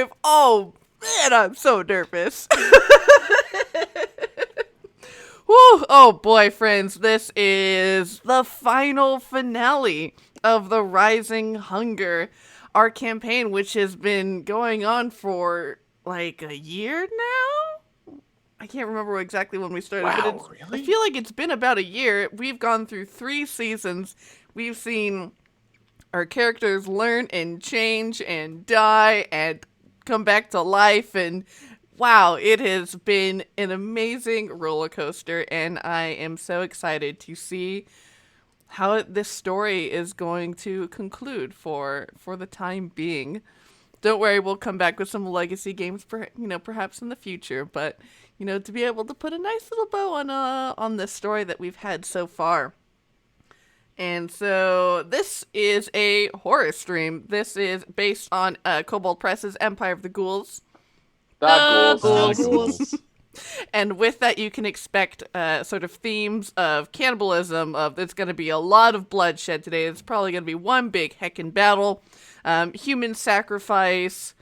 5. Oh, man, I'm so nervous. Woo! Oh boy, friends, this is the final finale of the Rising Hunger, our campaign, which has been going on for like a year now? I can't remember exactly when we started, but Really? I feel like it's been about a year. We've gone through 3 seasons. We've seen our characters learn and change and die and come back to life, and wow, it has been an amazing roller coaster, and I am so excited to see how this story is going to conclude for the time being. Don't worry, we'll come back with some legacy games, perhaps in the future. But to be able to put a nice little bow on this story that we've had so far. And so this is a horror stream. This is based on Kobold Press's Empire of the Ghouls. Ghouls. And with that, you can expect sort of themes of cannibalism. There's going to be a lot of bloodshed today. It's probably going to be one big heckin' battle. Human sacrifice.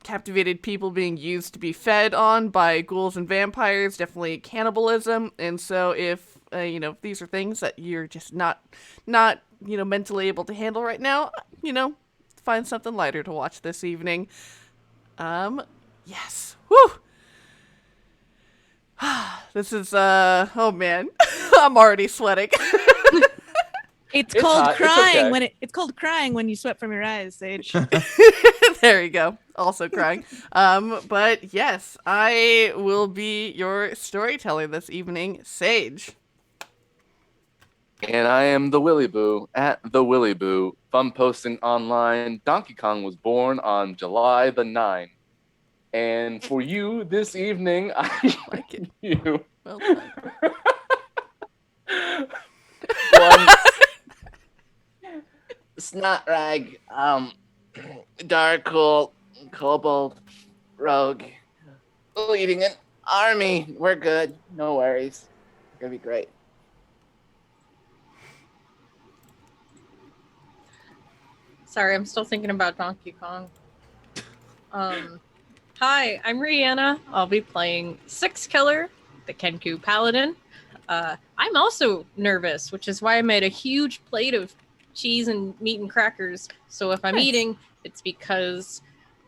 Captivated people being used to be fed on by ghouls and vampires. Definitely cannibalism. And so if these are things that you're just not mentally able to handle right now, find something lighter to watch this evening. Yes. Woo! This is, oh man. I'm already sweating. It's called hot. crying It's okay. it's called crying when you sweat from your eyes, Sage. There you go. Also crying. But yes, I will be your storyteller this evening, Sage. And I am the Willy Boo at the Willy Boo. Fun posting online. Donkey Kong was born on July the 9th. And for you this evening, I Like it. you Well done. one snot rag, dark cool, kobold, rogue, leading an army. We're good. No worries. It's gonna be great. Sorry, I'm still thinking about Donkey Kong. Hi, I'm Riana. I'll be playing Six Killer, the Kenku Paladin. I'm also nervous, which is why I made a huge plate of cheese and meat and crackers. So if I'm Nice. eating, it's because,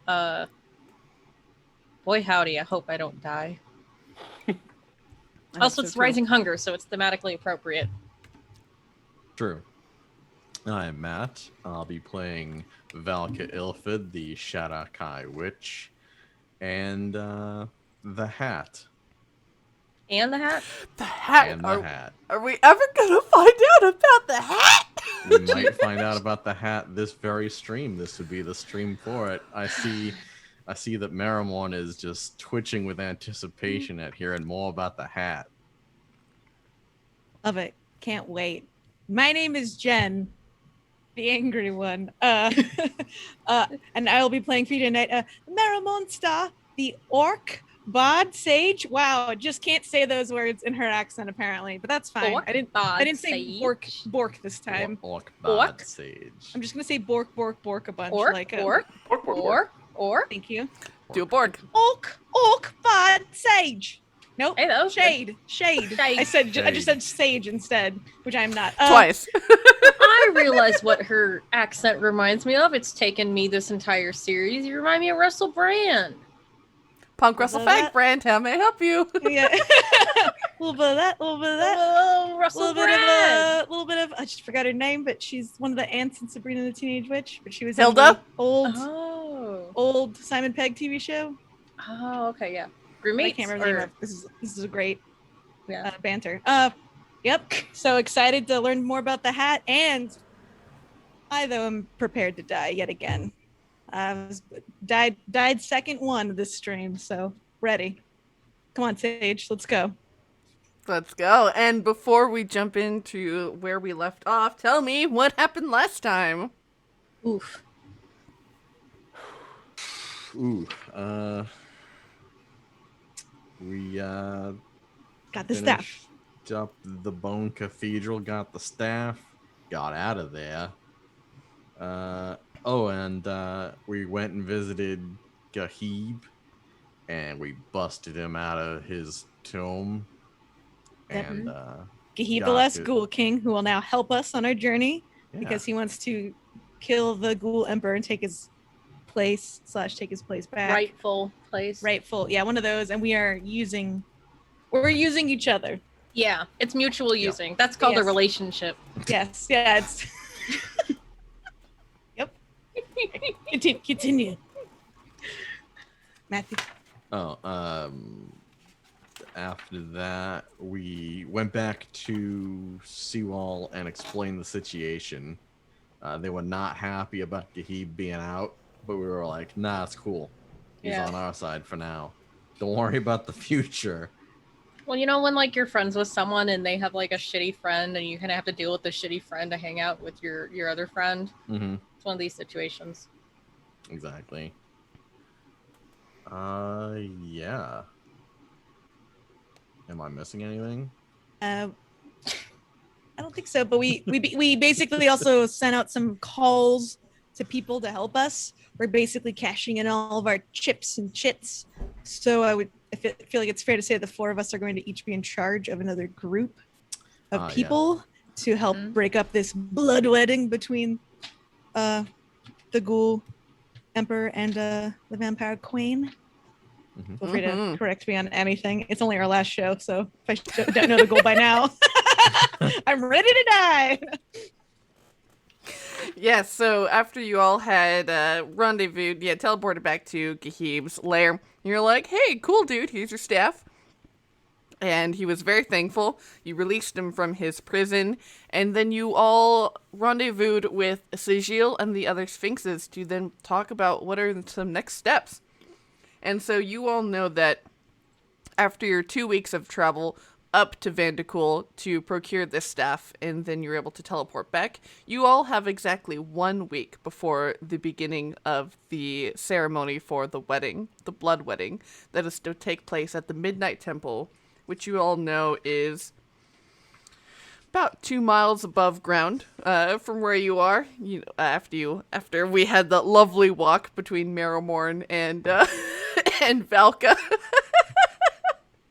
boy howdy, I hope I don't die. Also, it's Rising Hunger, so it's thematically appropriate. True. I'm Matt. I'll be playing Valka Ilford, the Shadakai Witch, and the Hat. And the hat? The hat. And the Hat. Are we ever gonna find out about the hat? We might find out about the Hat this very stream. This would be the stream for it. I see that Marrowmorn is just twitching with anticipation at hearing more about the Hat. Love it. Can't wait. My name is Jen, the angry one. And I will be playing for you tonight. Marrowmorn, the orc bod sage. Wow, I just can't say those words in her accent apparently, but that's fine. Orc I didn't say sage. bork this time. Orc Orc? Bod Sage. I'm just gonna say bork a bunch. Orc, like orc, orc. Thank you. Do a Borg. Orc bod sage. Nope. Hey, that was good. Shade. Shade. I just said sage instead, which I'm not. Twice. I realize what her accent reminds me of. It's taken me this entire series. You remind me of Russell Brand. Punk Russell Little Fag that. Brand, how may I help you? Yeah. A little bit of that. Oh, Russell Brand. little bit of. I just forgot her name, but she's one of the aunts in Sabrina the Teenage Witch. But she was Hilda? in the Oh. old Simon Pegg TV show. Oh, okay, yeah. I Roommates? can't remember the name of. This is a great Yeah. banter. Yep. So excited to learn more about the hat, and I though am prepared to die yet again. Died second one of this stream, so ready. Come on, Sage, let's go. Let's go. And before we jump into where we left off, tell me what happened last time. Oof. Ooh, we Got the staff. finished up the Bone Cathedral, got the staff, got out of there. Oh, and we went and visited Gahib, and we busted him out of his tomb. And Gahib, the got last it. ghoul king, who will now help us on our journey Yeah. because he wants to kill the ghoul emperor and take his place / take his place back. Rightful place. Rightful. Yeah, one of those. And we're using each other. Yeah, it's mutual Yep. using. That's called a Yes. relationship. Yes. Yeah. It's. Yep. Continue. Matthew. Oh, after that, we went back to Seawall and explained the situation. They were not happy about Gahib being out, but we were like, nah, it's cool. He's Yeah. on our side for now. Don't worry about the future. Well, you know when like you're friends with someone and they have like a shitty friend and you kind of have to deal with the shitty friend to hang out with your other friend? Mm-hmm. It's one of these situations. Exactly. Yeah. Am I missing anything? I don't think so, but we basically also sent out some calls to people to help us. We're basically cashing in all of our chips and chits. So I feel like it's fair to say the 4 of us are going to each be in charge of another group of people to help break up this blood wedding between the ghoul emperor and the vampire queen. Mm-hmm. Feel free to correct me on anything. It's only our last show, so if I don't know the goal by now, I'm ready to die. Yeah, so after you all had rendezvoused, teleported back to Gahib's lair, you're like, hey, cool dude, here's your staff. And he was very thankful. You released him from his prison, and then you all rendezvoused with Sigil and the other Sphinxes to then talk about what are some next steps. And so you all know that after your 2 weeks of travel up to Vandercool to procure this staff, and then you're able to teleport back, you all have exactly 1 week before the beginning of the ceremony for the wedding, the blood wedding, that is to take place at the Midnight Temple, which you all know is about 2 miles above ground from where you are. You know, after we had that lovely walk between Marrowmorn and and Valka.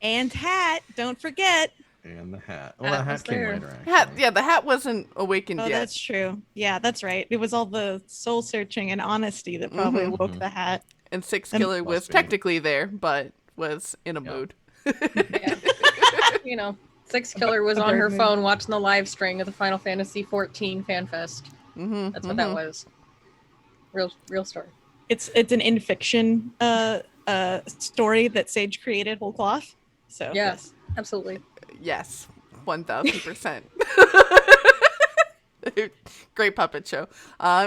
And hat, don't forget. And the hat. Well, the hat was came there. later, actually. The hat wasn't awakened Oh, yet. that's true. Yeah, that's right. It was all the soul searching and honesty that probably woke the hat. And Six Killer was Must be. technically there, but was in a mood. Yeah. You know, Six Killer was A on bird her mood. phone watching the live stream of the Final Fantasy 14 fan fest. That's what that was. Real story. It's an in fiction story that Sage created whole cloth. So Yes, absolutely. Yes, 1000%. Great puppet show.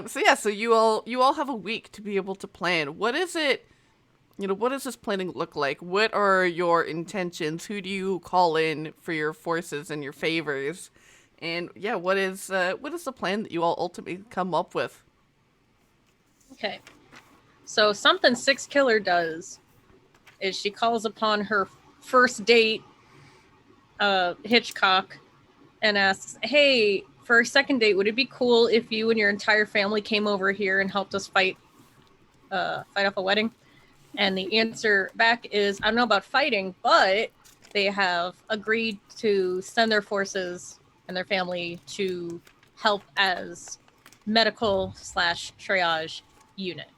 So you all have a week to be able to plan. What is it? You know, what does this planning look like? What are your intentions? Who do you call in for your forces and your favors? And yeah, what is the plan that you all ultimately come up with? Okay. So something Six Killer does is she calls upon her first date, Hitchcock, and asks, hey, for our second date, would it be cool if you and your entire family came over here and helped us fight off a wedding? And the answer back is, I don't know about fighting, but they have agreed to send their forces and their family to help as medical / triage unit.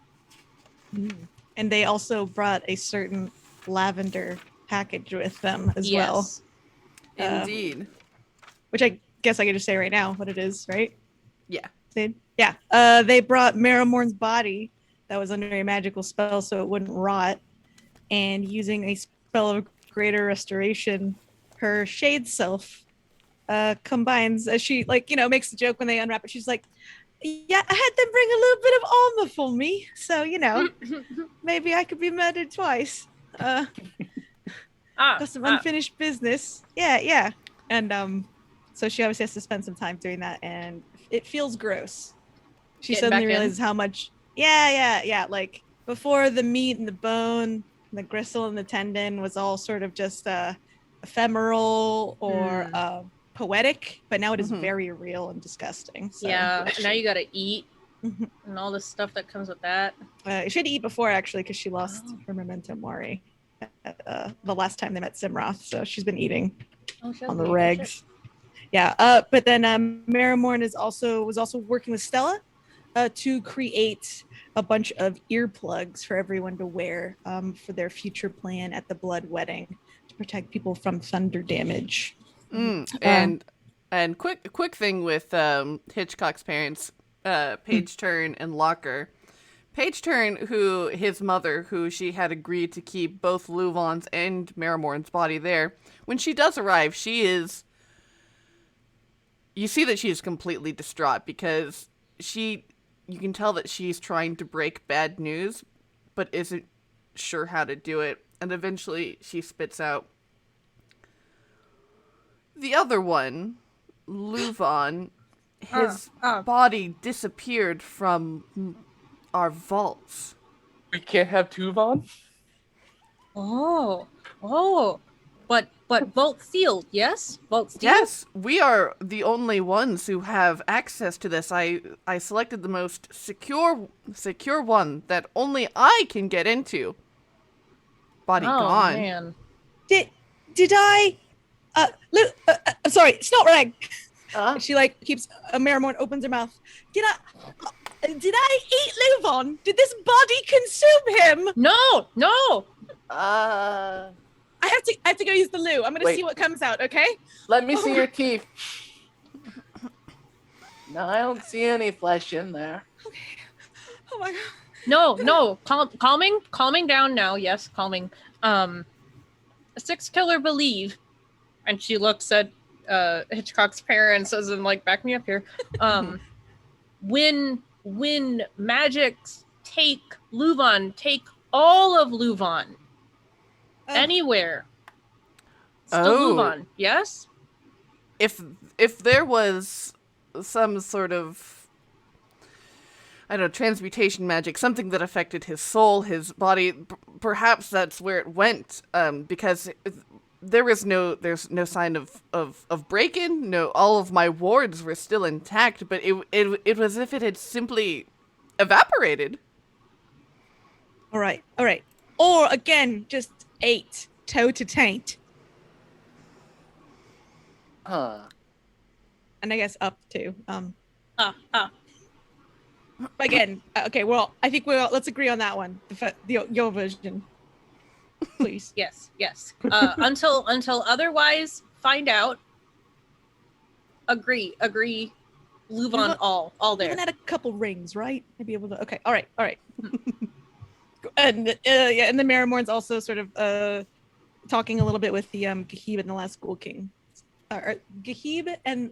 And they also brought a certain lavender package with them as well. Indeed. Which I guess I could just say right now what it is, right? Yeah. Sid? Yeah. They brought Marrowmorn's body that was under a magical spell so it wouldn't rot. And using a spell of greater restoration, her shade self combines as she makes the joke when they unwrap it. She's like, yeah, I had them bring a little bit of armor for me. So, maybe I could be murdered twice. Got some unfinished business. Yeah. And so she obviously has to spend some time doing that, and it feels gross. She Getting suddenly back in. realizes how much. Yeah. Like before, the meat and the bone, the gristle and the tendon was all sort of just ephemeral or poetic, but now it is very real and disgusting. So. Yeah, now you gotta eat. and all the stuff that comes with that. She had to eat before, actually, because she lost Oh. her memento mori the last time they met Simroth. So she's been eating Oh, shit. on the Oh, shit. regs. Yeah, but then Marrowmorn was also working with Stella to create a bunch of earplugs for everyone to wear for their future plan at the Blood Wedding to protect people from thunder damage. And quick thing with Hitchcock's parents, Page Turn and Locker. Page Turn, who his mother, who she had agreed to keep both LuVon's and Marrowmorn's body there. When she does arrive, you see that she is completely distraught because you can tell that she's trying to break bad news, but isn't sure how to do it. And eventually she spits out, the other one, LuVon, his body disappeared from our vaults. We can't have two Vaughn? Oh. But Vault sealed, yes? Vault sealed? Yes, we are the only ones who have access to this. I selected the most secure one that only I can get into. Body gone. Man. Did I? I'm sorry, Snot Rag. She like keeps Marrowmorn opens her mouth. Did I eat LuVon? Did this body consume him? No. I have to go use the loo. I'm gonna Wait. see what comes out. Okay. Let me see your teeth. No, I don't see any flesh in there. Oh my god. No. Calming down now. Yes, calming. Six Killer believe, and she looks at Hitchcock's parents as in like, back me up here. When magics take LuVon, take all of LuVon. Anywhere. Still LuVon, yes? If there was some sort of, I don't know, transmutation magic, something that affected his soul, his body, perhaps that's where it went, because there's no sign of break-in. No, all of my wards were still intact, but it was as if it had simply evaporated. All right. Or again, just ate toe to taint, Huh. and I guess up to. Again, okay. Well, I think let's agree on that one. Your version, please. Yes. Until otherwise find out. Agree. LuVon all there. Even had a couple rings, right? I'd be able to. Okay. All right. And and the Marrowmorn's also sort of talking a little bit with the Ghahib and the Last Ghoul King, or Ghahib and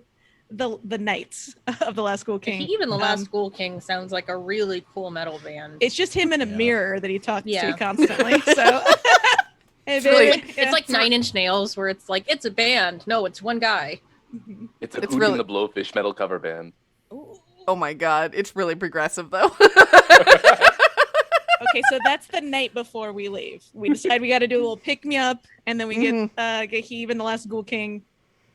the Knights of the Last Ghoul King. Even the Last Ghoul King sounds like a really cool metal band. It's just him in a mirror that he talks Yeah. to constantly. So It's like 9 Inch Nails, where it's like, it's a band. No, it's one guy. It's It's Hoot really- and the Blowfish metal cover band. Oh my god, it's really progressive though. Okay, so that's the night before we leave. We decide we got to do a little pick me up, and then we get Ghahib and the Last Ghoul King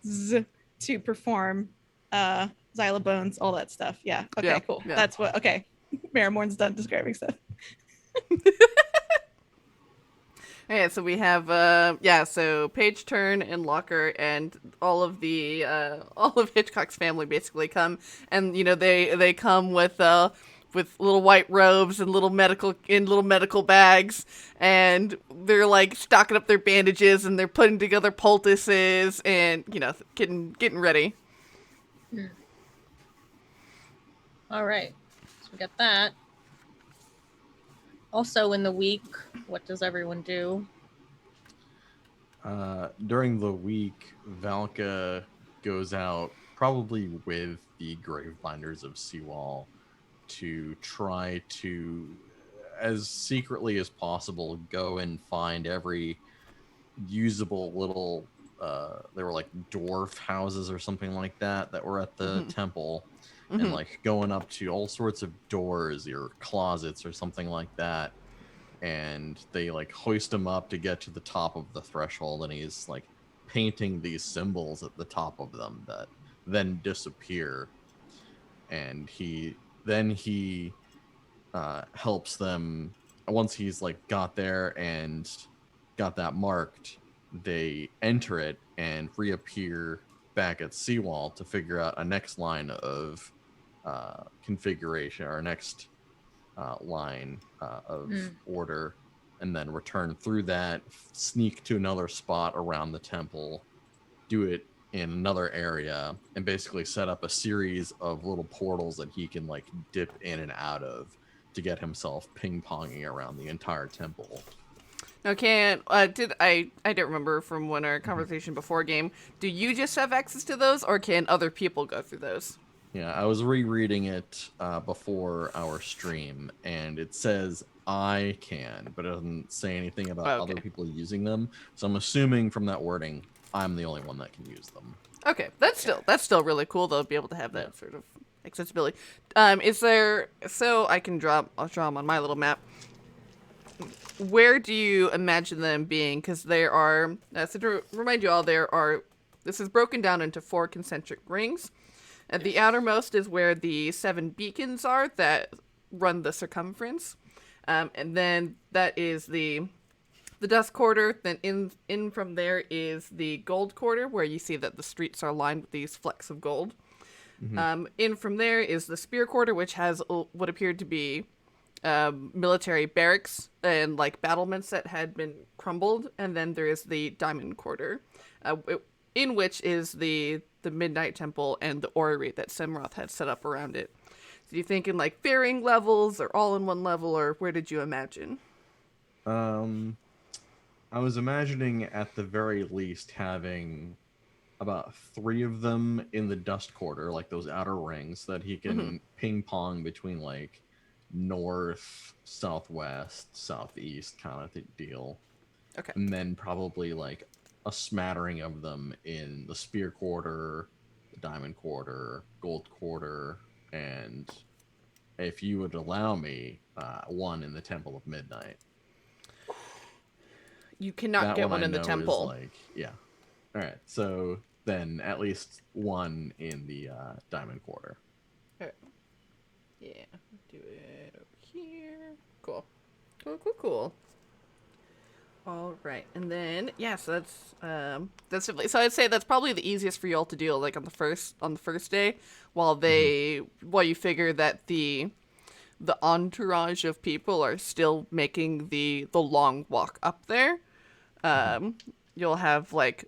to perform Xyla Bones, all that stuff. Yeah. Okay. Yeah, Cool. yeah. That's what. Okay. Marrowmorn's done describing stuff. Yeah, so we have so Page Turn and Locker and all of Hitchcock's family basically come, and they come with little white robes and little medical bags, and they're like stocking up their bandages and they're putting together poultices and getting ready. All right. So we got that. Also in the week, what does everyone do? During the week, Valka goes out probably with the Gravebinders of Seawall to try to, as secretly as possible, go and find every usable little they were like dwarf houses or something like that were at the temple, and like going up to all sorts of doors or closets or something like that, and they like hoist him up to get to the top of the threshold, and he's like painting these symbols at the top of them that then disappear, and then he helps them. Once he's like got there and got that marked, they enter it and reappear back at Seawall to figure out a next line of configuration, or next line of order, and then return through that, sneak to another spot around the temple, do it in another area, and basically set up a series of little portals that he can like dip in and out of to get himself ping-ponging around the entire temple. Okay, I don't remember from when our conversation before game. Do you just have access to those, or can other people go through those? Yeah, I was rereading it before our stream, and it says I can, but it doesn't say anything about other people using them. So I'm assuming from that wording, I'm the only one that can use them. Okay, that's still really cool though, to be able to have that sort of accessibility. Is there? So I'll draw them on my little map. Where do you imagine them being? Because there are, so to remind you all, this is broken down into 4 concentric rings. At the outermost is where the 7 beacons are that run the circumference. And then that is the dust quarter. Then in from there is the gold quarter, where you see that the streets are lined with these flecks of gold. Mm-hmm. In from there is the spear quarter, which has what appeared to be military barracks and like battlements that had been crumbled. And then there is the diamond quarter, in which is the Midnight Temple and the orrery that Semroth had set up around it. So you thinking like varying levels, or all in one level, or where did you imagine? I was imagining at the very least having about 3 of them in the dust quarter, like those outer rings, that he can ping pong between like north, southwest, southeast kind of deal. Okay. And then probably like a smattering of them in the spear quarter, the diamond quarter, gold quarter, and if you would allow me, 1 in the Temple of Midnight. You cannot get one in the temple. Yeah. All right. So then at least 1 in the diamond quarter. Okay. Yeah. Do it over here. Cool. Cool. All right, and then so that's definitely, so I'd say that's probably the easiest for you all to deal, like on the first day, while you figure that the entourage of people are still making the long walk up there. You'll have like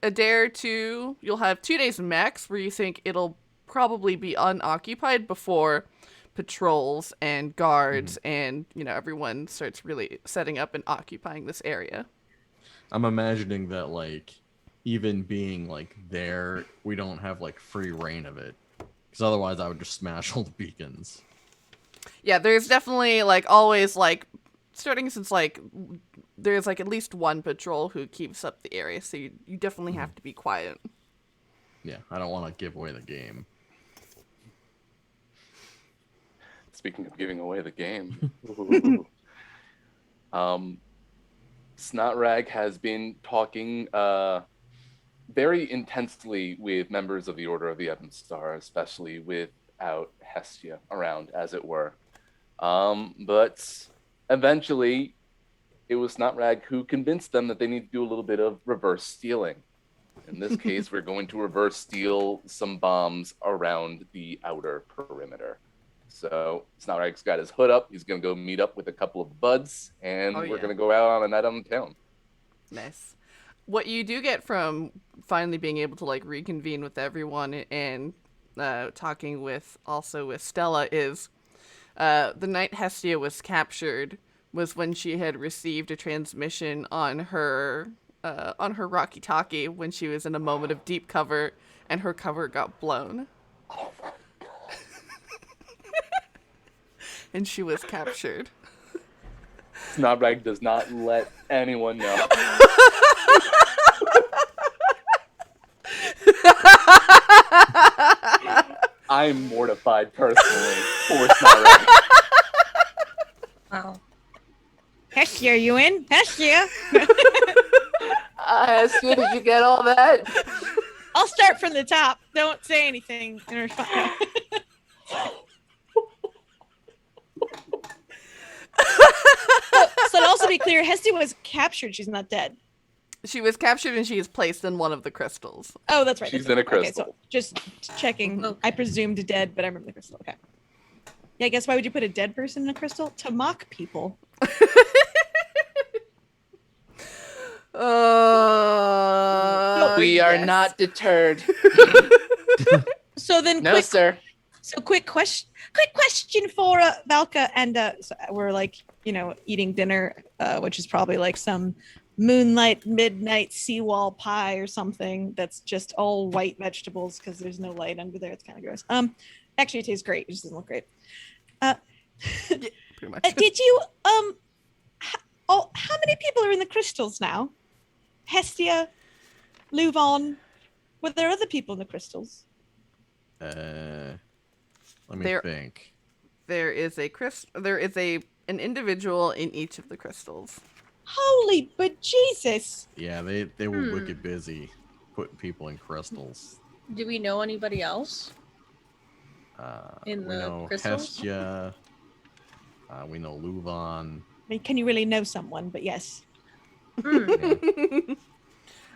a day or two. You'll have 2 days max where you think it'll probably be unoccupied before patrols and guards and everyone starts really setting up and occupying this area. I'm imagining that like even being like there, we don't have like free reign of it, because otherwise I would just smash all the beacons. Yeah, there's definitely like always like starting since like there's like at least 1 patrol who keeps up the area, so you definitely have to be quiet. Yeah, I don't want to give away the game. Speaking of giving away the game, Snotrag has been talking very intensely with members of the Order of the Ebon Star, especially without Hestia around, as it were. But eventually, it was Snotrag who convinced them that they need to do a little bit of reverse stealing. In this case, we're going to reverse steal some bombs around the outer perimeter. So Snotrag's got his hood up. He's going to go meet up with a couple of buds, and we're going to go out on a night on the town. Nice. What you do get from finally being able to like reconvene with everyone and talking with Stella is the night Hestia was captured was when she had received a transmission on her walkie-talkie when she was in a moment of deep cover and her cover got blown. Oh my God. And she was captured. Snotrag does not let anyone know. I'm mortified personally for Snotrag. Wow. Hestia, are you in? Hestia! Hestia, did you get all that? I'll start from the top. Don't say anything in response. be clear, Hestia was captured. She's not dead. She was captured and she is placed in one of the crystals. Oh, that's right. She's that's in a right. Okay, so crystal. just checking. Okay. I presumed dead, but I remember the crystal. Okay. Yeah, I guess why would you put a dead person in a crystal? To mock people. We are Yes. not deterred. So then, No, sir. quick question for Valka, and so we're like, eating dinner, which is probably like some moonlight midnight seawall pie or something that's just all white vegetables because there's no light under there. It's kind of gross. Actually, it tastes great. It just doesn't look great. Pretty much. Did you how many people are in the crystals now? Hestia, LuVon. Were there other people in the crystals? Let me There- think. There is an individual in each of the crystals. Holy bejesus! Yeah, they were wicked busy putting people in crystals. Do we know anybody else? In We the know crystals? Hestia. We know LuVon. I mean, can you really know someone? But yes.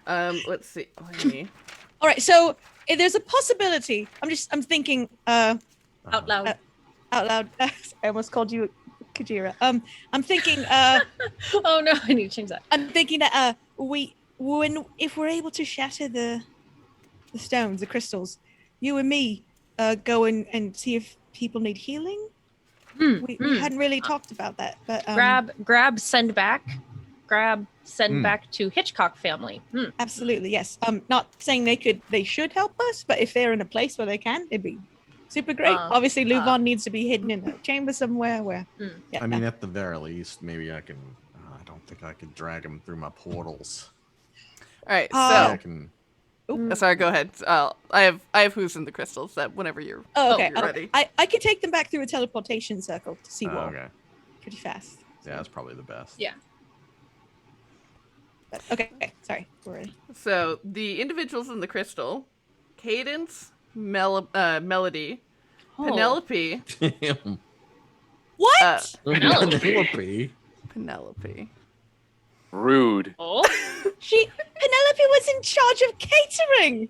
Let's see. Let me. All right. So if there's a possibility. I'm thinking Out loud. out loud. I almost called you Kajira. I'm thinking. Oh no, I need to change that. I'm thinking that if we're able to shatter the stones, the crystals, you and me go and see if people need healing. We hadn't really talked about that, but Grab, send back. Send back to Hitchcock family. absolutely, yes. Not saying they should help us, but if they're in a place where they can, it'd be super great. Obviously, LuVon needs to be hidden in a chamber somewhere where. Yeah, I mean, at the very least, maybe I can. I don't think I could drag them through my portals. All right. Oh. I can. Sorry. Go ahead. I have who's in the crystals. That whenever you're. Oh, okay. you're ready. I could take them back through a teleportation circle to Seawall Okay. pretty fast. Yeah, that's probably the best. Yeah. But, okay, sorry. We're ready. So the individuals in the crystal: Cadence, Melody, Oh. Penelope, Damn. What? Penelope. Penelope. Rude. Oh. Penelope was in charge of catering,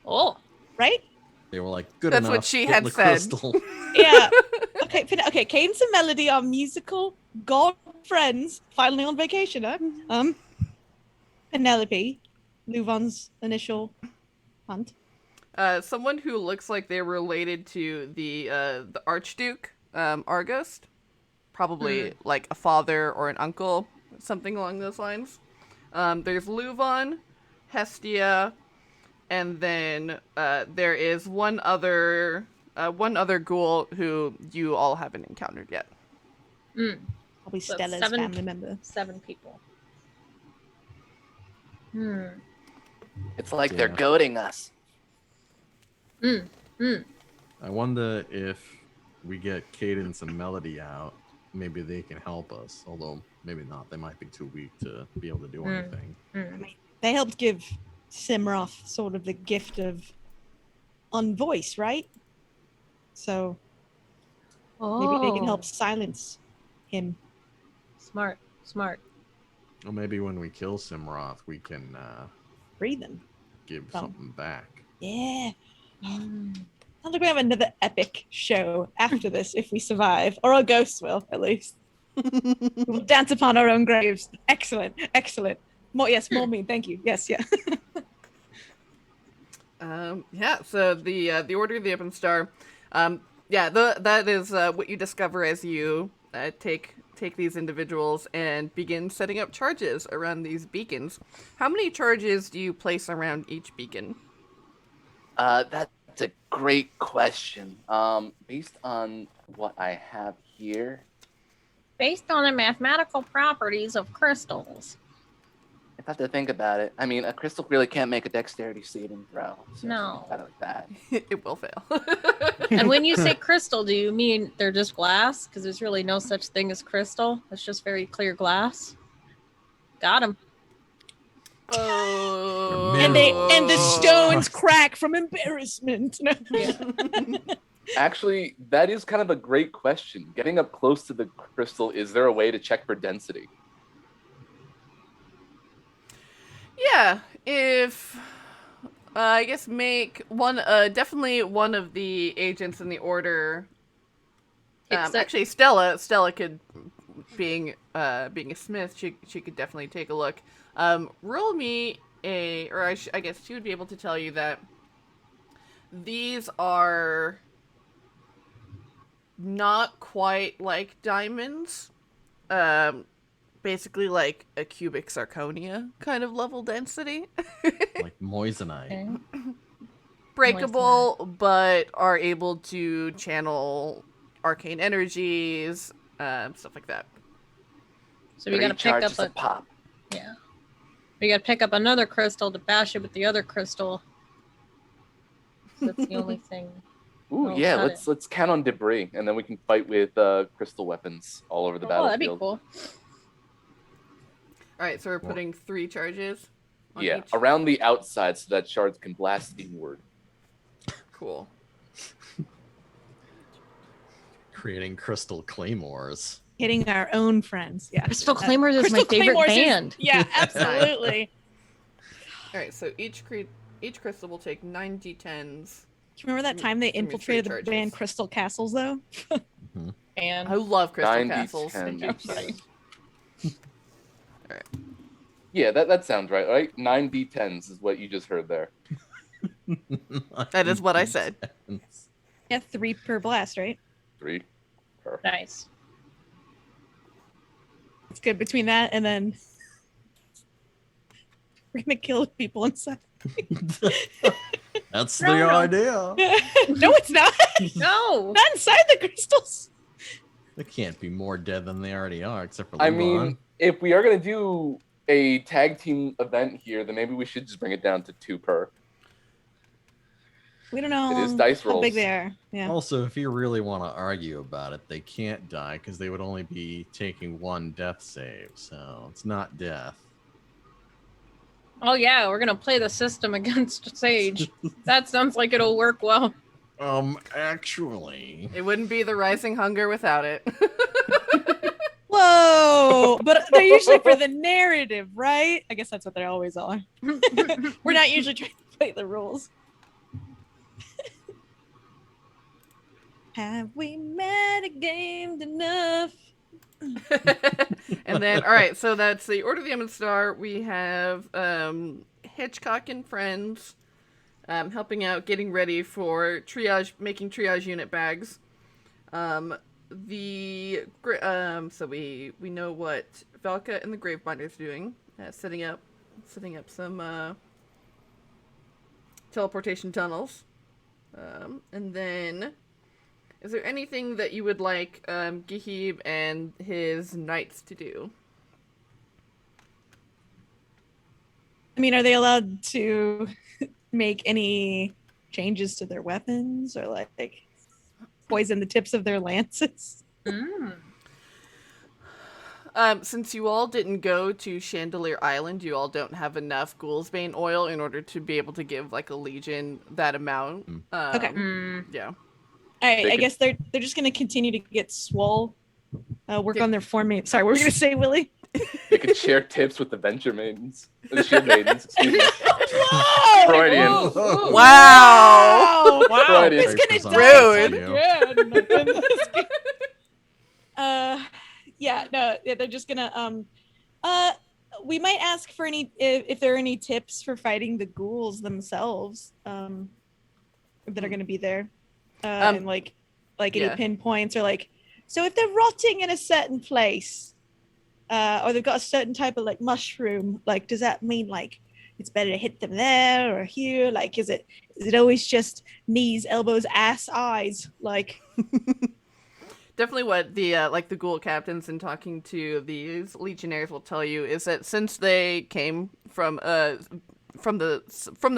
Oh. right? They were like, good That's enough. what she get in had the said. crystal. Yeah. Okay. Cadence and Melody are musical god friends. Finally on vacation, huh? Penelope, LuVon's initial hunt. Someone who looks like they're related to the Archduke, Argos, probably like a father or an uncle, something along those lines. There's LuVon, Hestia, and then there is one other ghoul who you all haven't encountered yet. Probably So Stella's seven- family member. 7 people. It's like they're Yeah. goading us. I wonder if we get Cadence and Melody out, maybe they can help us. Although maybe not. They might be too weak to be able to do anything. They helped give Simroth sort of the gift of unvoice, right? So maybe they can help silence him. Smart. Or maybe when we kill Simroth, we can Free them. give Oh. something back. Yeah. Sounds like we have another epic show after this if we survive. Or our ghosts will, at least. We'll dance upon our own graves. Excellent. More me. Thank you. Yes, yeah. Yeah. So the Order of the Open Star. That is what you discover as you take these individuals and begin setting up charges around these beacons. How many charges do you place around each beacon? That's a great question. Based on what I have here, Based on the mathematical properties of crystals. if I have to think about it, I mean, a crystal really can't make a dexterity saving throw. So No. think about it like that. It will fail. And when you say crystal, do you mean they're just glass? Because there's really no such thing as crystal. It's just very clear glass. Got him. Oh. And the stones crack from embarrassment. Actually, that is kind of a great question. Getting up close to the crystal, is there a way to check for density? yeah, if I guess make one, definitely one of the agents in the order. Actually, Stella could, being a smith, she could definitely take a look. Roll me I guess she would be able to tell you that these are not quite like diamonds. Basically like a cubic zirconia kind of level density. Like moissanite. Okay. Breakable, but are able to channel arcane energies, stuff like that. So we gotta pick up Recharges a pop. yeah. We gotta pick up another crystal to bash it with the other crystal. So that's the only thing. Ooh, Oh, yeah. got Let's count on debris, and then we can fight with crystal weapons all over the Oh, that'd be battlefield. cool. All right, so we're putting 3 charges on Yeah, each. around the outside, so that shards can blast inward. Cool. Creating crystal claymores. Hitting our own friends. Yeah. Crystal Claymores is my Crystal favorite Claymores is- band. yeah, absolutely. All right, so each crystal will take 9 d10s. Do you remember that time they Give me 3 infiltrated the charges. band Crystal Castles, though? And I love crystal 9 castles. d10s. All right. Yeah, that sounds right. 9 d10s is what you just heard there. That is what I said. Yeah, 3 per blast, right? 3 per. nice. It's good between that and then we're gonna kill people inside. That's No, the no. idea. No, it's not. No. Not inside the crystals. They can't be more dead than they already are, except for I LuVon. mean, if we are gonna do a tag team event here, then maybe we should just bring it down to 2 per. We don't know It is dice how big rolls. they are. Yeah. Also, if you really want to argue about it, they can't die because they would only be taking 1 death save, so it's not death. Oh yeah, we're gonna play the system against Sage. That sounds like it'll work well. Actually, It wouldn't be the Rising Hunger without it. Whoa! But they're usually for the narrative, right? I guess that's what they always are. We're not usually trying to play the rules. Have we metagamed enough? And then, all right, so that's the Order of the Emerald Star. We have Hitchcock and friends helping out, getting ready for triage, making triage unit bags. So we know what Valka and the Gravebinder's doing, setting up some teleportation tunnels. And then, is there anything that you would like Gihib and his knights to do? I mean, are they allowed to make any changes to their weapons or like poison the tips of their lances? Mm. Since you all didn't go to Chandelier Island, you all don't have enough Ghoulsbane oil in order to be able to give like a legion that amount. Okay. Yeah. All right, They I could- guess they're just gonna continue to get swole. Work Yeah. on their formation. Sorry, what were we gonna say, Willy? They could share tips with the Venture Maidens. The Shield Maidens, excuse me. Whoa! Freudian. Whoa! Wow! Wow! Wow. It's Grace gonna was die on Rude. you. again. My goodness. Yeah, no, they're just gonna we might ask for any if there are any tips for fighting the ghouls themselves that are gonna be there, and like any yeah. pinpoints or like, so if they're rotting in a certain place, or they've got a certain type of like mushroom, like does that mean like it's better to hit them there or here? Like is it always just knees, elbows, ass, eyes? Like Definitely what the like the ghoul captains and talking to these legionnaires will tell you is that since they came from the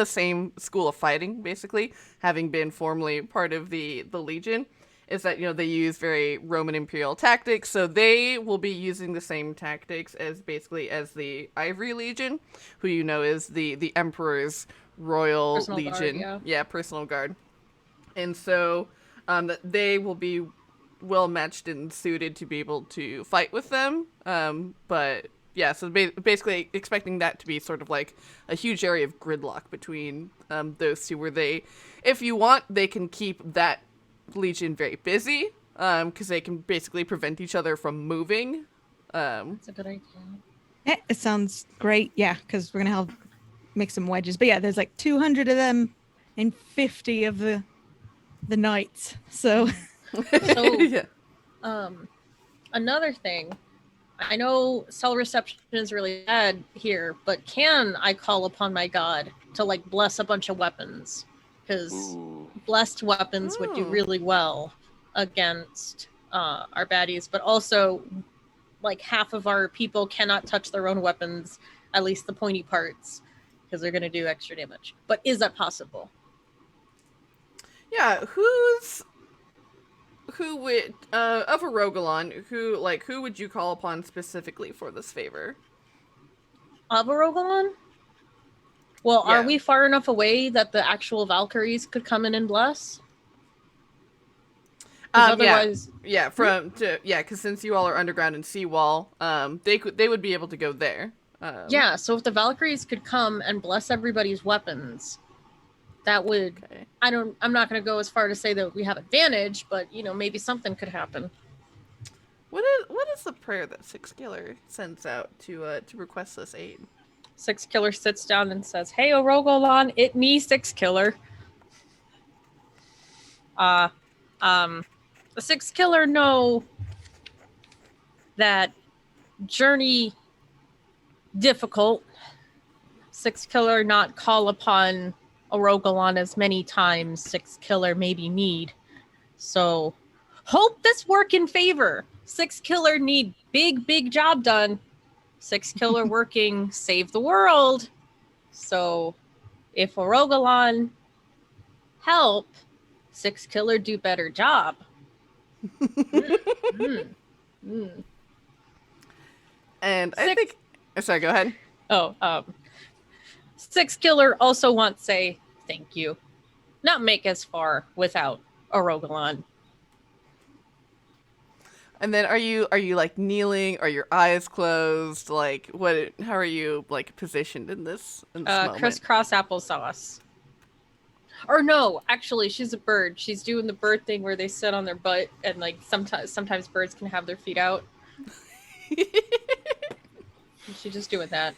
same school of fighting, basically having been formerly part of the legion, is that they use very Roman imperial tactics, so they will be using the same tactics as the Ivory Legion, who is the Emperor's royal Personal legion, guard, personal guard, and so that they will be well matched and suited to be able to fight with them. But yeah, so basically expecting that to be sort of like a huge area of gridlock between those two, where they, if you want, they can keep that legion very busy, because they can basically prevent each other from moving. That's a good idea. It sounds great. Yeah, because we're gonna make some wedges. But yeah, there's like 200 of them and 50 of the knights. So So, Yeah. Another thing, I know cell reception is really bad here, but can I call upon my god to like bless a bunch of weapons? Because Ooh. blessed weapons would do Ooh. really well against our baddies, but also like half of our people cannot touch their own weapons, at least the pointy parts, because they're going to do extra damage. But is that possible? Yeah, who would of Arogalon, who would you call upon specifically for this favor? Avarogalon? Well, Yeah. are we far enough away that the actual Valkyries could come in and bless? 'Cause otherwise, Yeah, because since you all are underground in Seawall, they would be able to go there. yeah, so if the Valkyries could come and bless everybody's weapons, that would, Okay. I'm not going to go as far to say that we have advantage, but, you know, maybe something could happen. What is the prayer that Six Killer sends out to request this aid? Six Killer sits down and says, "Hey, Orogolan, it me, Six Killer. The Six Killer know that journey difficult. Six Killer not call upon Orogolan as many times Six Killer maybe need. So hope this work in favor. Six Killer need big job done. Six Killer working save the world. So if Orogolan help, Six Killer do better job." And I think. Sorry, go ahead. Six Killer also wants to say thank you. Not make us far without Orogolan. And then are you like kneeling? Are your eyes closed? Like what? How are you like positioned in this moment? Crisscross applesauce. Or no, actually, she's a bird. She's doing the bird thing where they sit on their butt, and like sometimes birds can have their feet out. She's just doing that.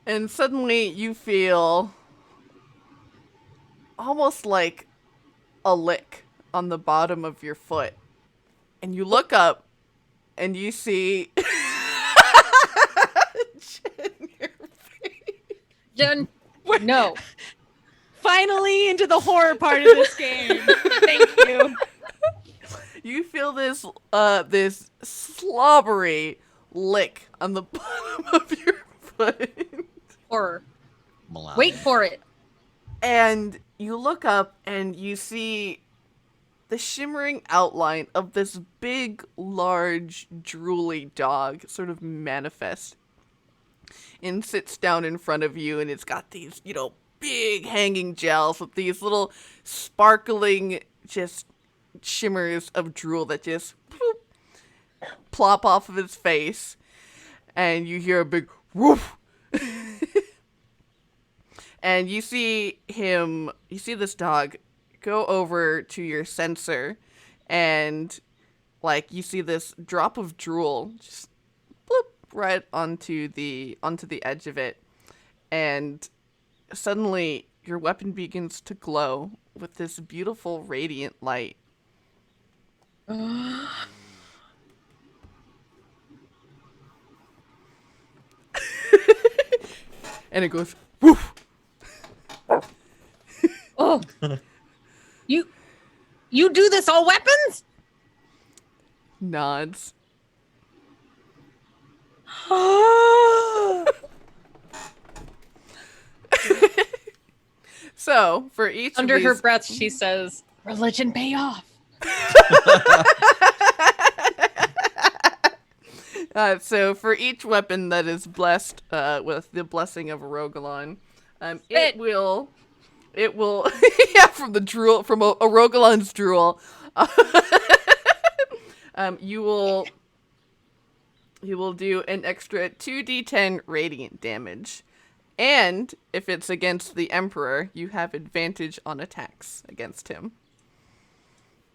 And suddenly you feel almost like a lick on the bottom of your foot. And you look up and you see Jen, your face. Jen, no. finally into the horror part of this game. Thank you. You feel this this slobbery lick on the bottom of your foot. Horror. Malami. Wait for it. And you look up and you see the shimmering outline of this big, large, drooly dog sort of manifest and sits down in front of you, and it's got these, you know, big hanging gels with these little sparkling just shimmers of drool that just bloop, plop off of his face, and you hear a big woof. And you see this dog go over to your sensor, and like you see this drop of drool just bloop right onto the edge of it, and suddenly your weapon begins to glow with this beautiful radiant light. And it goes woof. Oh. You do this all weapons? Nods. So, for each Under of her these... breath, she says, "Religion pay off." So for each weapon that is blessed with the blessing of Arogalon, it will yeah, from the drool, from Arogalon's drool, you he will do an extra 2d10 radiant damage. And if it's against the Emperor, you have advantage on attacks against him.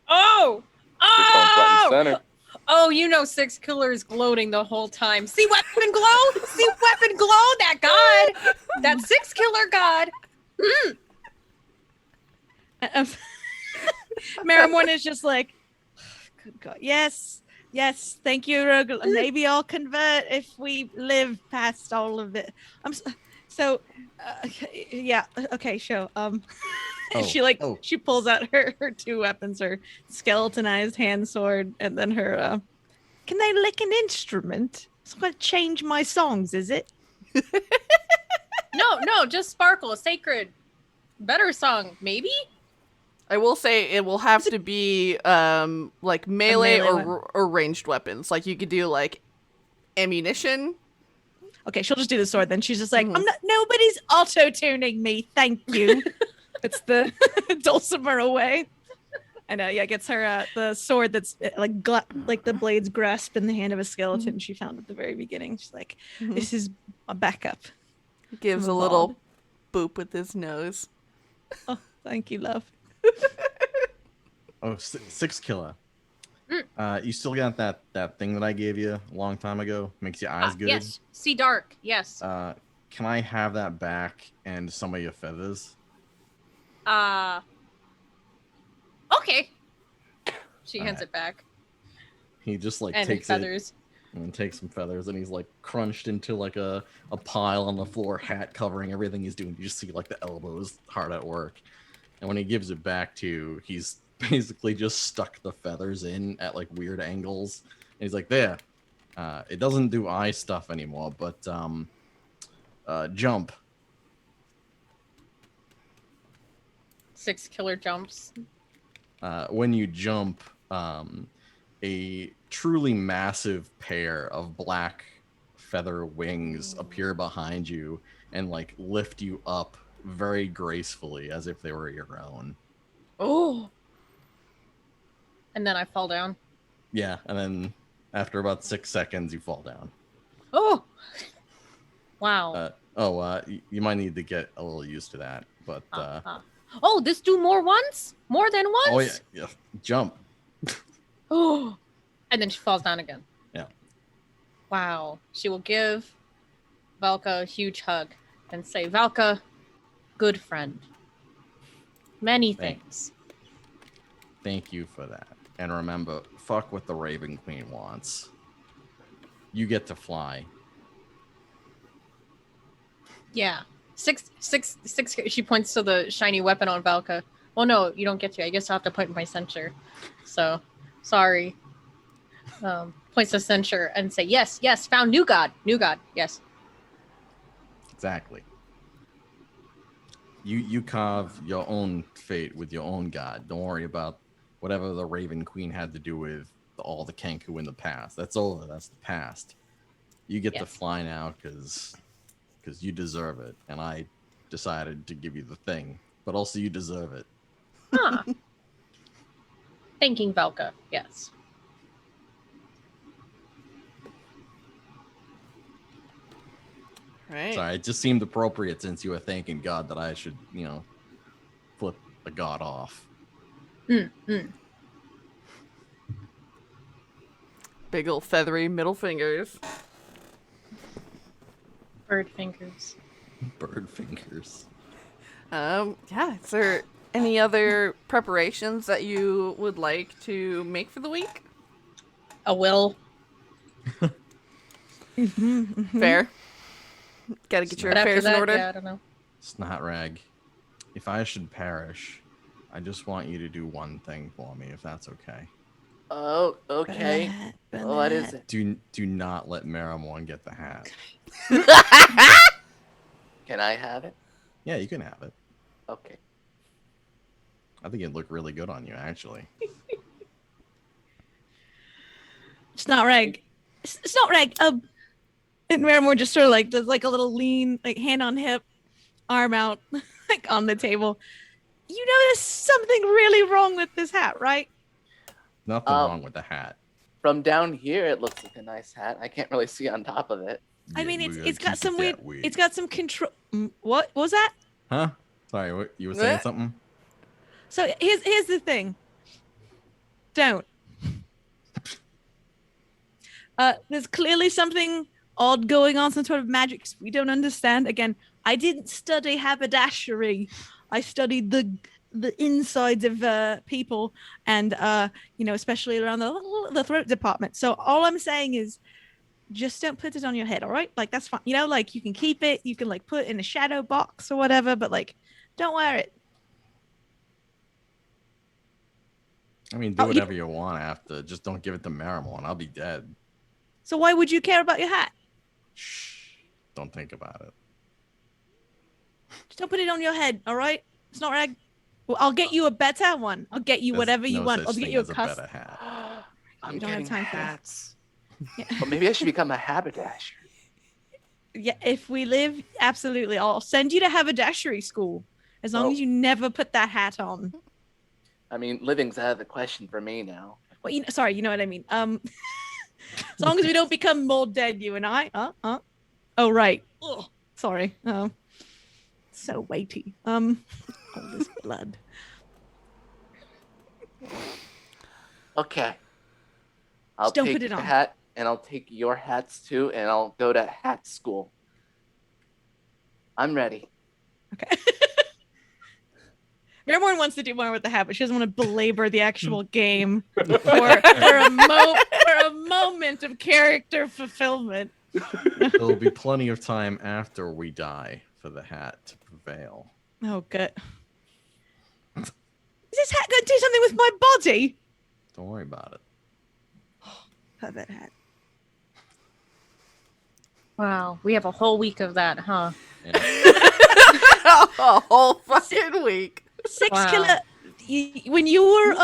Oh! It's on front and Oh! center. Oh, you know Six Killer is gloating the whole time. See weapon glow? See weapon glow? That god! That Six Killer god! Marrowmorn is just like, good God. Yes, thank you, Rogue. Maybe I'll convert if we live past all of it. Yeah, okay, sure. She pulls out her two weapons, her skeletonized hand sword, and then her, can they lick an instrument? It's gonna change my songs, is it? No, just sparkle, sacred. Better song, maybe? I will say it will have to be like melee or ranged weapons. Like you could do like ammunition. Okay, she'll just do the sword then. She's just like, nobody's auto-tuning me, thank you. It's the dulcimer away. And gets her the sword that's like the blades grasp in the hand of a skeleton she found at the very beginning. She's like, this is a backup. He gives a little boop with his nose. Oh, thank you, love. Oh, Six Killer. You still got that thing that I gave you a long time ago? Makes your eyes good? Yes, see dark, yes. Can I have that back and some of your feathers? Okay. She hands it back. He just like and takes feathers. it and takes some feathers, and he's like crunched into like a pile on the floor, hat covering everything he's doing. You just see like the elbows hard at work. And when he gives it back to you, he's basically just stuck the feathers in at like weird angles. And he's like, there. It doesn't do eye stuff anymore, but jump. Six Killer jumps. When you jump, a truly massive pair of black feather wings appear behind you and like lift you up very gracefully as if they were your own. Oh. And then I fall down. Yeah, and then after about 6 seconds, you fall down. Oh. Wow. You might need to get a little used to that, but Oh, this do more once? More than once? oh yeah, jump. Oh. And then she falls down again. Yeah. Wow. She will give Valka a huge hug and say, Valka, good friend. Many things. Thank you for that. And remember, fuck what the Raven Queen wants. You get to fly. Yeah. Six. She points to the shiny weapon on Valka. Well, no, you don't get to. I guess I have to point my censure. So, sorry. Points to censure and say, yes, found new god, yes. Exactly. You carve your own fate with your own god. Don't worry about whatever the Raven Queen had to do with all the Kenku in the past. That's over. That's the past. You get to fly now because you deserve it, and I decided to give you the thing, but also you deserve it. Huh. Thanking Valka, yes. Right. Sorry, it just seemed appropriate since you were thanking God that I should, flip the god off. Big old feathery middle fingers. Bird fingers. Bird fingers. Yeah, is there any other preparations that you would like to make for the week? A will. Fair. Gotta get your affairs in order. Yeah, I don't know. Snot rag. If I should perish, I just want you to do one thing for me, if that's okay. Oh, okay. What is it? Do not let Marrowmorn get the hat. Can I have it? Yeah, you can have it. Okay. I think it'd look really good on you, actually. Snot rag. And Marrowmorn just sort of like does like a little lean, like hand on hip, arm out, like on the table. You know there's something really wrong with this hat, right? Nothing wrong with the hat. From down here, it looks like a nice hat. I can't really see on top of it. I Yeah, mean, we're gonna it's got keep some it weird. that way. It's got some control. What was that? Huh? Sorry, what you were saying What? something? So here's the thing. Don't. There's clearly something odd going on, some sort of magic we don't understand. Again, I didn't study haberdashery. I studied the insides of people, and especially around the throat department. So all I'm saying is, just don't put it on your head, all right? Like that's fine. Like you can keep it, you can like put it in a shadow box or whatever, but like don't wear it. I mean, do whatever you want after. Just don't give it to Marrowmorn. I'll be dead. So why would you care about your hat? Shh. Don't think about it. Just don't put it on your head, all right? It's not rag. Well, I'll get you a better one. I'll get you There's whatever you no want. such I'll get thing you a as custom. better hat. I'm We don't have getting time for that. hats. Yeah. Well, maybe I should become a haberdasher. Yeah, if we live, absolutely. I'll send you to haberdashery school as long Well- as you never put that hat on. I mean, living's out of the question for me now. Well, sorry, you know what I mean. As long as we don't become more dead, you and I. Oh, right. Ugh, sorry. So weighty. All this blood. Okay. I'll Just don't take put it the on. hat, and I'll take your hats too, and I'll go to hat school. I'm ready. Okay. Marrowmorn wants to do more with the hat, but she doesn't want to belabor the actual game for a moment of character fulfillment. There'll be plenty of time after we die for the hat to prevail. Oh, good. Is this hat going to do something with my body? Don't worry about it. Pervert hat. Wow, we have a whole week of that, huh? Yeah. A whole fucking week. Six Wow. Killer. When you were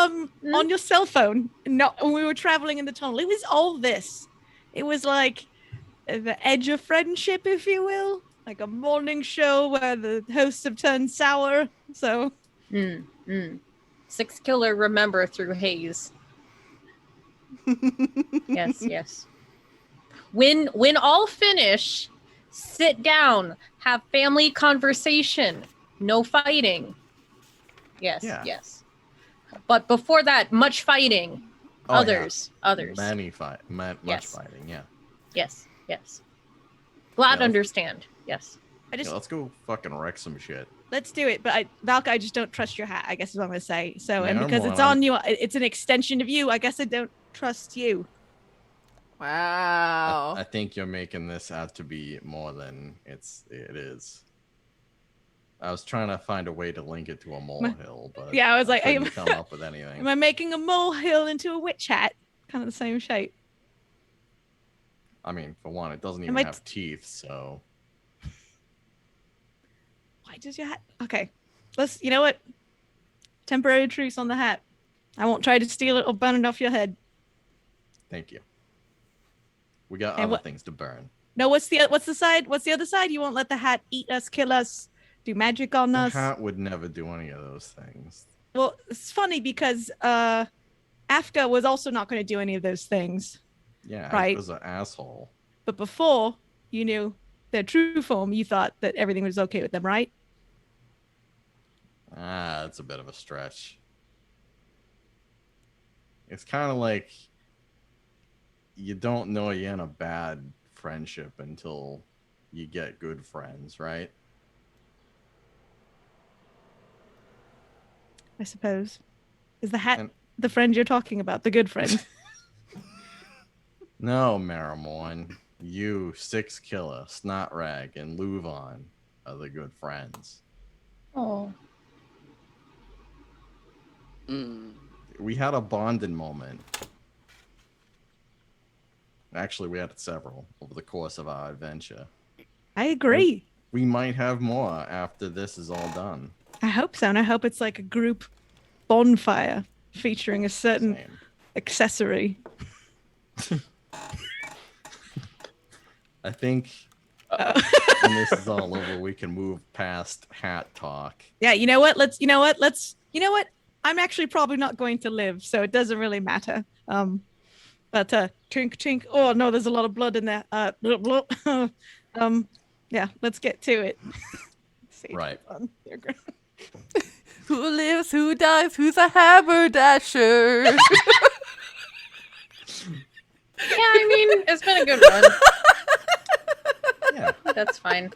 on your cell phone, not when we were traveling in the tunnel, it was all this. It was like the edge of friendship, if you will, like a morning show where the hosts have turned sour. So Six Killer remember through haze. Yes. When all finish, sit down, have family conversation, no fighting. Yes, Yeah. yes. But before that, much fighting. Oh, yeah. Others. Much Yes. fighting, yeah. Yes. Glad Yeah. understand. Yes. Yeah, let's go fucking wreck some shit. let's do it. But Valka, I just don't trust your hat, I guess is what I'm going to say. So, and Yeah, because well, it's on you, it's an extension of you. I guess I don't trust you. Wow. I think you're making this out to be more than it is. I was trying to find a way to link it to a molehill, but Yeah, I was like, couldn't come up with anything. Am I making a molehill into a witch hat? Kind of the same shape. I mean, for one, it doesn't Am even I have teeth, so Why does your hat? Okay, you know what? Temporary truce on the hat. I won't try to steal it or burn it off your head. thank you. We got And other what- things to burn. No, what's the side? What's the other side? You won't let the hat eat us, kill us, do magic on The us. hat would never do any of those things. Well, it's funny because Afka was also not going to do any of those things. Yeah, Right. it was an asshole. But before you knew their true form, you thought that everything was okay with them, right? That's a bit of a stretch. It's kind of like you don't know you're in a bad friendship until you get good friends, right? I suppose. Is the hat And- the friend you're talking about, the good friend? No, Marrowmorn. You, Six Killer, Snotrag, and LuVon are the good friends. Oh. We had a bonding moment. Actually, we had several over the course of our adventure. I agree. We might have more after this is all done. I hope so, and I hope it's like a group bonfire featuring a certain Same. accessory. I think Oh. when this is all over, we can move past hat talk. Yeah, you know what? I'm actually probably not going to live, so it doesn't really matter. But tink tink. Oh no, there's a lot of blood in there. Blub, blub. Yeah, let's get to it. Sage Right. on their ground. Who lives, who dies, who's a haberdasher? Yeah, I mean, it's been a good run. Yeah. That's fine.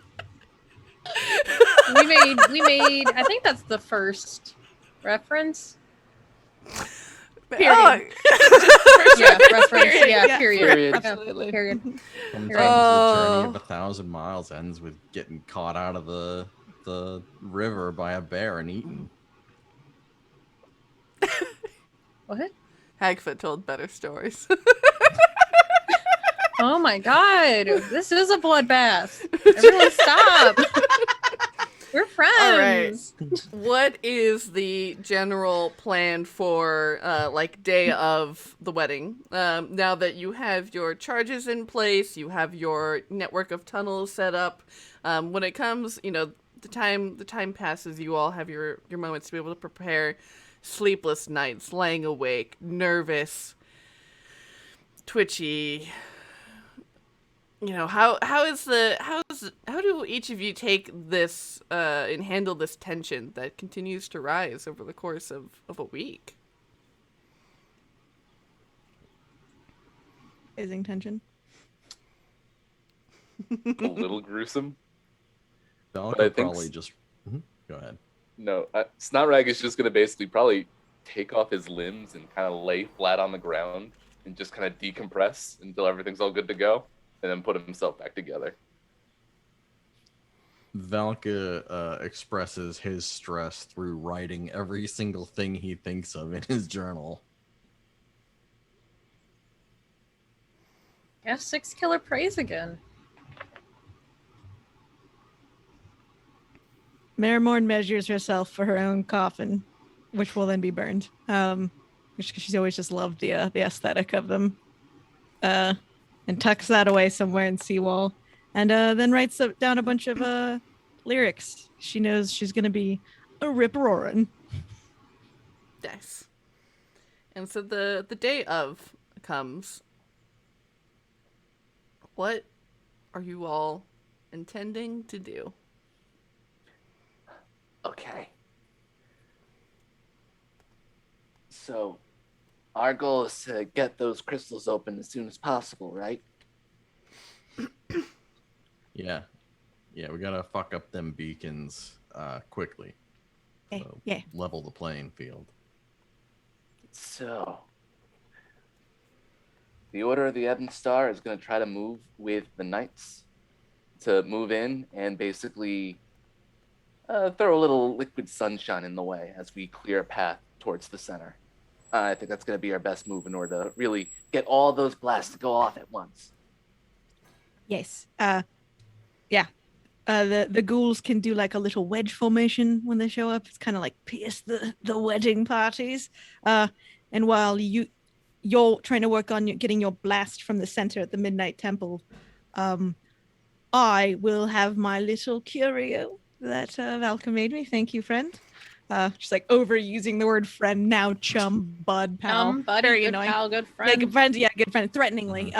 We made. I think that's the first reference. Period. Yeah, reference. Period. Yeah, Yeah. period. Period. Yeah, Absolutely. period. Sometimes Oh. the journey of 1,000 miles ends with getting caught out of the river by a bear and eaten. What? Hagfoot told better stories. Oh my god, this is a bloodbath. Everyone stop. We're friends. What is the general plan for like day of the wedding? Now that you have your charges in place, you have your network of tunnels set up. When it comes, the time passes. You all have your moments to be able to prepare. Sleepless nights, laying awake, nervous, twitchy. How do each of you take this and handle this tension that continues to rise over the course of a week? Amazing tension. A little gruesome. Valka But I think probably just. Mhm. Go ahead. No, Snotrag is just gonna basically probably take off his limbs and kind of lay flat on the ground and just kind of decompress until everything's all good to go, and then put himself back together. Valka expresses his stress through writing every single thing he thinks of in his journal. Yeah, 6 killer praise again. Marrowmorn measures herself for her own coffin, which will then be burned. She's always just loved the aesthetic of them. And tucks that away somewhere in Seawall, and then writes down a bunch of lyrics. She knows she's gonna be a rip-roaring. Nice. And so the day of comes. What are you all intending to do? Okay. So, our goal is to get those crystals open as soon as possible, right? Yeah, we gotta fuck up them beacons quickly. So Yeah. level the playing field. So, the Order of the Ebon Star is going to try to move with the Knights to move in and basically throw a little liquid sunshine in the way as we clear a path towards the center. I think that's going to be our best move in order to really get all those blasts to go off at once. Yes. Yeah. The ghouls can do like a little wedge formation when they show up. It's kind of like pierce the wedding parties. And while you're trying to work on getting your blast from the center at the Midnight Temple, I will have my little curio that Valka made me. Thank you, friend. Just like overusing the word friend now, chum, bud, pal. Buddy, Very good annoying. pal, good friend. Yeah, good friend. Yeah, good friend. Threateningly.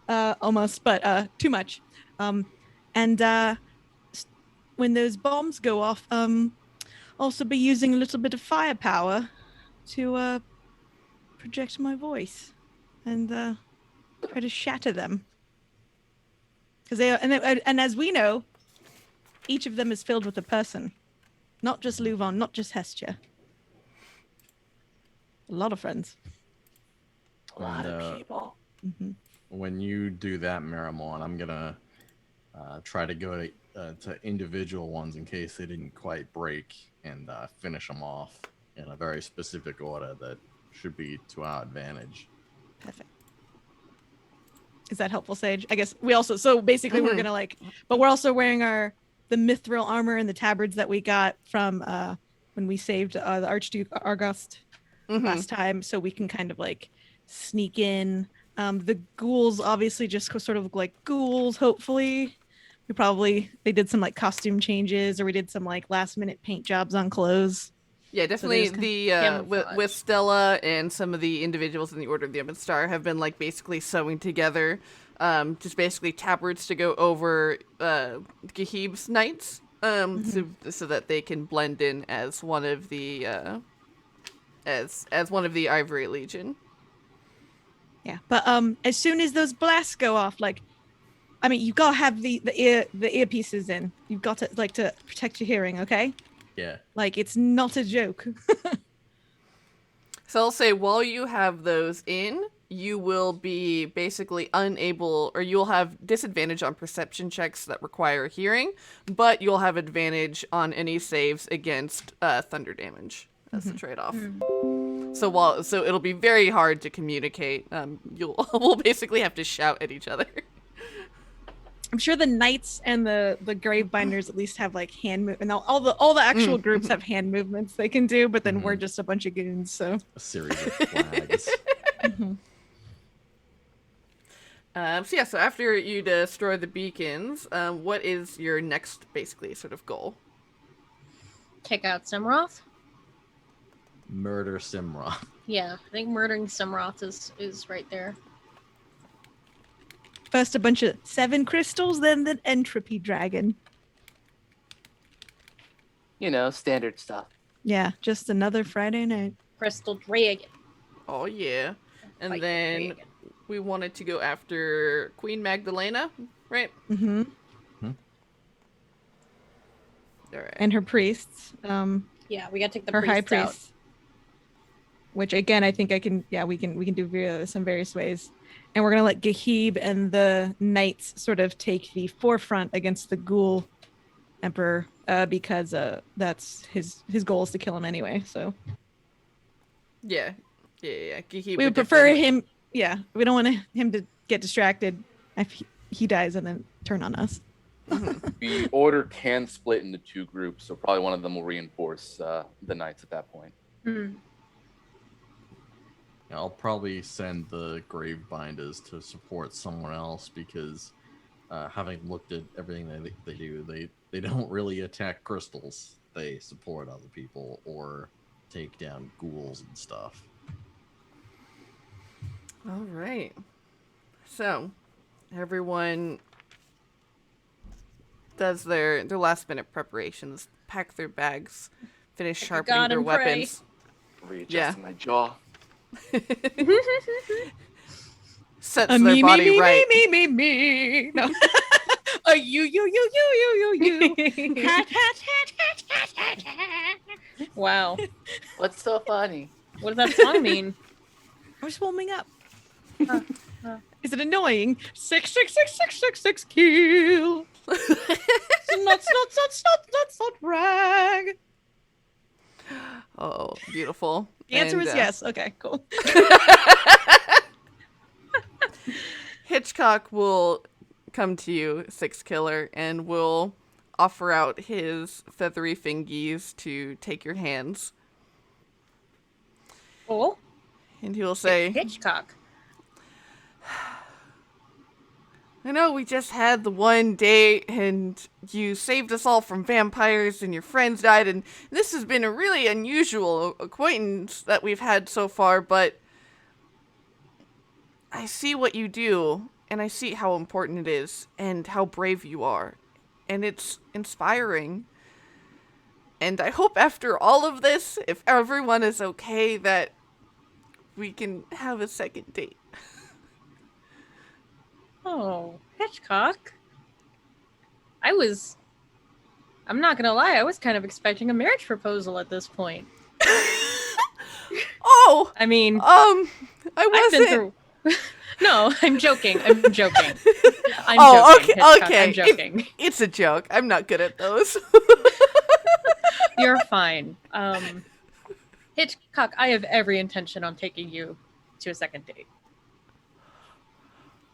Almost, but too much. And when those bombs go off, also be using a little bit of firepower to project my voice and try to shatter them. Because and as we know, each of them is filled with a person, not just LuVon, not just Hestia. A lot of friends. A lot of people. Mm-hmm. When you do that, Marrowmorn, I'm gonna try to go to individual ones in case they didn't quite break and finish them off in a very specific order that should be to our advantage. Perfect. Is that helpful, Sage? I guess we also, so basically we're gonna but we're also wearing the mithril armor and the tabards that we got from when we saved the Archduke Argost last time, so we can kind of like sneak in. The ghouls obviously just sort of look like ghouls, hopefully. They did some like costume changes, or we did some like last minute paint jobs on clothes. Yeah, definitely. just The camouflage. with Stella and some of the individuals in the Order of the Ebon Star have been like basically sewing together, just basically tabards to go over Gahib's knights, so that they can blend in as one of the as one of the Ivory Legion. Yeah, but as soon as those blasts go off, like, I mean, you gotta have the earpieces in. You've got to to protect your hearing, okay? Yeah. Like, it's not a joke. So I'll say while you have those in, you will be basically unable, or you'll have disadvantage on perception checks that require hearing, but you'll have advantage on any saves against thunder damage as the trade-off. So it'll be very hard to communicate. We'll basically have to shout at each other. I'm sure the knights and the gravebinders at least have like hand move, and all the actual groups have hand movements they can do, but then we're just a bunch of goons. So A series of flags. So after you destroy the beacons, what is your next basically sort of goal? Take out Simroth. Murder Simroth. Yeah, I think murdering Simroth is right there. first a bunch of 7 crystals, then the entropy dragon. You know, standard stuff. Yeah, just another Friday night. Crystal Dragon. Oh yeah, and Fight the then dragon. we wanted to go after Queen Magdalena, right? Mm-hmm. All right. And her priests. Yeah, we gotta take the her high priests out. priest. Which again, I think we can do some various ways. And we're gonna let Gahib and the knights sort of take the forefront against the ghoul emperor, because that's his goal is to kill him anyway. So Yeah. Gahib we would prefer him. Yeah, we don't want him to get distracted if he dies and then turn on us. The order can split into 2 groups, so probably one of them will reinforce the knights at that point. I'll probably send the Gravebinders to support someone else because, having looked at everything they do, they don't really attack crystals. They support other people or take down ghouls and stuff. All right. So, everyone does their last minute preparations, pack their bags, finish Like a sharpening god their and pray. weapons. Readjusting my jaw. Sets their body right. Me. No. You. Wow. What's so funny? What does that song mean? I'm just warming up. Is it annoying? 6 kill. Not brag. Oh, beautiful. The answer And, is yes. Okay, cool. Hitchcock will come to you, Six Killer, and will offer out his feathery fingies to take your hands. Oh, And he will say, Hitchcock. I know we just had the one date and you saved us all from vampires and your friends died, and this has been a really unusual acquaintance that we've had so far, but I see what you do and I see how important it is and how brave you are, and it's inspiring. And I hope after all of this, if everyone is okay, that we can have a second date. Oh, Hitchcock. I'm not gonna lie, I was kind of expecting a marriage proposal at this point. Oh, I mean, I I've wasn't. been through. No, I'm joking. I'm joking. Oh, joking, okay, Hitchcock, okay. I'm joking. It's a joke. I'm not good at those. You're fine. Hitchcock, I have every intention on taking you to a second date.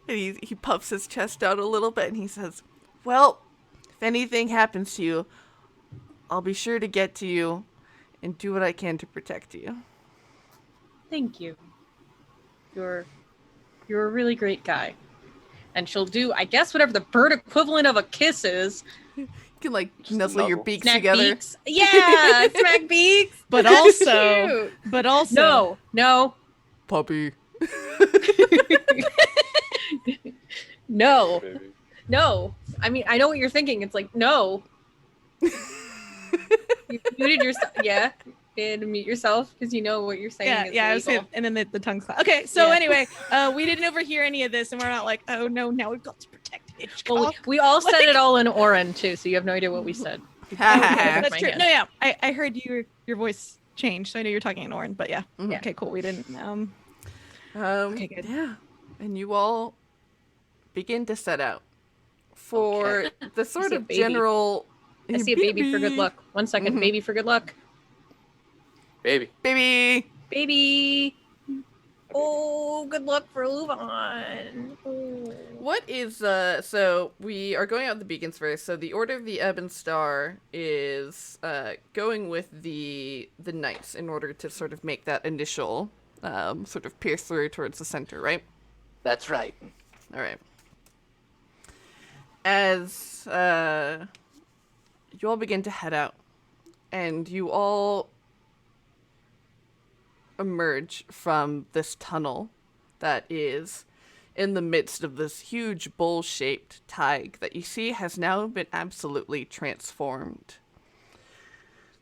And he puffs his chest out a little bit and he says, well, if anything happens to you, I'll be sure to get to you and do what I can to protect you. Thank you. You're a really great guy. And she'll do, I guess, whatever the bird equivalent of a kiss is. can like Just a nuzzle your nuzzle. beaks Snack together. beaks. Yeah, smack beaks. But That's also, cute. No. Puppy. No. Baby. No. I mean, I know what you're thinking. It's like, no. You muted yourself. Yeah. You had to mute yourself because you know what you're saying yeah, is yeah, I was illegal. saying, and then the tongue's clap. Okay, so Yeah. anyway, we didn't overhear any of this, and we're not like, oh no, now we've got to protect Hitchcock. Well, we all said it all in Oren too, so you have no idea what we said. That's my true. hand. No, yeah, I heard your voice change, so I know you're talking in Orin, but yeah. Mhm. Okay, cool. We didn't. Okay, good. Yeah, and you all begin to set out for the sort see a of baby. general. I see a baby for good luck. 1 second. Mhm. Baby for good luck. Baby. Baby. Baby. Oh, good luck for LuVon. Oh. What is so we are going out the beacons first. So the Order of the Ebon Star is going with the knights in order to sort of make that initial sort of pierce through towards the center, right? That's right. All right. As you all begin to head out, and you all emerge from this tunnel that is in the midst of this huge bowl-shaped thaig that you see has now been absolutely transformed.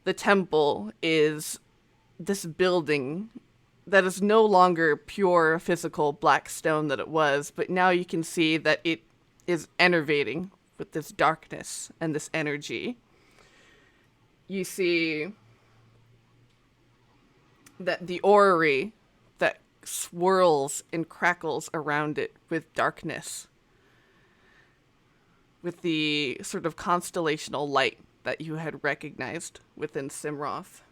The temple is this building that is no longer pure physical black stone that it was, but now you can see that it is enervating with this darkness and this energy. You see that the orrery that swirls and crackles around it with darkness, with the sort of constellational light that you had recognized within Simroth.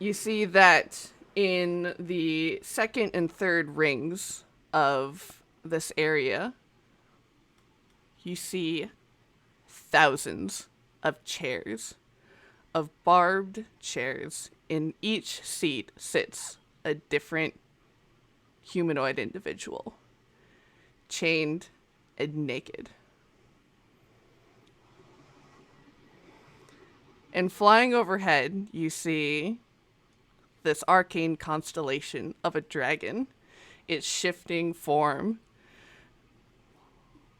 You see that in the second and third rings of this area, you see thousands of chairs, of barbed chairs. In each seat sits a different humanoid individual, chained and naked. And flying overhead, you see this arcane constellation of a dragon. Its shifting form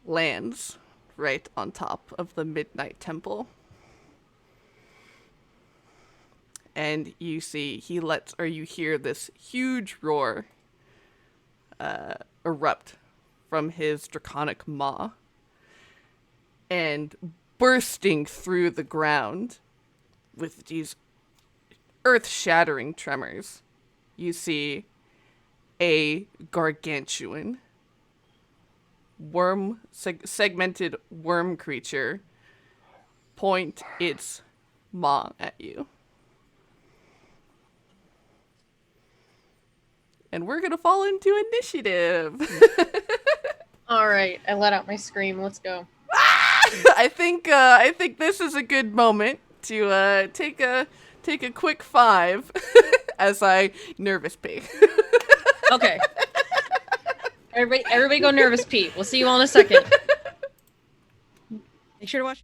lands right on top of the Midnight Temple. And you see you hear this huge roar erupt from his draconic maw. And bursting through the ground with these earth-shattering tremors, you see a gargantuan segmented worm creature point its maw at you. And we're gonna fall into initiative. All right, I let out my scream. Let's go. I think this is a good moment to take a quick 5 as I nervous pee. Okay. Everybody go nervous Pete. We'll see you all in a second. Make sure to watch.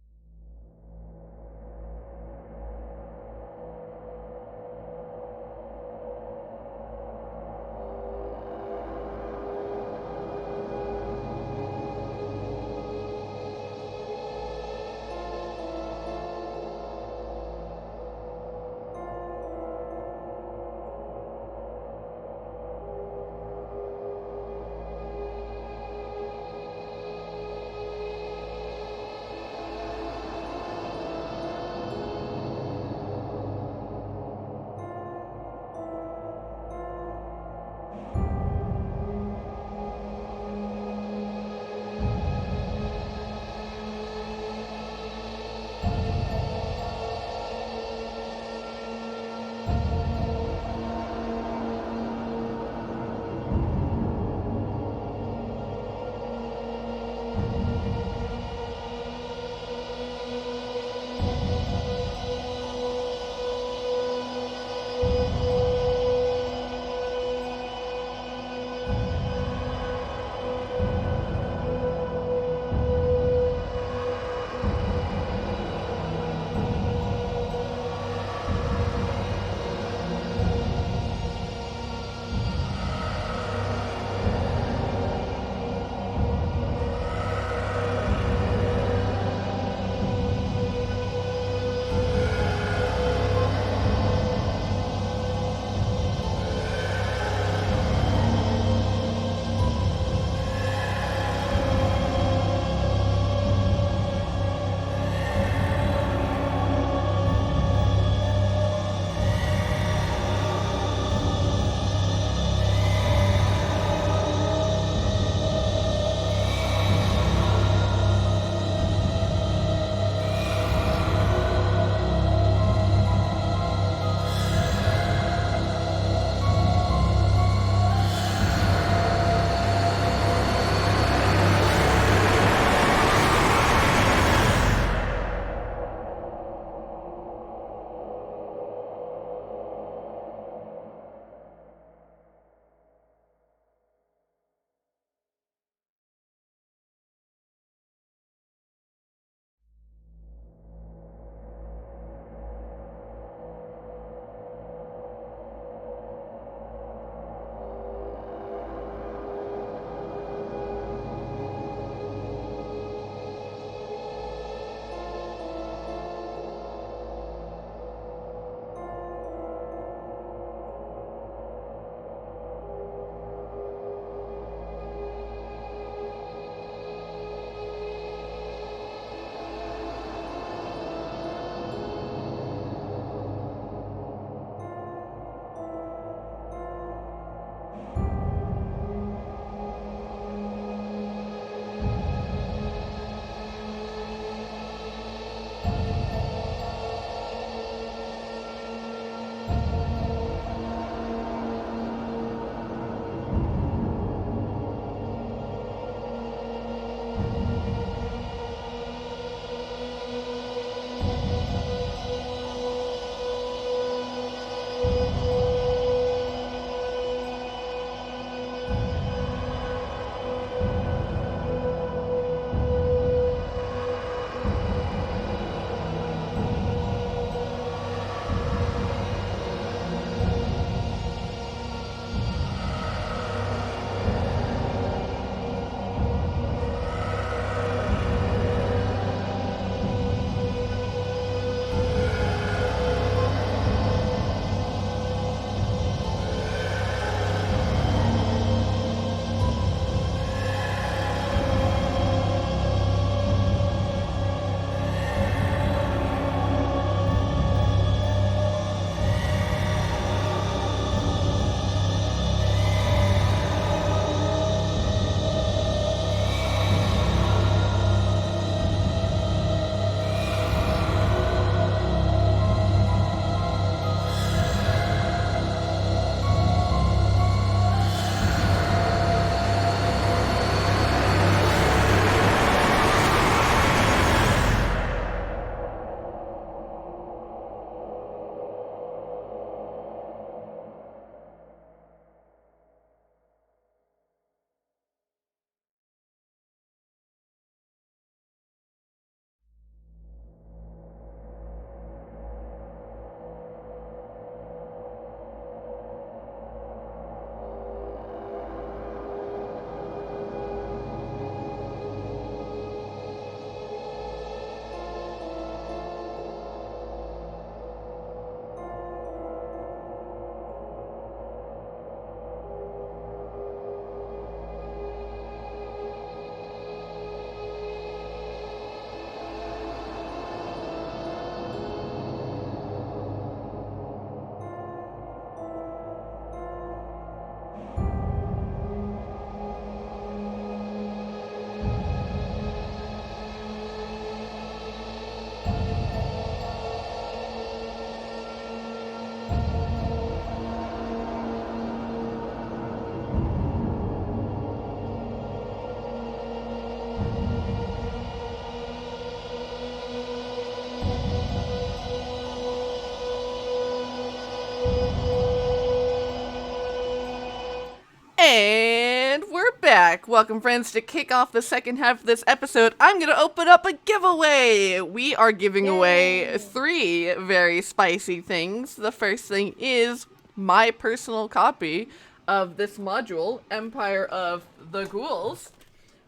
back. Welcome, friends. To kick off the second half of this episode, I'm going to open up a giveaway. We are giving away 3 very spicy things. The first thing is my personal copy of this module, Empire of the Ghouls.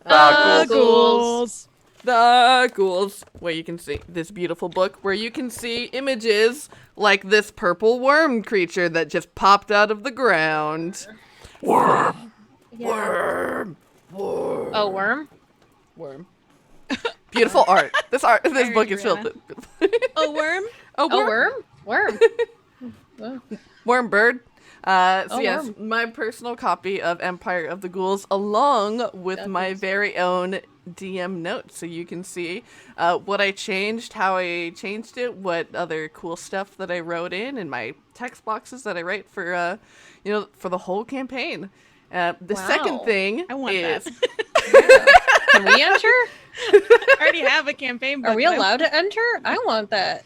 Ghouls. The Ghouls, where you can see this beautiful book, where you can see images like this purple worm creature that just popped out of the ground. Worm. Worm. Worm. Oh, worm? Worm. Beautiful art. This Very book is filled Riana. with A worm? Oh, Worm? Worm. Well, Worm bird. Oh, Yes, worm. my personal copy of Empire of the Ghouls, along with That my is- very own DM notes, so you can see what I changed, how I changed it, what other cool stuff that I wrote in, and my text boxes that I write for, for the whole campaign. The second Wow. thing I want is that. Can we enter? I already have a campaign book. Are we but I allowed to enter? I want that.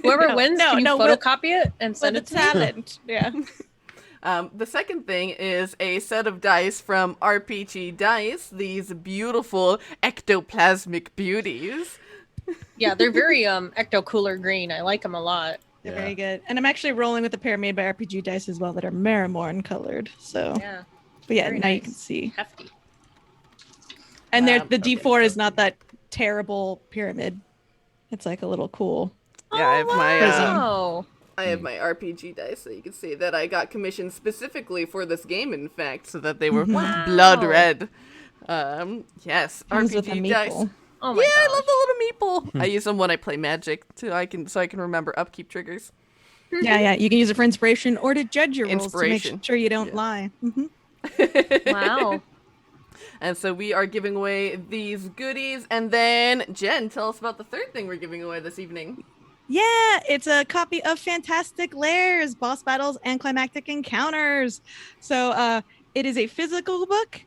Whoever wins, can you with- photocopy it and want send the it to me? talent. Yeah. The second thing is a set of dice from RPG Dice, these beautiful ectoplasmic beauties. Yeah, they're very ecto-cooler green. I like them a lot. They're Yeah. very good. And I'm actually rolling with a pair made by RPG Dice as well that are Marrowmorn colored. So, Yeah, but yeah, very now you nice. can see. hefty. And the Okay, D4 is so- not that terrible pyramid. It's like a little cool. Yeah, I have my Prism. Oh, I have my RPG dice, so you can see that I got commissioned specifically for this game, in fact, so that they were Wow. blood red. Yes, Comes with a RPG dice. meeple. oh my Yeah, I gosh. love the little meeple. I use them when I play Magic, so I can remember upkeep triggers. Yeah. You can use it for inspiration or to judge your rolls to make Inspiration. sure you don't Yeah. lie. Mhm. Wow. And so we are giving away these goodies, and then Jen, tell us about the third thing we're giving away this evening. Yeah, it's a copy of Fantastic Lairs, Boss Battles, and Climactic Encounters. So it is a physical book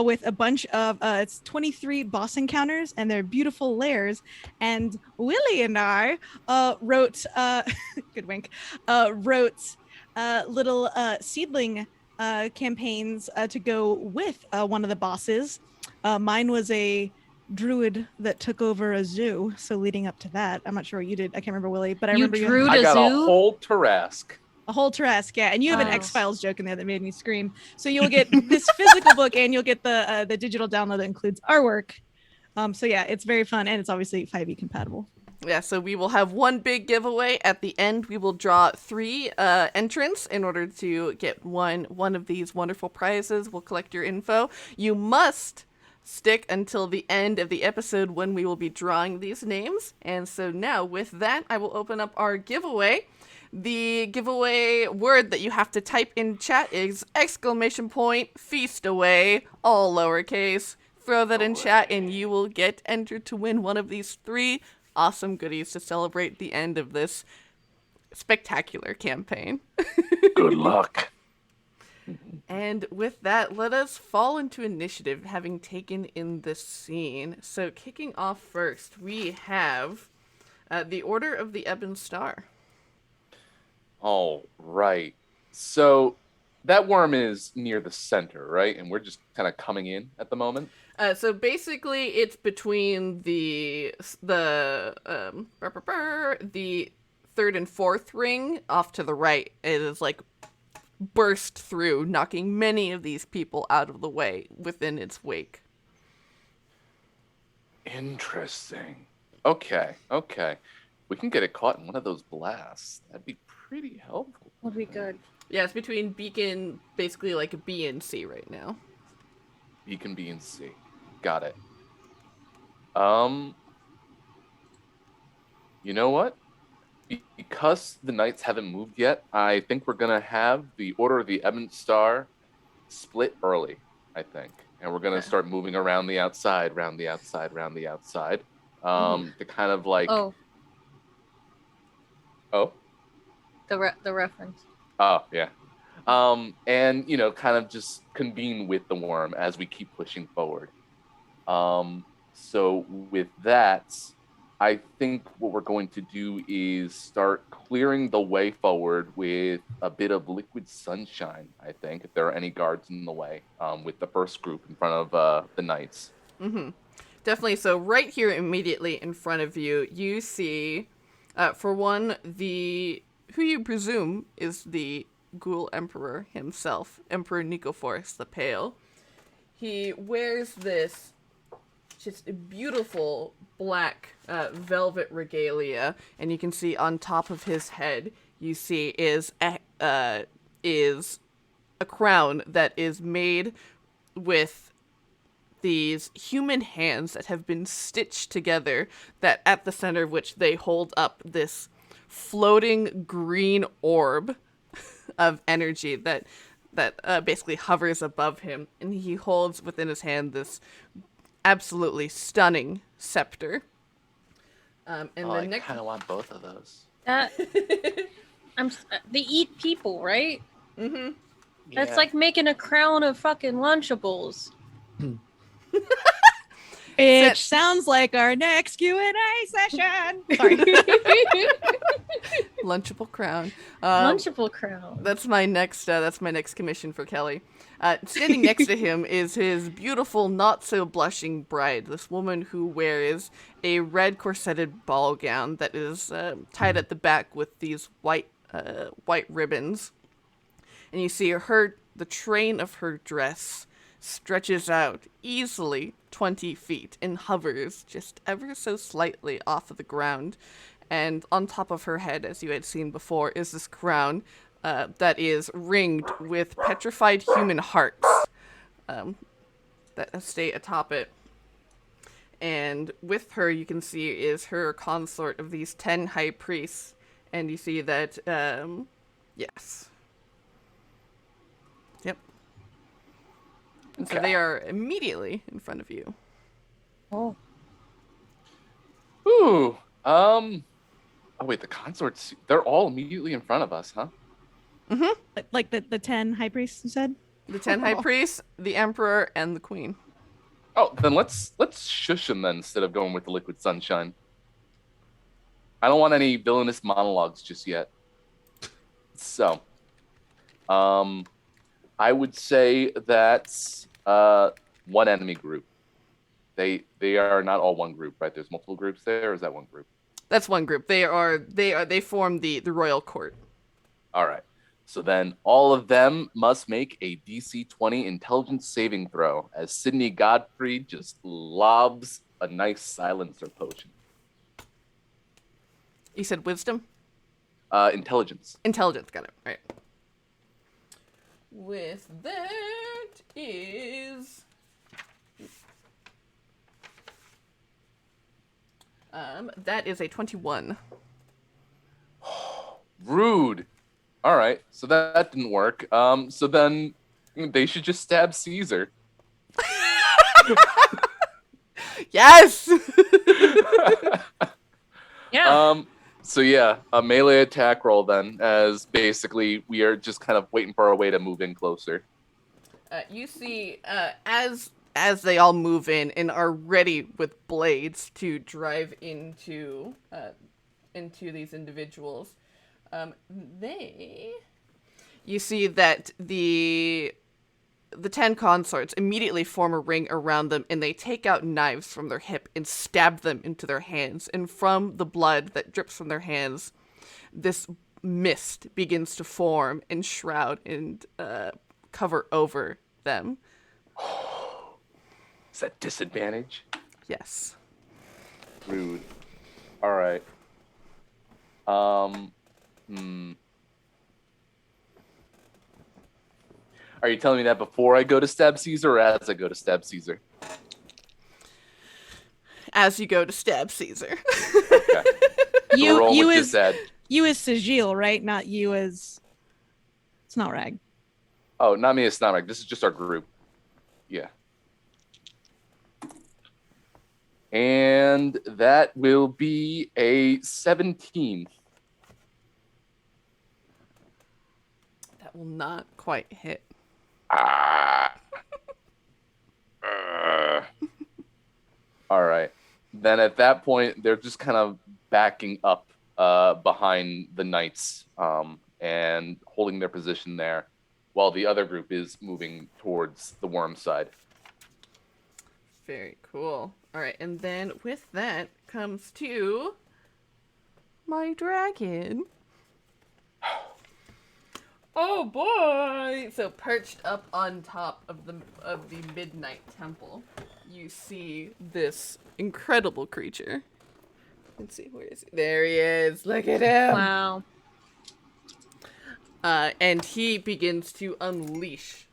with a bunch of, it's 23 boss encounters, and they're beautiful lairs. And Willy and I wrote, good wink, wrote little seedling campaigns to go with one of the bosses. Mine was a druid that took over a zoo, so leading up to that, I'm not sure what you did. I can't remember, Willy, but I You remember you drew had to I got a zoo? whole Tarask. a whole Trask, yeah, and you have an Oh. X-Files joke in there that made me scream. So you'll get this physical book, and you'll get the digital download that includes artwork. So yeah, it's very fun, and it's obviously 5e compatible. Yeah, so we will have one big giveaway. At the end, we will draw 3 entrants in order to get one of these wonderful prizes. We'll collect your info. You must stick until the end of the episode when we will be drawing these names. And so now, with that, I will open up our giveaway. The giveaway word that you have to type in chat is ! Feast away, all lowercase. Throw that in chat and you will get entered to win one of these 3 awesome goodies to celebrate the end of this spectacular campaign. Good luck. And with that, let us fall into initiative, having taken in this scene. So kicking off first, we have the Order of the Ebon Star. All right. So that worm is near the center, right? And we're just kind of coming in at the moment. So basically, it's between the third and fourth ring off to the right. It is like burst through, knocking many of these people out of the way within its wake. Interesting. Okay. We can get it caught in one of those blasts. That'd be pretty helpful. Would be good. Yeah, it's between Beacon, basically like B and C right now. Beacon B and C. Got it. You know what? Because the knights haven't moved yet, I think we're gonna have the Order of the Ebon Star split early, I think. And we're gonna start moving around the outside, to kind of like Oh, oh. the reference. Oh, yeah. And, kind of just convene with the worm as we keep pushing forward. So with that, I think what we're going to do is start clearing the way forward with a bit of liquid sunshine, I think, if there are any guards in the way, with the first group in front of the knights. Mm-hmm. Definitely. So right here, immediately in front of you, you see, for one, who you presume is the Ghoul Emperor himself, Emperor Nicoforce the Pale. He wears this just beautiful black velvet regalia, and you can see on top of his head, you see is a crown that is made with these human hands that have been stitched together, that at the center of which they hold up this floating green orb of energy that basically hovers above him, and he holds within his hand this absolutely stunning scepter. And the I next, kind of want both of those. That they eat people, right? mm-hmm. That's Yeah. like making a crown of fucking Lunchables. Which sounds like our next Q&A session. Sorry. Lunchable crown. Lunchable crown. That's my next commission for Kelly. Standing next to him is his beautiful, not so blushing bride, this woman who wears a red corseted ball gown that is tied at the back with these white ribbons. And you see the train of her dress stretches out easily 20 feet and hovers just ever so slightly off of the ground. And on top of her head, as you had seen before, is this crown that is ringed with petrified human hearts that stay atop it. And with her, you can see, is her consort of these 10 high priests. And you see that, yes. Yep. And so Okay. they are immediately in front of you. Oh. Ooh. Oh wait, the consorts, they're all immediately in front of us, huh? Like the 10 high priests you said? The 10 high priests, the emperor, and the queen. Oh, then let's shush them then instead of going with the liquid sunshine. I don't want any villainous monologues just yet. So, I would say that's one enemy group. They are not all one group, right? There's multiple groups there, or is that one group? That's one group. They form the royal court. All right. So then all of them must make a DC 20 intelligence saving throw as Sidney Godfrey just lobs a nice silencer potion. You said wisdom? Intelligence. Intelligence, got it. Right. With that is that is a 21. Rude. All right. So that didn't work. So then they should just stab Caesar. Yes. Yeah. So yeah, a melee attack roll then, as basically we are just kind of waiting for our way to move in closer. You see, as they all move in and are ready with blades to drive into these individuals, you see that the 10 consorts immediately form a ring around them, and they take out knives from their hip and stab them into their hands. And from the blood that drips from their hands, this mist begins to form and shroud and cover over them. Is that disadvantage? Yes. Rude. All right. Are you telling me that before I go to stab Caesar or as I go to stab Caesar? As you go to stab Caesar. Okay. So roll You with as disad. you as Sigil, right? Not you as Snellrag. Oh, not me as Stomach. This is just our group. Yeah. And that will be a 17. That will not quite hit. Ah. All right. then at that point, they're just kind of backing up behind the knights and holding their position there, while the other group is moving towards the worm side. Very cool. All right, and then with that comes to my dragon. Oh boy! So perched up on top of the Midnight Temple, you see this incredible creature. Let's see, where is he? There he is. Look at him. Wow. And he begins to unleash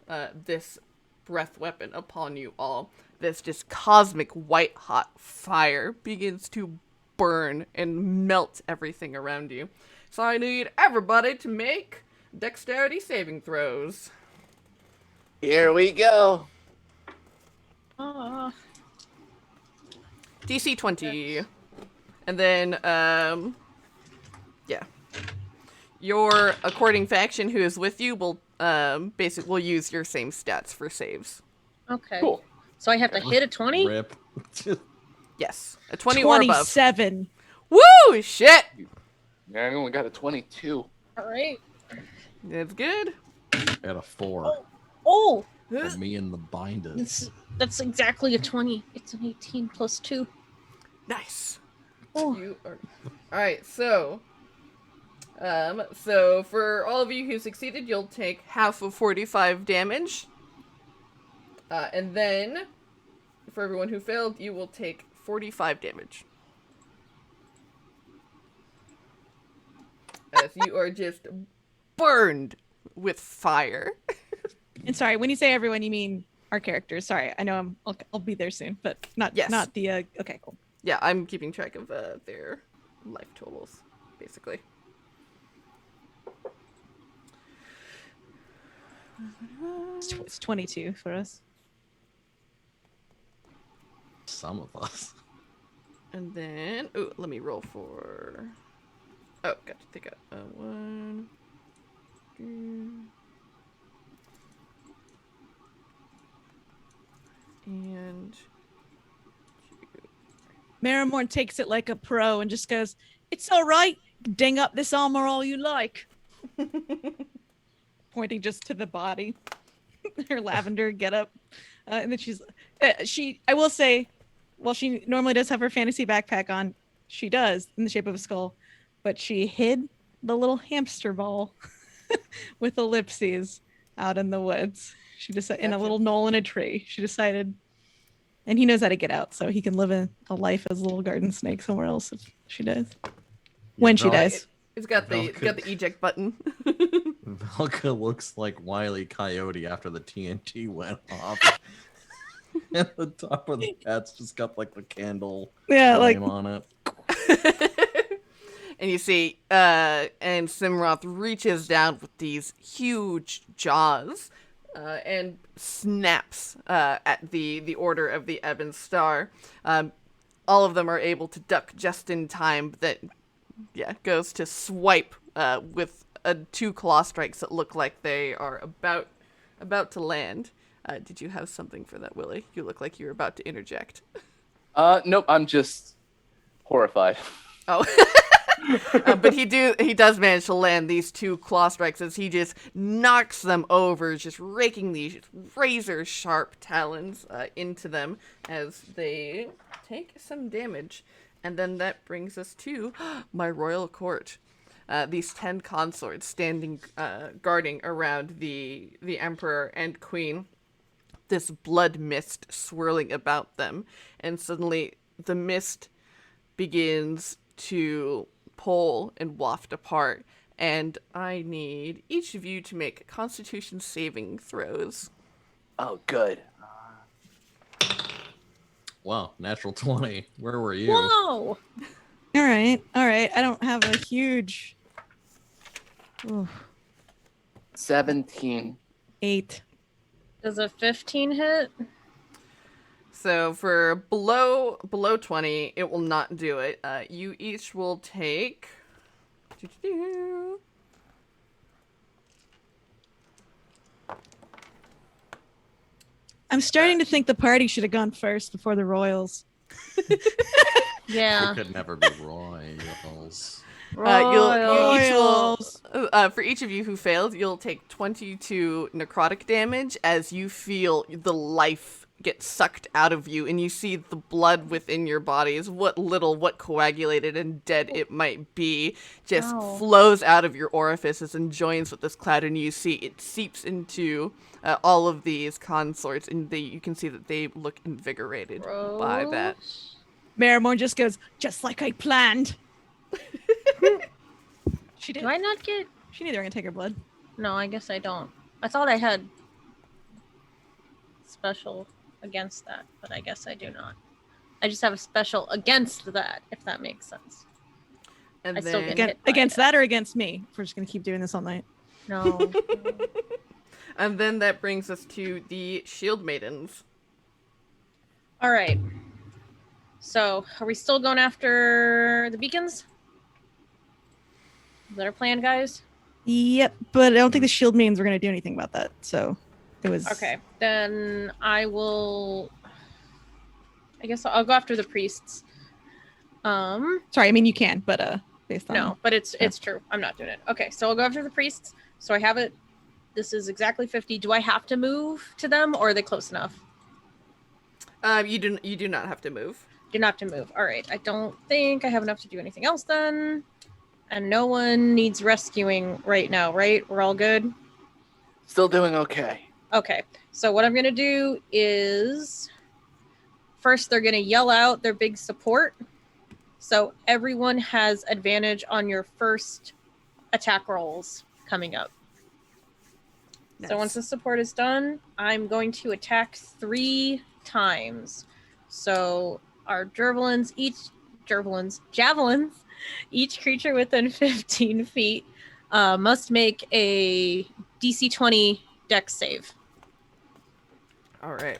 this breath weapon upon you all. This just cosmic white hot fire begins to burn and melt everything around you. So I need everybody to make dexterity saving throws. Here we go. DC 20. And then, yeah. Your according faction who is with you will will use your same stats for saves. Okay. Cool. So I have to hit a 20? Rip. Yes. A 20 or above. 27. Woo! Shit! Yeah, I only got a 22. All right. That's good. At a 4. Oh, For me and the binders. that's exactly a 20. It's an 18 plus 2. Nice. Oh. You are... Alright, so for all of you who succeeded, you'll take half of 45 damage. And then, for everyone who failed, you will take 45 damage. As you are just burned with fire. And sorry, when you say everyone, you mean our characters. Sorry, I know I'll be there soon, but not Yes. not the. Okay, cool. Yeah, I'm keeping track of their life totals, basically. It's 22 for us. Some of us. And then, let me roll for. Oh, got to take out 1, 2, and 2. Marrowmorn takes it like a pro and just goes, "It's all right. Ding up this armor all you like." Pointing just to the body, her lavender getup, and then I will say, while she normally does have her fantasy backpack on, she does in the shape of a skull, but she hid the little hamster ball with ellipses out in the woods. She just in a little knoll in a tree. She decided, and he knows how to get out, so he can live a life as a little garden snake somewhere else if she does. When she does. It's got the eject button. Valka looks like Wile E. Coyote after the TNT went off. And the top of the hat's just got like the candle flame on it. And you see, and Simroth reaches down with these huge jaws and snaps at the order of the Ebon Star. All of them are able to duck just in time. That goes to swipe with 2 claw strikes that look like they are about to land. Did you have something for that, Willy? You look like you were about to interject. Nope, I'm just horrified. Oh. But he does manage to land these 2 claw strikes as he just knocks them over, just raking these razor sharp talons into them as they take some damage. And then that brings us to my royal court. These 10 consorts standing guarding around the emperor and queen. This blood mist swirling about them, and suddenly the mist begins to pull and waft apart, and I need each of you to make Constitution saving throws. Oh, good. Wow, natural 20. Where were you? Whoa! All right. I don't have a huge. Oof. 17. 8. Does a 15 hit? So for below 20, it will not do it. You each will take. I'm starting to think the party should have gone first before the royals. Yeah. We could never be royals. You each will, Royals. for each of you who failed, you'll take 22 necrotic damage as you feel the life get sucked out of you, and you see the blood within your bodies, what coagulated and dead it might be, just Ow. flows out of your orifices and joins with this cloud, and you see it seeps into all of these consorts, and you can see that they look invigorated by that. Gross. Marrowmorn just goes, just like I planned. She did. Do I not get? She knew they were gonna take her blood. No, I guess I don't. I thought I had special against that, but I guess I do not. I just have a special against that, if that makes sense. And I still then, get hit by Against it. that or against me? We're just gonna keep doing this all night. No. and then that brings us to the Shield Maidens. All right. So, are we still going after the beacons? Is that our plan, guys? Yep, but I don't think the shield maidens were gonna do anything about that. So it was Okay. Then I will. I guess I'll go after the priests. Sorry, I mean you can, but based on No, but it's true. I'm not doing it. Okay, so I'll go after the priests. So I have it. This is exactly 50. Do I have to move to them, or are they close enough? You do not have to move. Do not have to move. All right. I don't think I have enough to do anything else then. And no one needs rescuing right now, right? We're all good? Still doing okay. Okay. So what I'm going to do is first they're going to yell out their big support. So everyone has advantage on your first attack rolls coming up. So Nice. once the support is done, I'm going to attack 3 times. So our javelins, each creature within 15 feet must make a DC 20 Dex save. All right.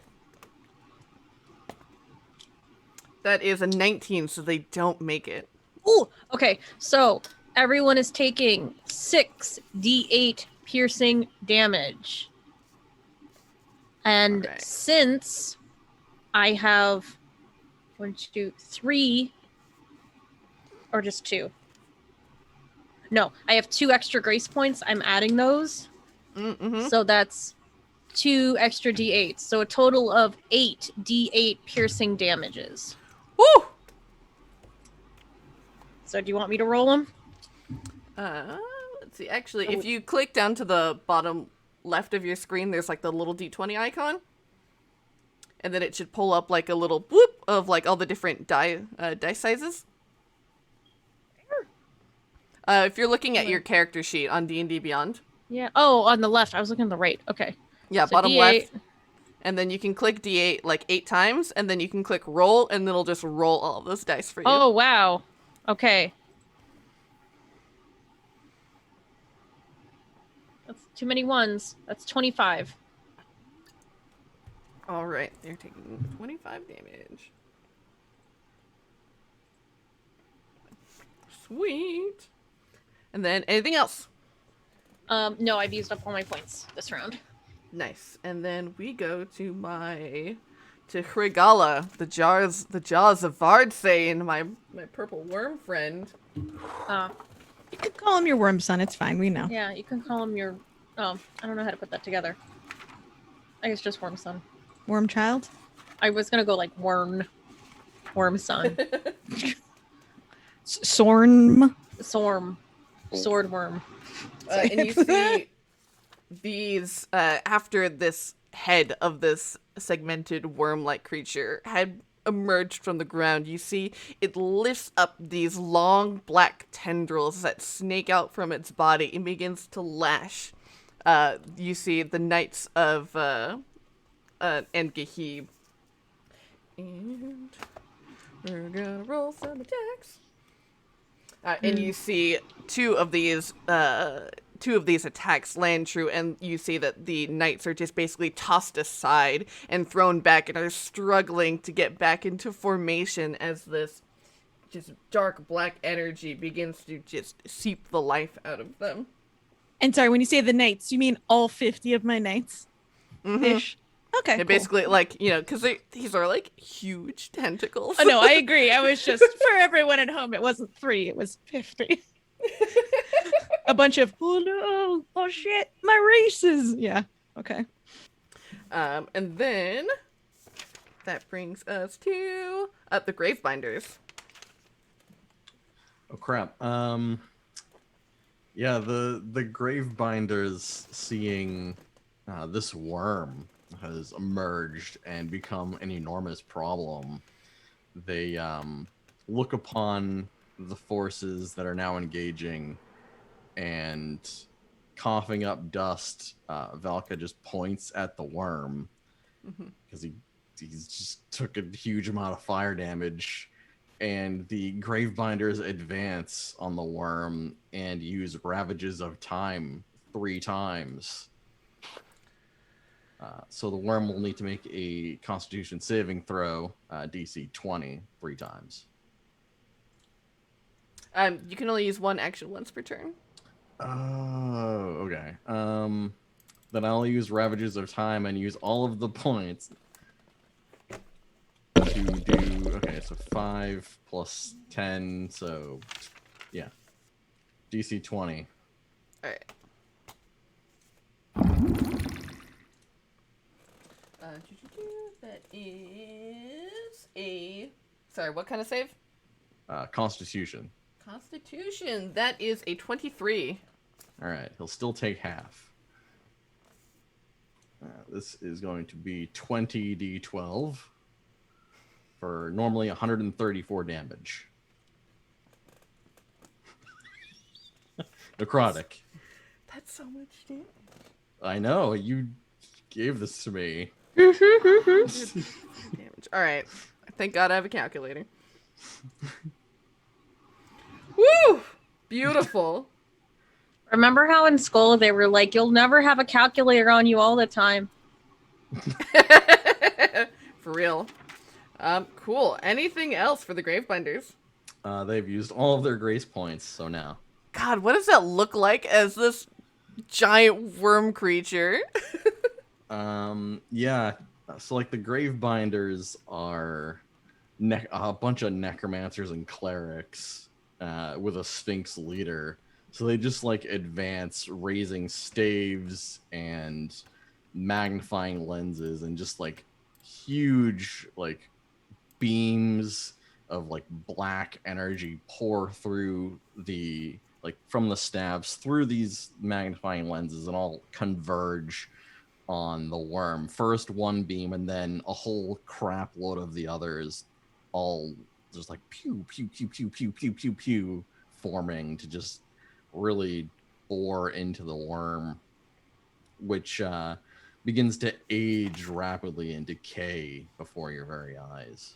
That is a 19, so they don't make it. Ooh, okay. So everyone is taking 6d8 piercing damage. And Alright. since I have 1, 2, 3, or just 2. No, I have 2 extra grace points. I'm adding those. Mm-hmm. So that's 2 extra d8s. So a total of 8 d8 piercing damages. Woo! So do you want me to roll them? Let's see. Actually, if you click down to the bottom left of your screen, there's like the little D20 icon. And then it should pull up like a little boop of like all the different dice sizes. If you're looking at your character sheet on D&D Beyond. Yeah. Oh, on the left. I was looking on the right. Okay. Yeah, So bottom D8. left. And then you can click D8 like 8 times, and then you can click roll, and it'll just roll all of those dice for you. Oh, wow. Okay. That's too many ones. That's 25. All right, they're taking 25 damage. Sweet. And then anything else? No, I've used up all my points this round. Nice. And then we go to Hrigala, the jaws of Vardsane, my purple worm friend. You could call him your worm son. It's fine. We know. Yeah, you can call him your... Oh, I don't know how to put that together. I guess just Worm Son. Worm child. I was gonna go like Worm Son. Sorm. Sorm. Sword Worm. And you see these, after this head of this segmented worm-like creature had emerged from the ground, you see it lifts up these long black tendrils that snake out from its body and begins to lash. You see the Knights of and Gahib. And we're gonna roll some attacks. And you see two of these attacks land true, and you see that the knights are just basically tossed aside and thrown back and are struggling to get back into formation as this just dark black energy begins to just seep the life out of them. And sorry, when you say the knights, you mean all 50 of my knights? Mhm. Ish. Okay. And Cool. basically, like, because these are like huge tentacles. Oh, no, I agree. I was just for everyone at home. It wasn't 3; it was 50. A bunch of oh shit, my races. Yeah. Okay. And then that brings us to the Gravebinders. Oh crap. Yeah, the Gravebinders, seeing this worm has emerged and become an enormous problem. They look upon the forces that are now engaging, and coughing up dust, Valka just points at the worm because he's just took a huge amount of fire damage. And the Gravebinders advance on the worm and use Ravages of Time 3 times. So the worm will need to make a Constitution saving throw, DC 20, 3 times. You can only use one action once per turn. Oh, okay. Then I'll use Ravages of Time and use all of the points to do. Okay, so 5 plus 10, so yeah, DC 20. All right. That is a. Sorry, what kind of save? Constitution. Constitution. That is a 23. All right, he'll still take half. This is going to be 20d12 for normally 134 damage. Necrotic. That's so much damage. I know, you gave this to me. Damage. All right. Thank God I have a calculator. Woo! Beautiful. Remember how in school they were like, you'll never have a calculator on you all the time? For real. Cool. Anything else for the Gravebinders? They've used all of their grace points, so now. God, what does that look like as this giant worm creature? Yeah. So, like, the Gravebinders are a bunch of necromancers and clerics with a Sphinx leader. So they just, like, advance, raising staves and magnifying lenses and just, like, huge, like, beams of, like, black energy pour through the, like, from the stabs through these magnifying lenses and all converge on the worm. First one beam and then a whole crap load of the others, all just like pew pew pew pew pew pew pew pew, forming to just really bore into the worm, which begins to age rapidly and decay before your very eyes.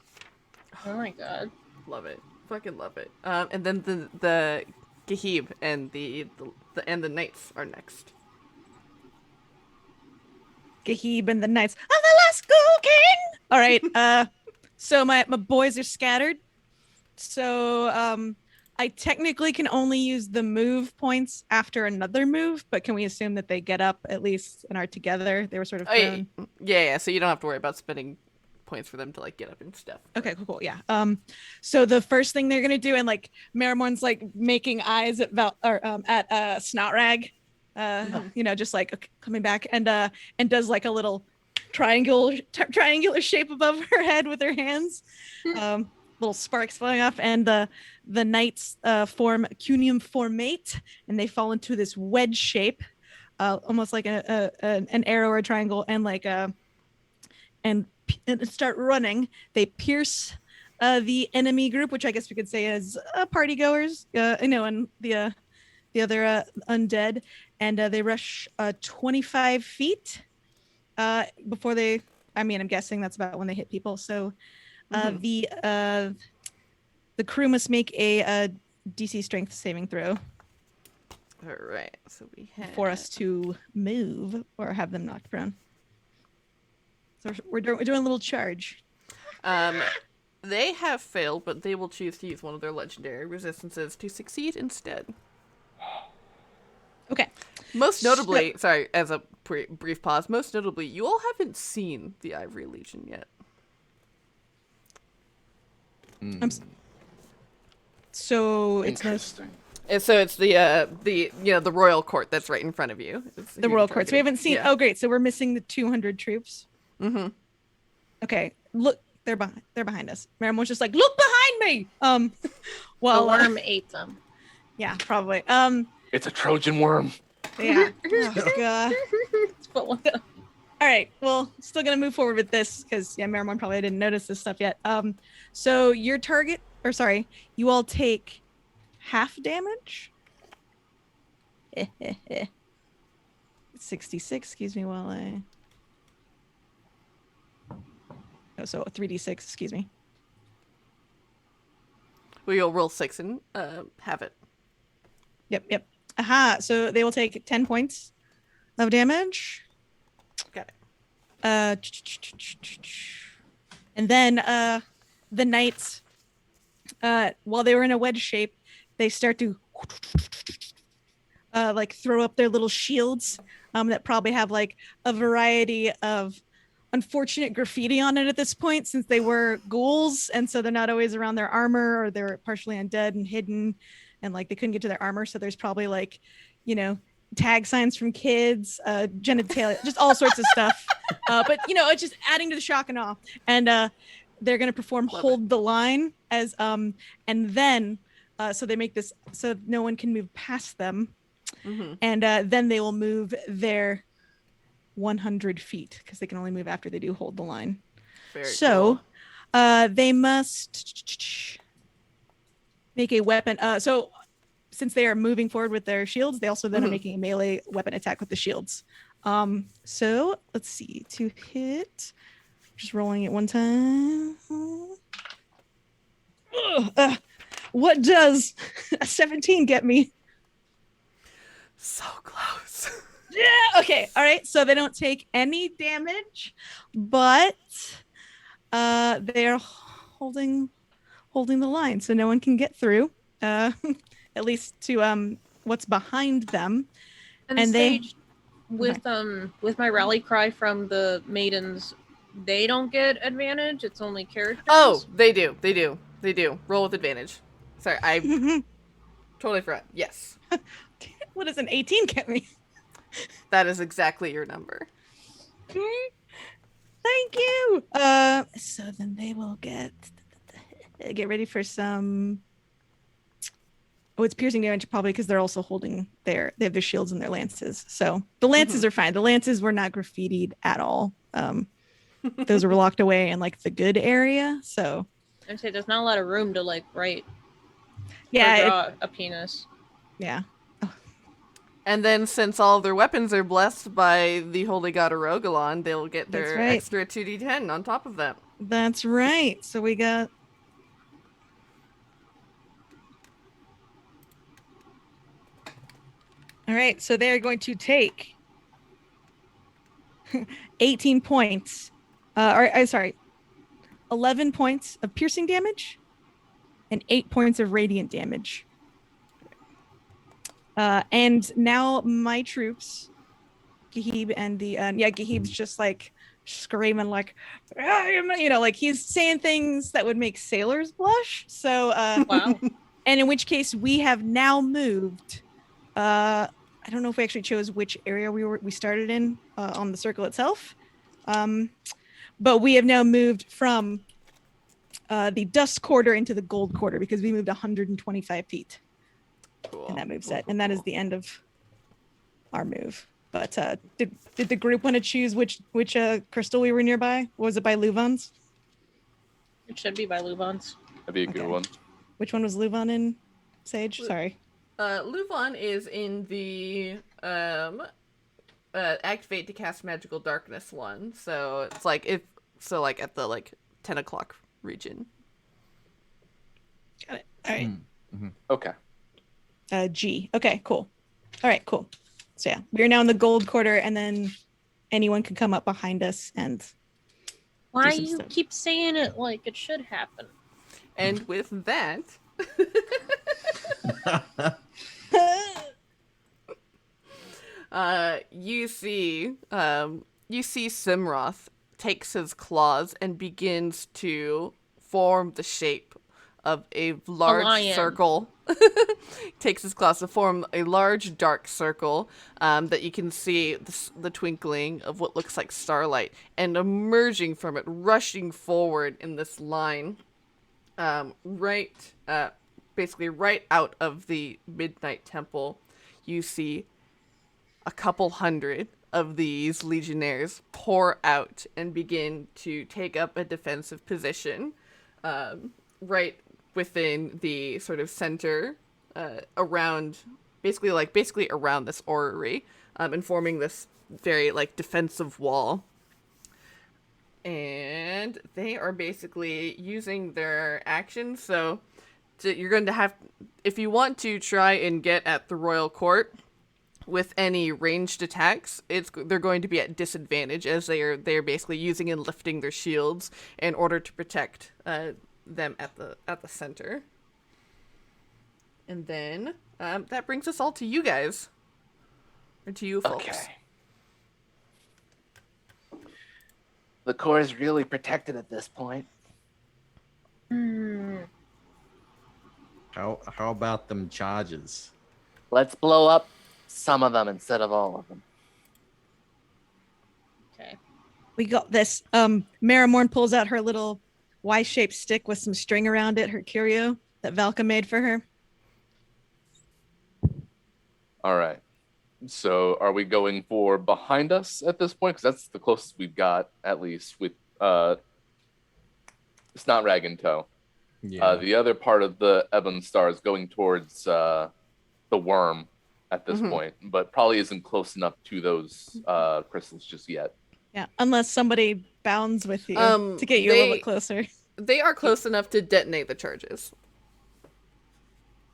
Oh my god. Love it. Fucking love it. And then the Gahib and the Knights are next. Gahib and the Knights of the Last Ghoul King. All right. So my boys are scattered. So I technically can only use the move points after another move, but can we assume that they get up at least and are together? They were sort of thrown. Yeah. So you don't have to worry about spending points for them to like get up and stuff. Okay, cool. Yeah. So the first thing they're gonna do, and like Marrowmorn's like making eyes at Snotrag, just like okay, coming back and does like a little triangular shape above her head with her hands. Little sparks flying off, and the knights form cunium formate, and they fall into this wedge shape, almost like an arrow or a triangle, and like and start running. They pierce the enemy group, which I guess we could say is party goers, and the other undead, and they rush 25 feet before they. I mean, I'm guessing that's about when they hit people. So the crew must make a DC Strength saving throw. All right. So we have for us to move or have them knocked prone. So we're doing a little charge. They have failed, but they will choose to use one of their legendary resistances to succeed instead. Okay. Most notably, sorry, as a brief pause. Most notably, you all haven't seen the Ivory Legion yet. So it's no, Interesting. And so it's the royal court that's right in front of you. It's the royal courts. We haven't seen. Yeah. Oh, great. So we're missing the 200 troops. Mm-hmm. Okay. Look, they're behind us. Marrowmorn's just like, look behind me. The Well, worm ate them. yeah, probably. It's a Trojan worm. Yeah. Oh, God. It's full of them. All right. Well, still gonna move forward with this because Marrowmorn probably didn't notice this stuff yet. So your target, or sorry, you all take half damage. 66. Excuse me while I. Oh, so 3d6. Excuse me. Well, you'll roll 6 and have it. Yep. Aha. So they will take 10 points of damage. Got it. And then the knights, while they were in a wedge shape, they start to like throw up their little shields that probably have like a variety of unfortunate graffiti on it at this point, since they were ghouls, and so they're not always around their armor, or they're partially undead and hidden, and like they couldn't get to their armor, so there's probably like, you know, tag signs from kids, genitalia, just all sorts of stuff. But you know, it's just adding to the shock and awe. And they're gonna perform hold the line as and then so they make this so no one can move past them. Mm-hmm. And then they will move their 100 feet because they can only move after they do hold the line. Very So cool. they must make a weapon. So since they are moving forward with their shields, they also then are making a melee weapon attack with the shields. So let's see, to hit, just rolling it one time. What does a 17 get me? So close. Yeah. Okay. All right. So they don't take any damage, but they're holding the line, so no one can get through. At least to what's behind them. And Sage, with my rally cry from the maidens, they don't get advantage. It's only characters. Oh, they do. Roll with advantage. Sorry, I totally forgot. Yes. What does an 18 get me? That is exactly your number. Thank you. So then they will get ready for some. Oh, it's piercing damage probably because they're also holding they have their shields and their lances. So the lances are fine. The lances were not graffitied at all. Those were locked away in like the good area. So I'd say there's not a lot of room to like write. Yeah, draw a penis. Yeah. And then, since all of their weapons are blessed by the holy god Arogalon, they'll get their extra 2d10 on top of that. That's right. So we got. All right. So they're going to take 18 points. 11 points of piercing damage and 8 points of radiant damage. And now my troops, Gahib and the Gahib's just like screaming like, you know, like he's saying things that would make sailors blush. So Wow. And in which case we have now moved. I don't know if we actually chose which area we started in on the circle itself, but we have now moved from the dust quarter into the gold quarter because we moved 125 feet. Cool. And that moves it, and that is the end of our move. But did the group want to choose which crystal we were nearby? Was it by LuVon's? It should be by LuVon's. That'd be a good one. Which one was LuVon in? Sage? Sorry. LuVon is in the activate to cast magical darkness one. So it's like at the 10 o'clock region. Got it. All right. Okay. G. Okay, cool. All right, cool. So yeah, we're now in the gold quarter, and then anyone can come up behind us and. Why some you stuff. keep saying it like it should happen? And with that, You see Simroth takes his claws and begins to form the shape of a large lion. circle. Takes his claws to form a large dark circle that you can see the twinkling of what looks like starlight, and emerging from it, rushing forward in this line, basically right out of the Midnight Temple. You see a couple hundred of these legionnaires pour out and begin to take up a defensive position right within the sort of center around around this orrery, and forming this very defensive wall. And they are basically using their actions. So you're going to have, if you want to try and get at the royal court with any ranged attacks, they're going to be at disadvantage, as they're basically using and lifting their shields in order to protect them at the center. And then that brings us all to you guys, or to you folks. Okay. The core is really protected at this point. How about them charges? Let's blow up some of them instead of all of them. Okay. We got this. Marrowmorn pulls out her little Y-shaped stick with some string around it, her curio that Valka made for her. All right. So are we going for behind us at this point? Because that's the closest we've got, at least, with Snot Rag in tow. Yeah. The other part of the Ebon Star is going towards the worm at this point, but probably isn't close enough to those crystals just yet. Yeah, unless somebody bounds with you to get you a little bit closer. They are close enough to detonate the charges.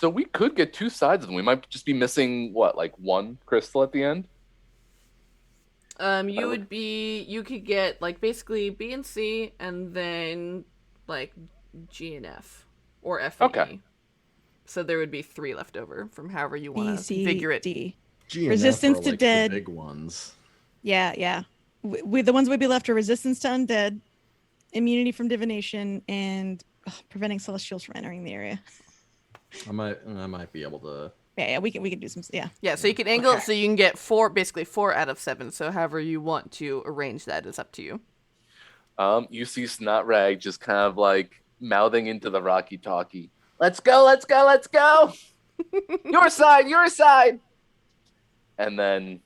So we could get two sides of them. We might just be missing, one crystal at the end? You could get, basically B and C, and then, G and F, or F and Okay. E. So there would be 3 left over from however you want B, to C, configure it. D. G and Resistance F are, to the dead. big ones. Yeah. The ones we'd be left are resistance to undead, immunity from divination, and preventing celestials from entering the area. I might be able to. Yeah, we can do some. Yeah. Yeah, so you can angle it so you can get 4 out of 7. So however you want to arrange that is up to you. You see Snot Rag just kind of mouthing into the Rocky Talkie. Let's go, let's go, let's go! Your side, your side! And then...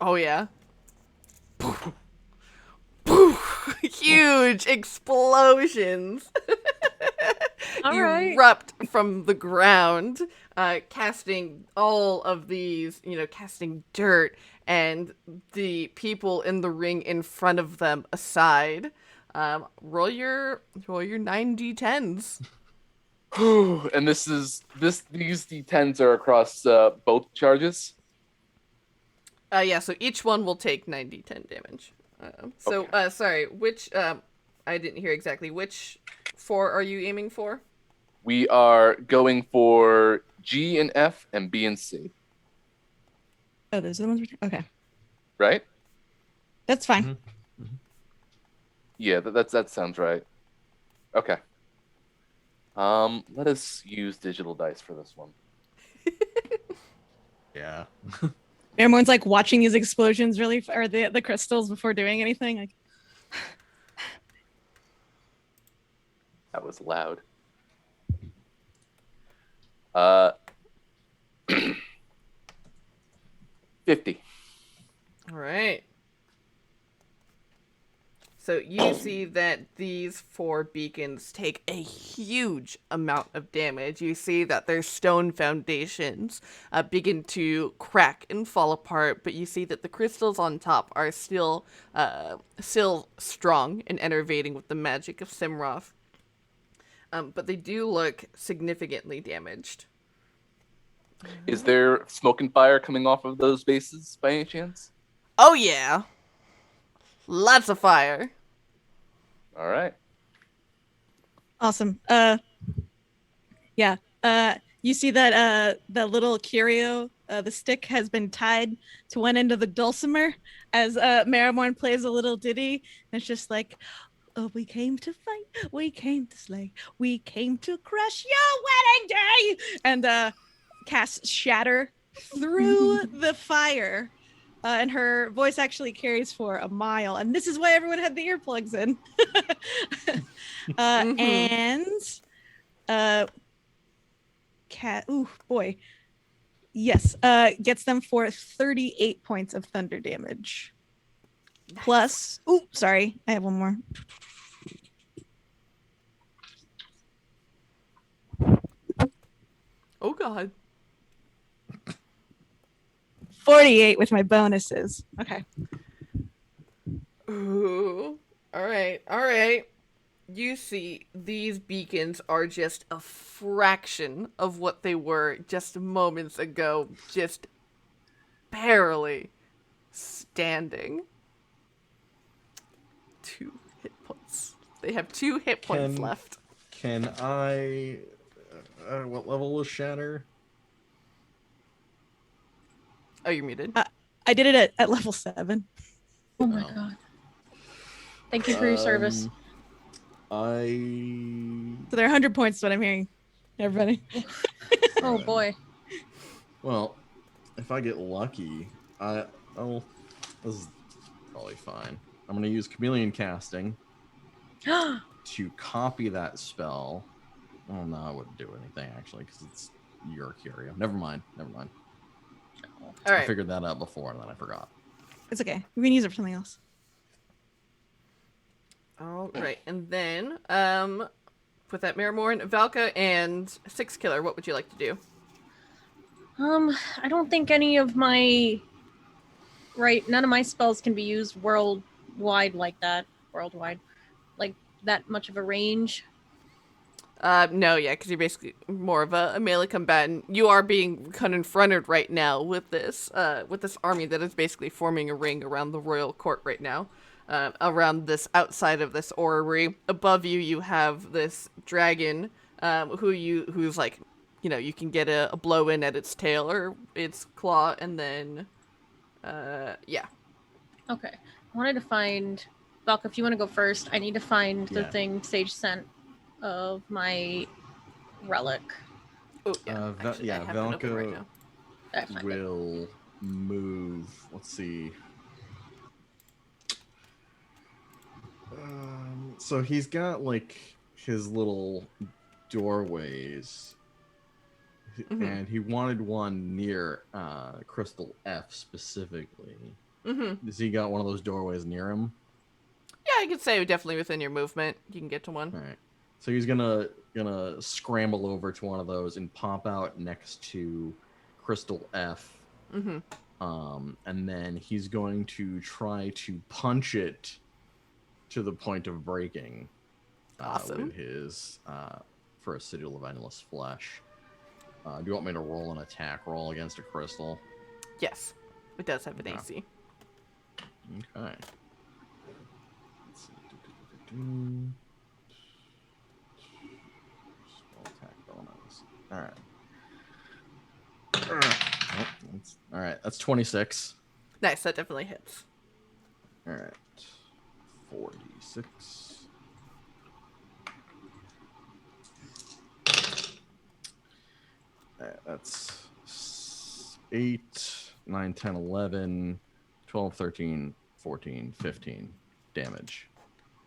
Oh yeah. Huge explosions All right. erupt from the ground, casting all of these, casting dirt and the people in the ring in front of them aside. Roll your 9d10s. And these D10s are across both charges? Yeah, so each one will take 9d10 damage. Okay. Sorry, which, I didn't hear exactly. Which 4 are you aiming for? We are going for G and F and B and C. Oh, those are the ones. Okay, Right? that's fine. Yeah, that sounds right. Okay. Let us use digital dice for this one. Yeah. Marrowmorn's watching these explosions or the crystals before doing anything. That was loud. 50. All right. So you see that these 4 beacons take a huge amount of damage. You see that their stone foundations begin to crack and fall apart, but you see that the crystals on top are still strong and enervating with the magic of Simroth. But they do look significantly damaged. Is there smoke and fire coming off of those bases by any chance? Oh yeah. Lots of fire. All right. Awesome. Yeah. You see that the little curio, the stick has been tied to one end of the dulcimer as Marrowmorn plays a little ditty. And it's just like, oh, we came to fight, we came to slay, we came to crush your wedding day, and casts Shatter through the fire. And her voice actually carries for a mile. And this is why everyone had the earplugs in. And cat, ooh boy, yes, gets them for 38 points of thunder damage. Nice. Plus, ooh, sorry, I have one more. Oh god. 48 with my bonuses. Okay. Ooh. All right. You see, these beacons are just a fraction of what they were just moments ago, just barely standing. 2 hit points. They have 2 hit points left. Can I... what level is Shatter? Oh, you're muted. I did it at level 7. Oh my god. Thank you for your service. So they're 100 points is what I'm hearing. Everybody. Oh boy. Well, if I get lucky, this is probably fine. I'm going to use Chameleon Casting to copy that spell. Oh, no, I wouldn't do anything, actually, because it's your curio. Never mind. All right. I figured that out before, and then I forgot. It's okay. We can use it for something else. All right. And then, with that Marrowmorn, Valka, and Six Killer, what would you like to do? I don't think any of my... none of my spells can be used worldwide like that. Like, that much of a range. No, yeah, because you're basically more of a melee combatant. You are being confronted right now with this army that is basically forming a ring around the royal court right now, around this outside of this orrery. Above you, you have this dragon, who's like, you know, you can get a blow in at its tail or its claw, and then, yeah. Okay, I wanted to find Valka. If you want to go first, I need to find the thing Sage sent of my relic. Oh, yeah. Actually, I have it open right now. Valka will move. Let's see. So he's got like his little doorways, and he wanted one near Crystal F specifically. Has he got one of those doorways near him? Yeah, I could say definitely within your movement, you can get to one. All right. So he's gonna scramble over to one of those and pop out next to Crystal F. And then he's going to try to punch it to the point of breaking. Awesome. With his first Sigil of Endless Flesh. Do you want me to roll an attack roll against a crystal? Yes, it does have an AC. Okay. Let's see. Attack bonus. All right. That's 26. Nice. That definitely hits. All right. 46. That's 8, 9, 10, 11, 12, 13, 14, 15 damage.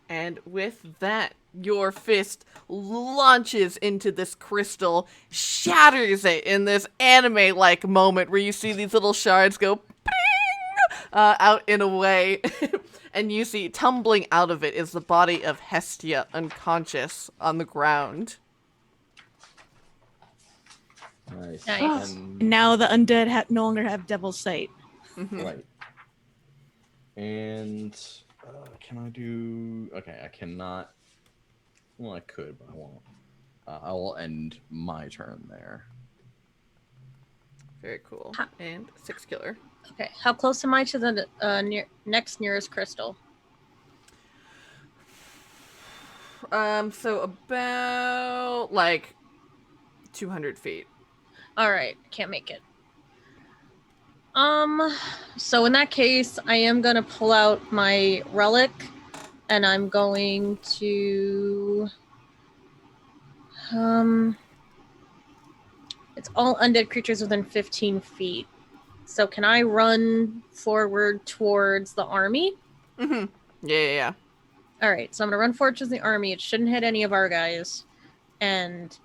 And with that, your fist launches into this crystal, shatters it in this anime-like moment where you see these little shards go ping out in a way. And you see tumbling out of it is the body of Hestia, unconscious on the ground. Nice. And now the undead no longer have devil's sight. Right. And can I do... Okay, I cannot... Well, I could, but I won't. I will end my turn there. Very cool. And Six Killer. Okay, how close am I to the next nearest crystal? So about like 200 feet. All right, can't make it. So in that case, I am gonna pull out my relic, and I'm going to it's all undead creatures within 15 feet. So can I run forward towards the army? Mm-hmm. Yeah. All right, so I'm gonna run forward towards the army. It shouldn't hit any of our guys, and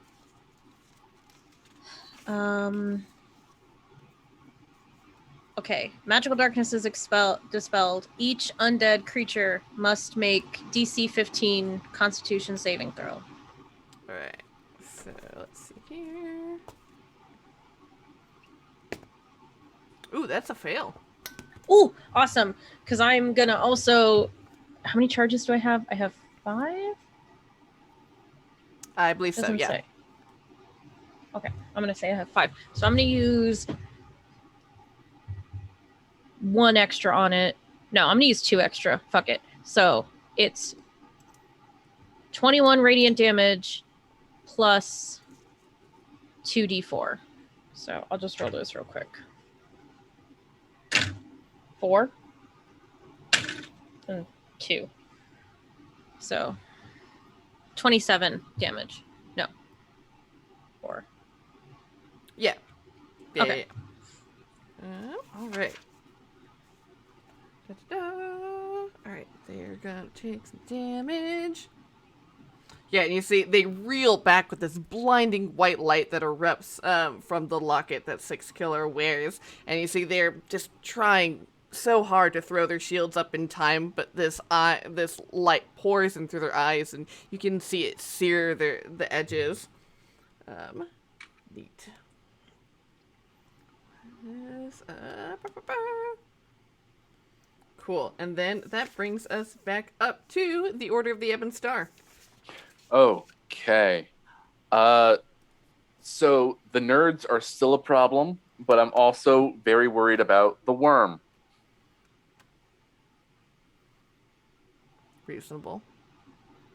okay, magical darkness is dispelled. Each undead creature must make DC 15 Constitution saving throw. All right. So let's see here. Ooh, that's a fail. Ooh, awesome! Because I'm gonna also. How many charges do I have? I have 5. I believe so. Doesn't Yeah. say. Okay, I'm gonna say I have 5. So I'm gonna use 1 extra on it. No, I'm gonna use 2 extra. Fuck it. So it's 21 radiant damage plus 2d4. So I'll just roll those real quick. 4 and 2. So 27 damage. No. 4. Yeah. Okay. All right. Da-da-da. All right, they're gonna take some damage. Yeah, and you see they reel back with this blinding white light that erupts from the locket that Six Killer wears, and you see they're just trying so hard to throw their shields up in time, but this light pours in through their eyes, and you can see it sear the edges. Neat. This, Cool, and then that brings us back up to the Order of the Ebon Star. Okay. So the nerds are still a problem, but I'm also very worried about the worm. Reasonable.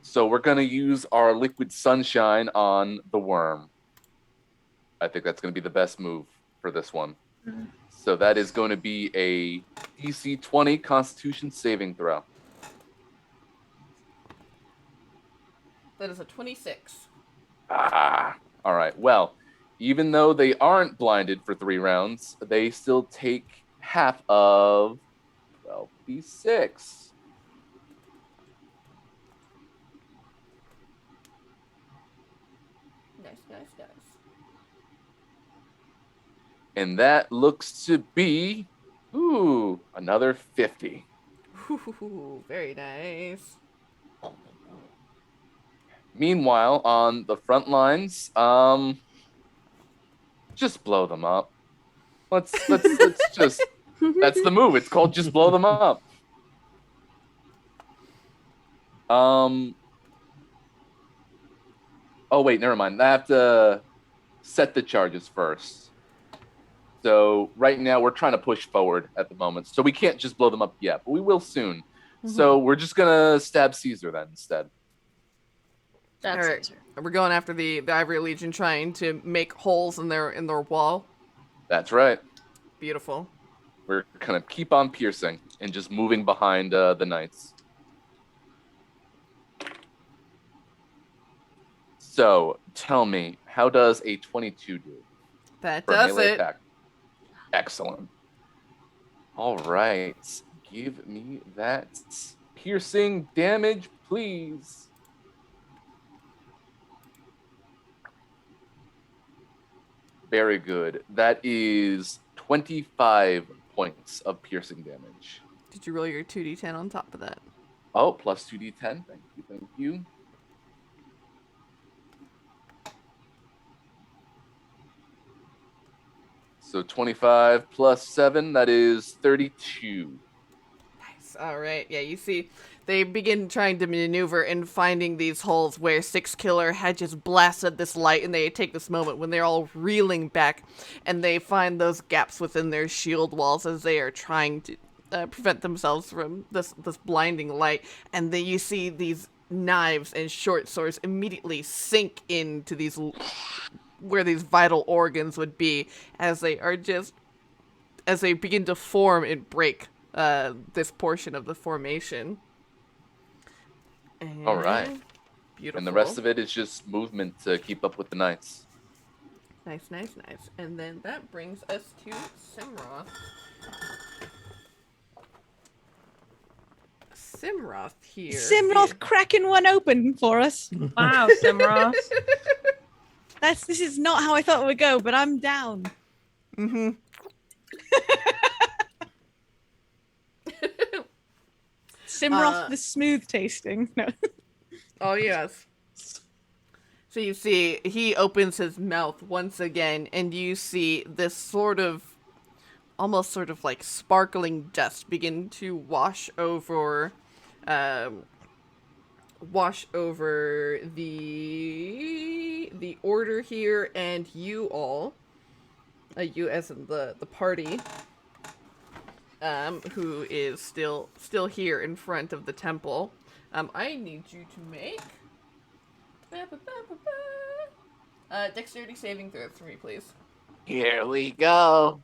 So we're going to use our liquid sunshine on the worm. I think that's going to be the best move for this one. Mm-hmm. So that is going to be a DC 20 Constitution saving throw. That is a 26. All right. Well, even though they aren't blinded for 3 rounds, they still take half of 12d6. Nice. And that looks to be, another 50. Ooh, very nice. Meanwhile, on the front lines, just blow them up. Let's just, that's the move. It's called just blow them up. Oh wait, never mind. I have to set the charges first. So right now we're trying to push forward at the moment. So we can't just blow them up yet, but we will soon. Mm-hmm. So we're just gonna stab Caesar then instead. That's all right. We're going after the Ivory Legion, trying to make holes in their wall. That's right. Beautiful. We're gonna keep on piercing and just moving behind the knights. So tell me, how does a 22 do? That does it. Attack? Excellent. All right. Give me that piercing damage, please. Very good. That is 25 points of piercing damage. Did you roll your 2d10 on top of that? Oh, plus 2d10. Thank you. So 25 plus 7, that is 32. Nice. All right. Yeah, you see, they begin trying to maneuver and finding these holes where Six Killer had just blasted this light, and they take this moment when they're all reeling back, and they find those gaps within their shield walls as they are trying to prevent themselves from this blinding light. And then you see these knives and short swords immediately sink into these where these vital organs would be, as they begin to form and break this portion of the formation. And All right. Beautiful. And the rest of it is just movement to keep up with the knights. Nice. And then that brings us to Simroth. Simroth here. Simroth cracking one open for us. Wow, Simroth. This is not how I thought it would go, but I'm down. Mm-hmm. Simroth the smooth tasting. No. Oh, yes. So you see, he opens his mouth once again, and you see this almost sort of like sparkling dust begin to wash over the order here, and you all, you as in the party, who is still here in front of the temple. I need you to make dexterity saving throw for me, please. Here we go.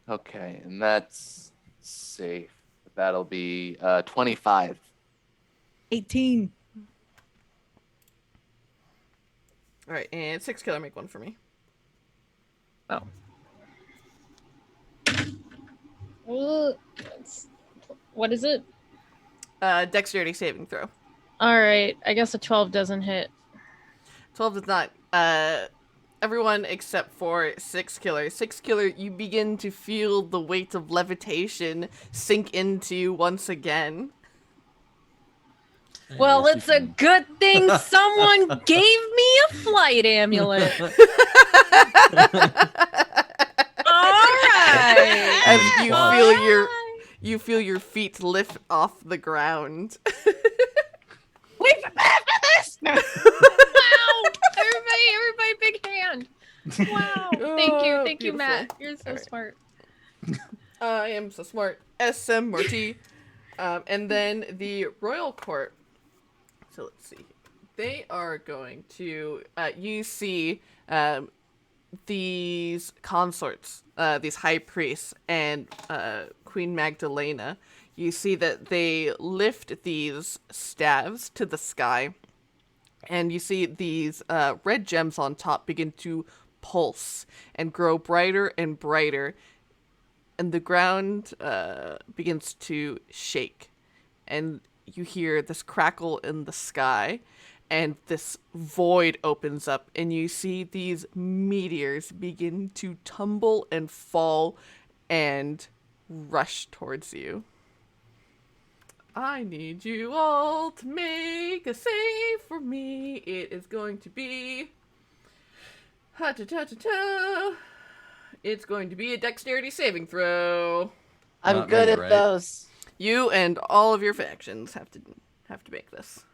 Okay, and that's safe. That'll be 25. 18. All right, and 6 killer, make one for me. Oh. What is it? Dexterity saving throw. All right, I guess a 12 doesn't hit. 12 does not. Everyone except for 6 killer. 6 killer, you begin to feel the weight of levitation sink into you once again. Well, it's a good thing someone gave me a flight amulet. All right. As you feel your feet lift off the ground. We prepared for this! No. Wow! Everybody, big hand. Wow! Thank you, Beautiful. Matt. You're so Alright. smart. I am so smart. SMRT. And then the Royal Court. So let's see. They are going to. You see these consorts, these high priests, and Queen Magdalena. You see that they lift these staves to the sky, and you see these red gems on top begin to pulse and grow brighter and brighter, and the ground begins to shake, and you hear this crackle in the sky, and this void opens up, and you see these meteors begin to tumble and fall and rush towards you. I need you all to make a save for me. It is going to be... It's going to be a dexterity saving throw. I'm Not good me, at right? those. You and all of your factions have to make this.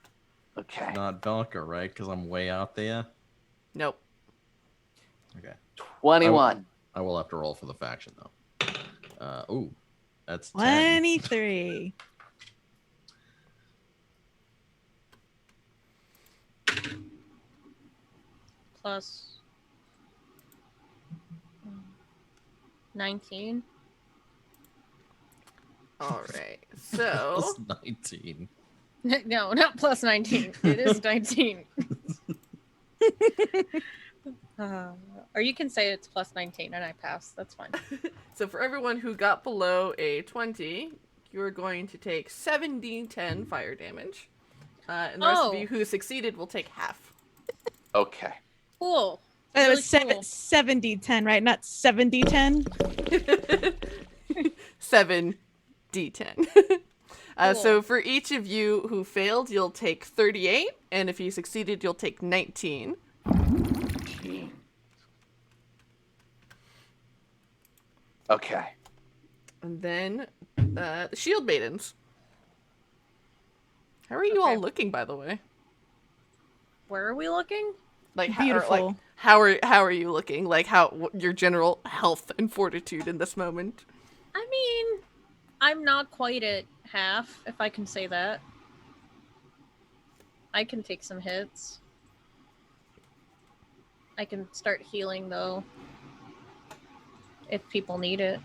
Okay. Not Valka, right? Because I'm way out there. Nope. Okay. 21. I will have to roll for the faction, though. Ooh. That's 10. 23. Plus 19. All right. So Plus 19. No, not plus 19. It is 19. Or you can say it's plus 19 and I pass. That's fine. So for everyone who got below a 20, you're going to take 7d10 fire damage. And the rest of you who succeeded will take half. Okay. Cool. It Really was cool. 70-10, right? Not 70-10? 7d10. Cool. So for each of you who failed, you'll take 38. And if you succeeded, you'll take 19. Okay. And then the Shield Maidens. How are you all Okay. looking, by the way? Where are we looking? Like Beautiful. how are you looking? Like your general health and fortitude in this moment? I mean, I'm not quite at half, if I can say that. I can take some hits. I can start healing though, if people need it.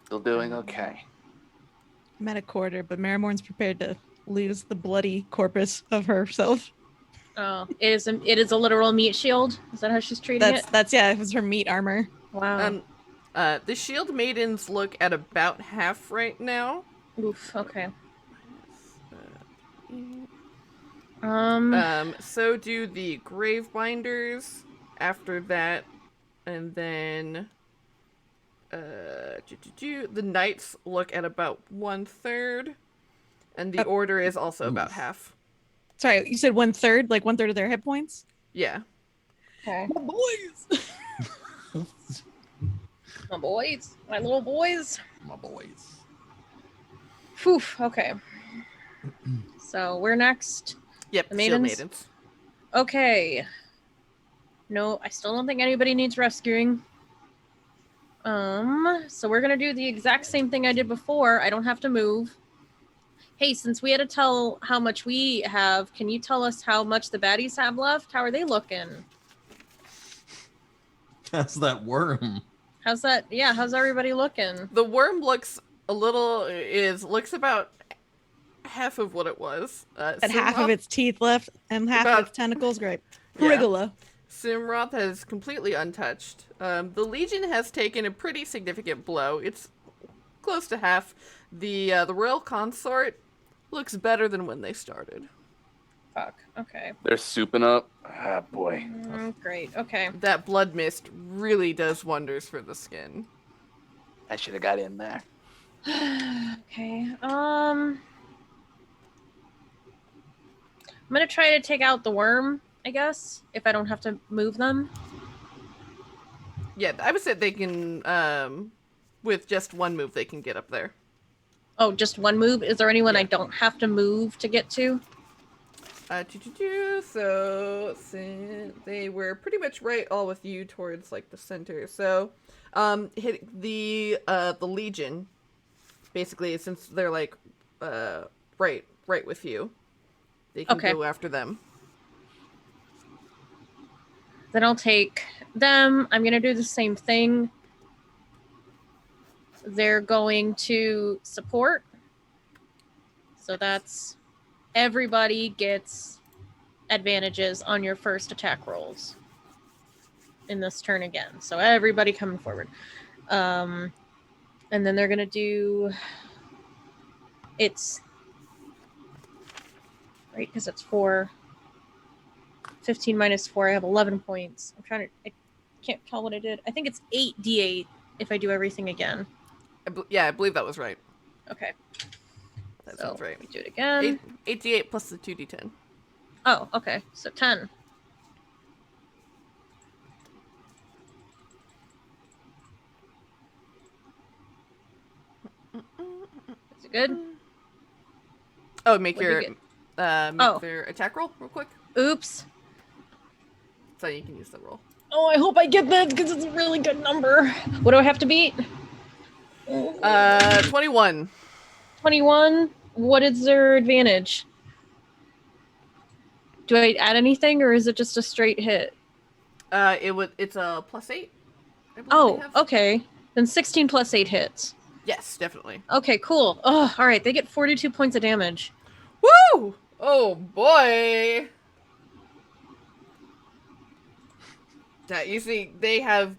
Still doing okay. I'm at a quarter, but Marrowmorn's prepared to lose the bloody corpus of herself. Oh, it is a literal meat shield. Is that how she's treating it? It was her meat armor. Wow. The Shield Maidens look at about half right now. Oof. Okay. So do the Gravebinders after that, and then the Knights look at about 1/3, and the Order is also about half. Sorry, you said 1/3, like 1/3 of their hit points? Yeah. Okay. My boys! My boys. My little boys. My boys. Phew. Okay. So we're next. Yep, The Shield Maidens? Maidens. Okay. No, I still don't think anybody needs rescuing. So we're gonna do the exact same thing I did before. I don't have to move. Hey, since we had to tell how much we have, can you tell us how much the baddies have left? How are they looking? That's that worm. How's that? Yeah, how's everybody looking? The worm looks looks about half of what it was. And half of its teeth left, and half About- of its tentacles. Great. Yeah. Rigolo. Simroth has completely untouched. The Legion has taken a pretty significant blow. It's close to half. The Royal Consort looks better than when they started. Fuck. Okay. They're souping up. Ah, boy. Great. Okay. That blood mist really does wonders for the skin. I should have got in there. Okay. I'm gonna try to take out the worm, I guess, if I don't have to move them. Yeah, I would say they can, with just one move, they can get up there. Oh, just one move? Is there anyone I don't have to move to get to? So they were pretty much right all with you towards like the center. So, hit the Legion, basically, since they're like, right with you, they can go after them. Then I'll take them. I'm gonna do the same thing. They're going to support. So that's everybody gets advantages on your first attack rolls in this turn again. So everybody coming forward. And then they're gonna do it's right because it's 4. 15 minus 4, I have 11 points. I can't tell what I did. I think it's 8d8 if I do everything again. I believe that was right. Okay. That So sounds right. we do it again. 8d8 plus the 2d10. Oh, okay. So 10. Is it good? Oh, make What'd you their attack roll real quick. Oops. So you can use the roll. Oh, I hope I get that because it's a really good number. What do I have to beat? 21. 21. What is their advantage? Do I add anything or is it just a straight hit? It's a +8. I believe Oh, they have. okay. Then 16 plus 8 hits. Yes, definitely. Okay, cool. Oh, all right. They get 42 points of damage. Woo! Oh boy. That you see, they have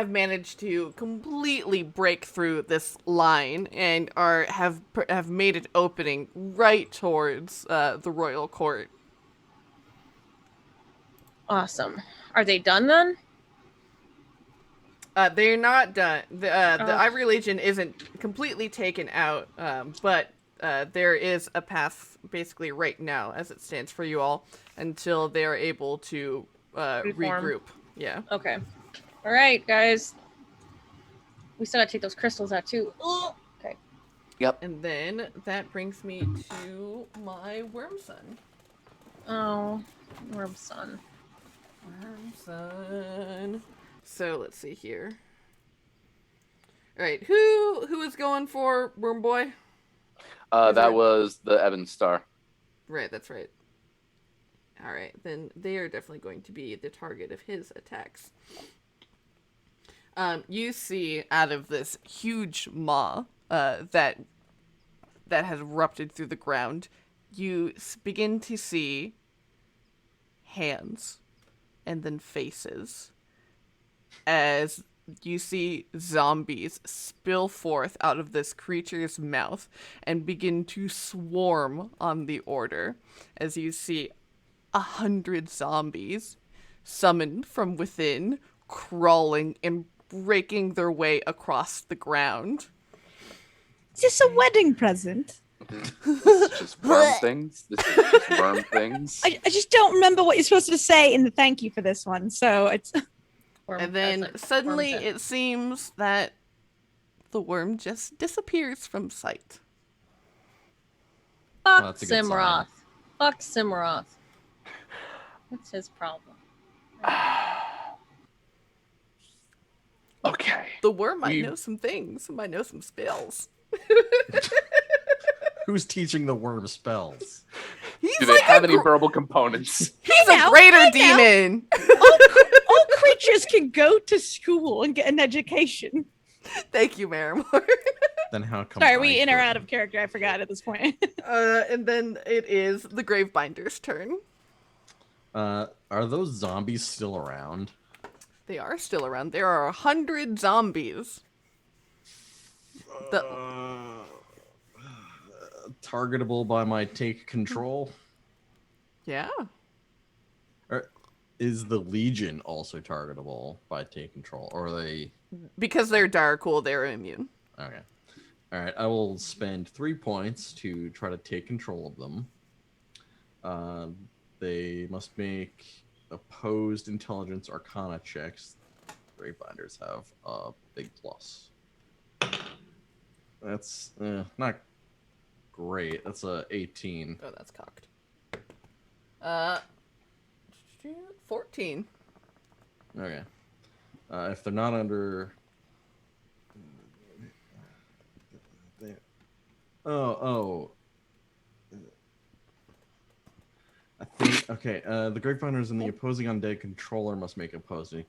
managed to completely break through this line and have made an opening right towards the royal court. Awesome. Are they done then? They're not done. The Ivory Legion isn't completely taken out, but there is a path basically right now, as it stands for you all, until they are able to regroup. Yeah. Okay. All right, guys. We still gotta take those crystals out too. Ugh. Okay. Yep. And then that brings me to my worm son. Oh, worm son. Worm son. So let's see here. All right, who is going for Worm Boy? That was the Ebon Star. Right, that's right. All right, then they are definitely going to be the target of his attacks. You see out of this huge maw that has erupted through the ground, you begin to see hands and then faces as you see zombies spill forth out of this creature's mouth and begin to swarm on the order as you see 100 zombies summoned from within, crawling and breaking their way across the ground. Is this a wedding present? This is just worm things. This is just worm things. I just don't remember what you're supposed to say in the thank you for this one, so it's... And then suddenly it seems that the worm just disappears from sight. Fuck that's a good sign. Simroth. Fuck Simroth. What's his problem? Okay. The worm might know some things. Might know some spells. Who's teaching the worm spells? Do they have any verbal components? He's a greater demon. All creatures can go to school and get an education. Thank you, Marrowmorn. Then how come? Sorry, are we in or out of character? I forgot at this point. And then it is the Gravebinder's turn. Are those zombies still around? They are still around. There are 100 zombies. Targetable by my take control? Yeah. Or is the Legion also targetable by take control? Or are they... Because they're Darkul, they're immune. Okay. Alright, I will spend 3 points to try to take control of them. They must make opposed intelligence arcana checks. Gravebinders have a big plus. That's not great. That's a 18. Oh, that's cocked. 14. Okay. If they're not under... I think... Okay, the Gravebinders and the opposing undead controller must make opposing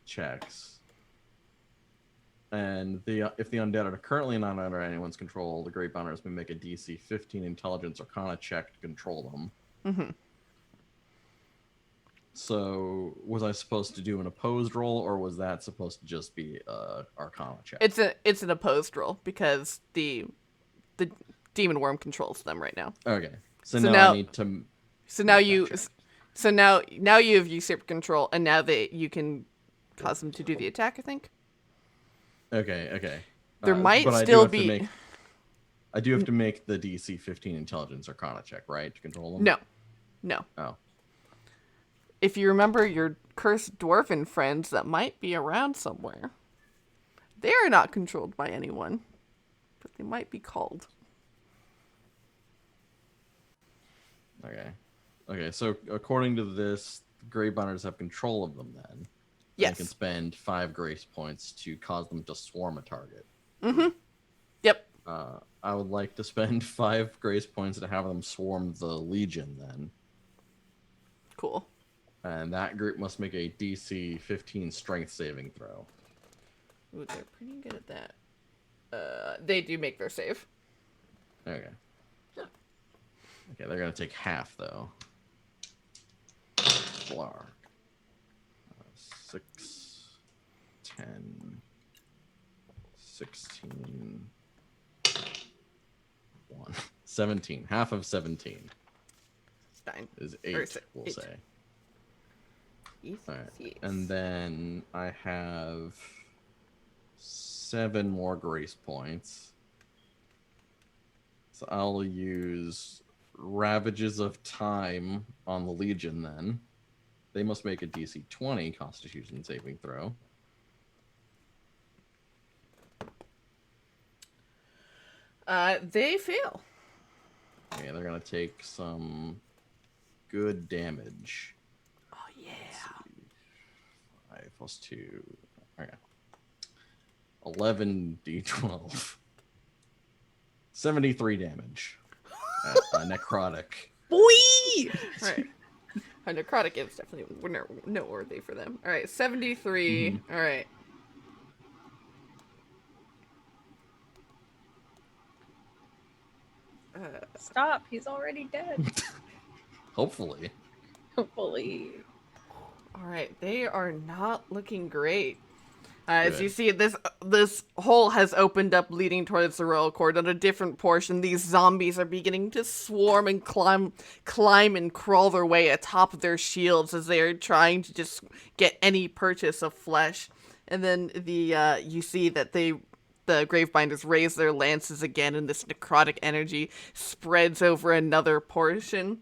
checks. And if the undead are currently not under anyone's control, the Gravebinders may make a DC 15 intelligence arcana check to control them. Mm-hmm. So, was I supposed to do an opposed roll, or was that supposed to just be a arcana check? It's an opposed roll because the demon worm controls them right now. Okay. So now I need to... So now you have usurped control, and now you can cause them to do the attack, I think. Okay. There might still be... I do have to make the DC 15 intelligence arcana check, right? To control them? No. Oh. If you remember your cursed dwarven friends that might be around somewhere, they are not controlled by anyone, but they might be called. Okay, so according to this, Gravebinders have control of them then. Yes. I can spend 5 grace points to cause them to swarm a target. Mm-hmm. Yep. I would like to spend 5 grace points to have them swarm the Legion then. Cool. And that group must make a DC 15 strength saving throw. Ooh, they're pretty good at that. They do make their save. Okay. Okay, they're going to take half, though. Blark. 6, 10, 16, 1, 17. Half of 17 9 is Or 8, we'll 8. say. Yes, All right. yes. And then I have 7 more grace points. So I'll use Ravages of Time on the Legion then. They must make a DC 20 Constitution saving throw. They fail. Okay, they're going to take some good damage. Oh, yeah. 5 plus 2. Okay. 11 d12. 73 damage. Necrotic. Boy! All right. A necrotic is definitely noteworthy for them. All right, 73. All right. Stop. He's already dead. Hopefully. Hopefully. All right, they are not looking great. As Good. you see, this hole has opened up leading towards the royal court. On a different portion, these zombies are beginning to swarm and climb and crawl their way atop of their shields as they are trying to just get any purchase of flesh. And then you see that the Gravebinders raise their lances again, and this necrotic energy spreads over another portion,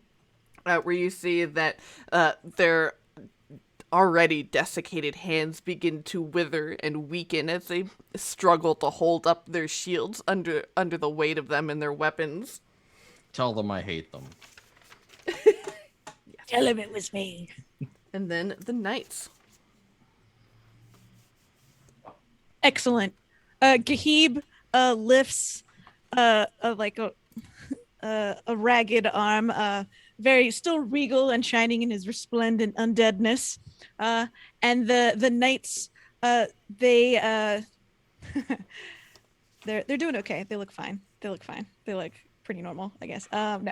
where you see that their already desiccated hands begin to wither and weaken as they struggle to hold up their shields under the weight of them and their weapons. Tell them I hate them. Tell him it was me. And then the knights. Excellent. Gahib lifts like a ragged arm, very still regal and shining in his resplendent undeadness. And the knights, they're doing okay. They look fine. They look pretty normal, I guess. No.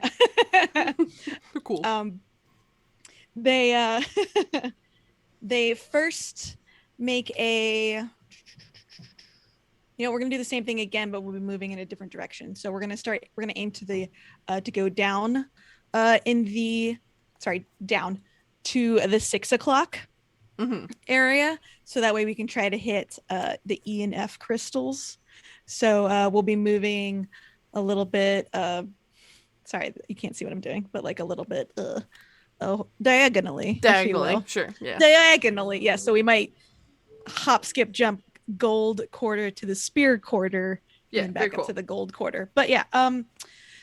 Cool. They they first make a. We're gonna do the same thing again, but we'll be moving in a different direction. So we're gonna aim to go down down to the 6 o'clock area. So that way we can try to hit the E and F crystals. So we'll be moving a little bit, sorry, you can't see what I'm doing, but like a little bit diagonally. if you will. Sure. Yeah. Diagonally, yeah. So we might hop, skip, jump gold quarter to the spear quarter, Yeah, and then very back cool. up to the gold quarter. But yeah,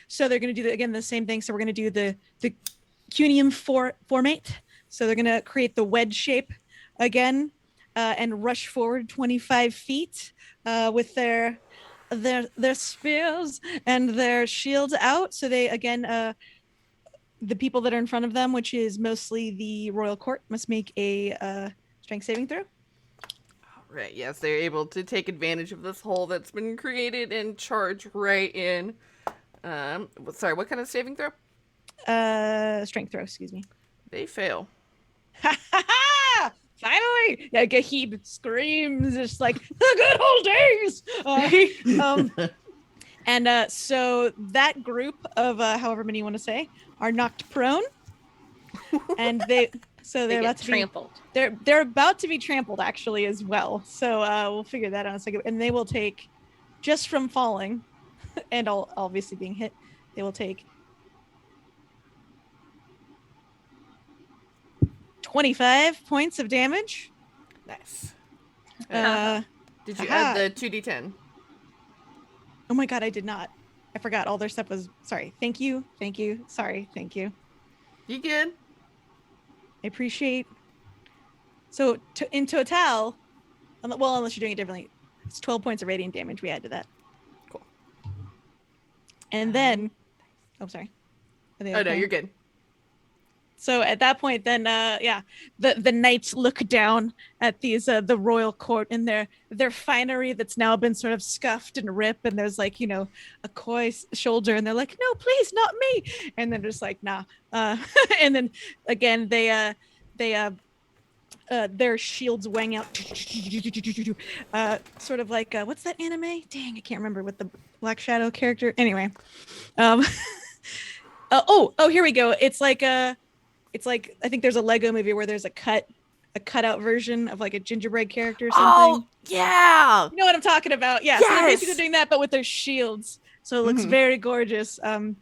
so they're going to do the same thing. So we're going to do the cunium formate. So they're going to create the wedge shape again, and rush forward 25 feet with their spears and their shields out. So they again, the people that are in front of them, which is mostly the royal court, must make a strength saving throw. Right, yes, they're able to take advantage of this hole that's been created and charge right in. Sorry, what kind of saving throw? Strength throw, excuse me. They fail. Ha ha ha! Finally! Yeah, Gahib screams, just like, the good old days! And so that group of however many you want to say are knocked prone. And they're They about get to trampled. they're about to be trampled actually as well. So we'll figure that out in a second. And they will take, just from falling and obviously being hit, they will take 25 points of damage. Nice. Did you Aha. add the 2d10? Oh my god, I did not. I forgot all their stuff was, sorry. Thank you. Sorry, thank you. You good? I appreciate. So in total, well, unless you're doing it differently, it's 12 points of radiant damage we add to that. Cool. And then, oh, sorry. Are they Oh, no, okay? you're good. So at that point, then, the knights look down at these the royal court in their finery that's now been sort of scuffed and ripped, and there's like a coy shoulder, and they're like, no, please, not me, and then just like nah, and then again their shields wang out, sort of like what's that anime? Dang, I can't remember with the Black Shadow character. Anyway, oh, here we go. It's like I think there's a Lego movie where there's a cutout version of like a gingerbread character or something. Oh, yeah! You know what I'm talking about? Yeah. So they're Yes! basically doing that, but with their shields. So it looks very gorgeous. And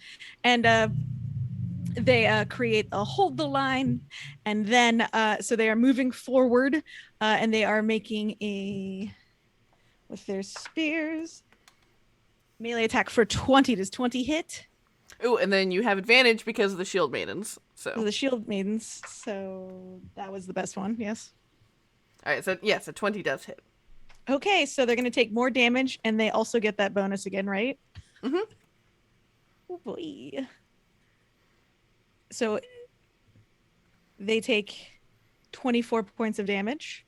they create a hold the line, and then so they are moving forward, and they are making with their spears melee attack for 20. Does 20 hit? Oh, and then you have advantage because of the Shield Maidens. So, The Shield Maidens. So that was the best one. Yes. all right. So yes, a 20 does hit. Okay, so they're going to take more damage, and they also get that bonus again, right? Oh boy. So they take 24 points of damage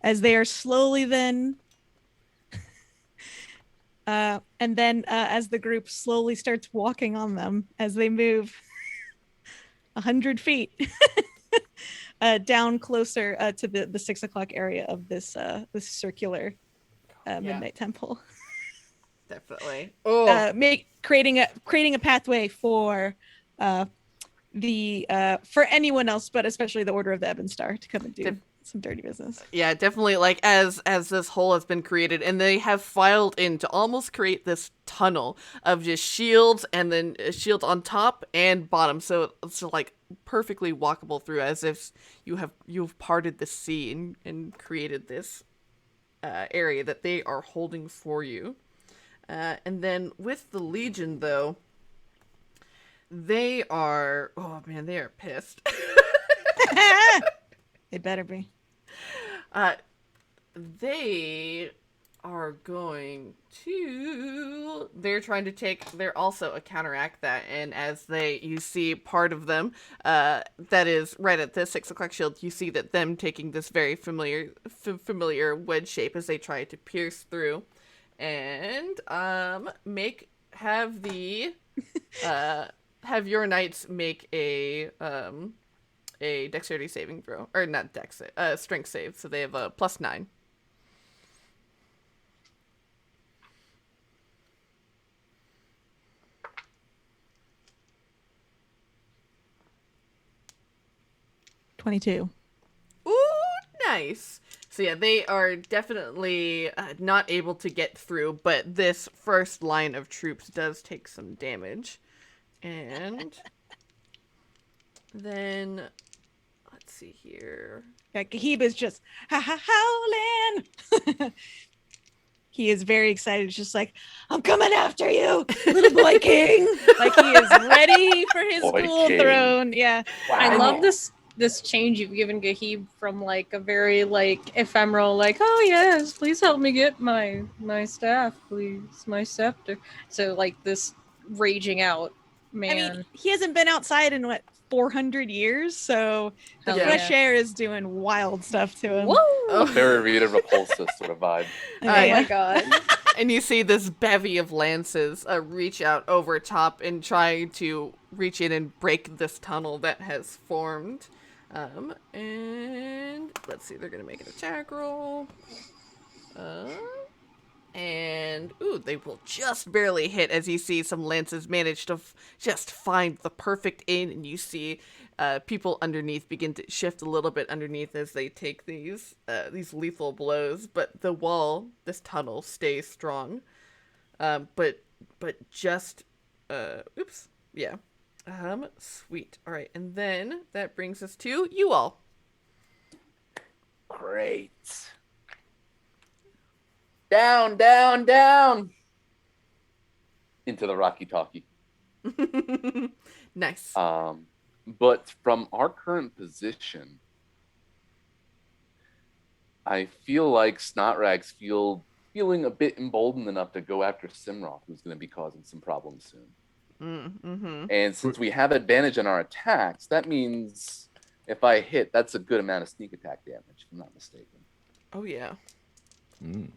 as they are slowly then and then as the group slowly starts walking on them as they move 100 feet down closer to the 6 o'clock area of this circular midnight temple. Definitely. Oh, Creating a pathway for for anyone else, but especially the Order of the Ebon Star to come and do some dirty business. yeah, definitely. Like as this hole has been created, and they have filed in to almost create this tunnel of just shields, and then shields on top and bottom, so it's like perfectly walkable through, as if you've parted the sea and created this area that they are holding for you. And then with the Legion, though, they are pissed. They better be. They are going to. They're also counteract that, and as you see part of them, that is right at the 6 o'clock shield. You see that them taking this very familiar wedge shape as they try to pierce through, and have your knights make a dexterity saving throw, or not dex, strength save. So they have a +9. $22. Ooh, nice. So yeah, they are definitely not able to get through, but this first line of troops does take some damage. And then, let's see here. Yeah, Kahib is just howling. He is very excited. It's just like, I'm coming after you, little boy king. Like he is ready for his cool throne. Yeah. Wow. I love this change you've given Gahib from like a very like ephemeral, like, oh yes, please help me get my staff, please, my scepter. So like this raging out man. I mean, he hasn't been outside in 400 years, so the fresh air is doing wild stuff to him. Whoa! A very Rita Repulsa sort of vibe. Oh my god. And you see this bevy of lances reach out over top and try to reach in and break this tunnel that has formed. And let's see, they're going to make an attack roll. And, they will just barely hit, as you see some lances manage to just find the perfect aim, and you see people underneath begin to shift a little bit underneath as they take these lethal blows, but the wall, this tunnel, stays strong. But just, sweet. All right, and then that brings us to you all. Great. Down, down, down. Into the Rocky Talkie. Nice. But from our current position, I feel like Snotrag's feeling a bit emboldened enough to go after Simroth, who's going to be causing some problems soon. Mm-hmm. And since we have advantage on our attacks, that means if I hit, that's a good amount of sneak attack damage, if I'm not mistaken. Oh, yeah. Okay.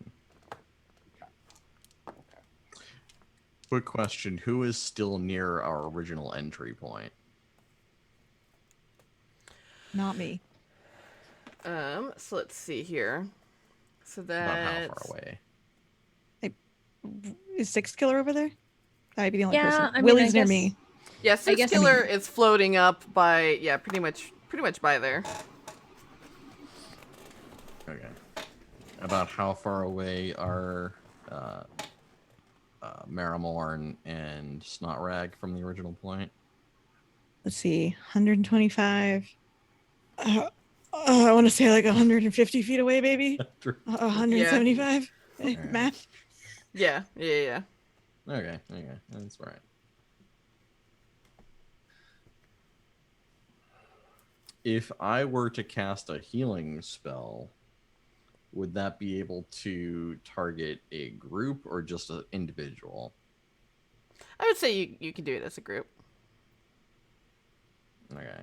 Quick question. Who is still near our original entry point? Not me. So let's see here. So About how far away? Is Six Killer over there? That might be the only person. I mean, Willy's near me. Yeah, Six Killer is floating up by, pretty much by there. Okay. About how far away are Marrowmorn and Snotrag from the original point? Let's see, 125. I want to say like 150 feet away, baby. 175. Yeah. Math. Yeah. Okay, that's right. If I were to cast a healing spell, would that be able to target a group or just an individual? I would say you can do it as a group. Okay.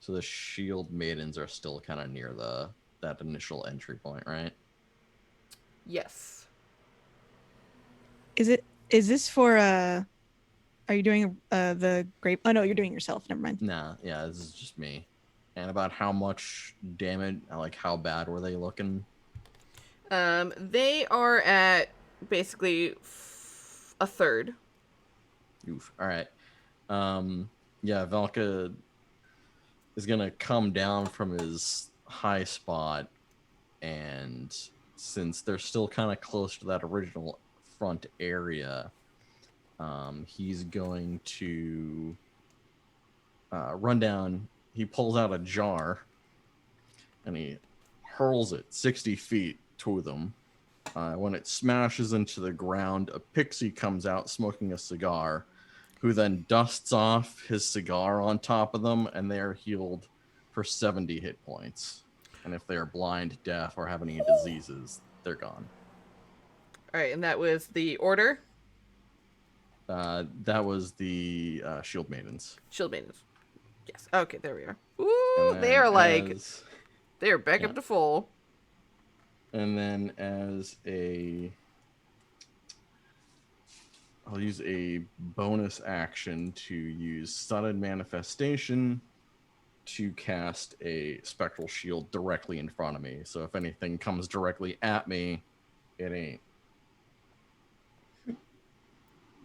So the Shield Maidens are still kind of near that initial entry point, right? Yes. Is this for are you doing the grape? Oh no, you're doing yourself. Never mind. Nah, yeah, this is just me. And about how much damage, like how bad were they looking? They are at basically a third. Oof. All right. Yeah, Valka is gonna come down from his high spot, and since they're still kind of close to that original front area, he's going to run down. He pulls out a jar and he hurls it 60 feet to them. When it smashes into the ground, a pixie comes out smoking a cigar, who then dusts off his cigar on top of them, and they are healed for 70 hit points. And if they are blind, deaf, or have any diseases, they're gone. All right, and that was the order. That was the Shield Maidens. Shield Maidens. Yes. Okay, there we are. Ooh, they are they're back up to full. And then I'll use a bonus action to use Sudden Manifestation to cast a spectral shield directly in front of me. So if anything comes directly at me, it ain't.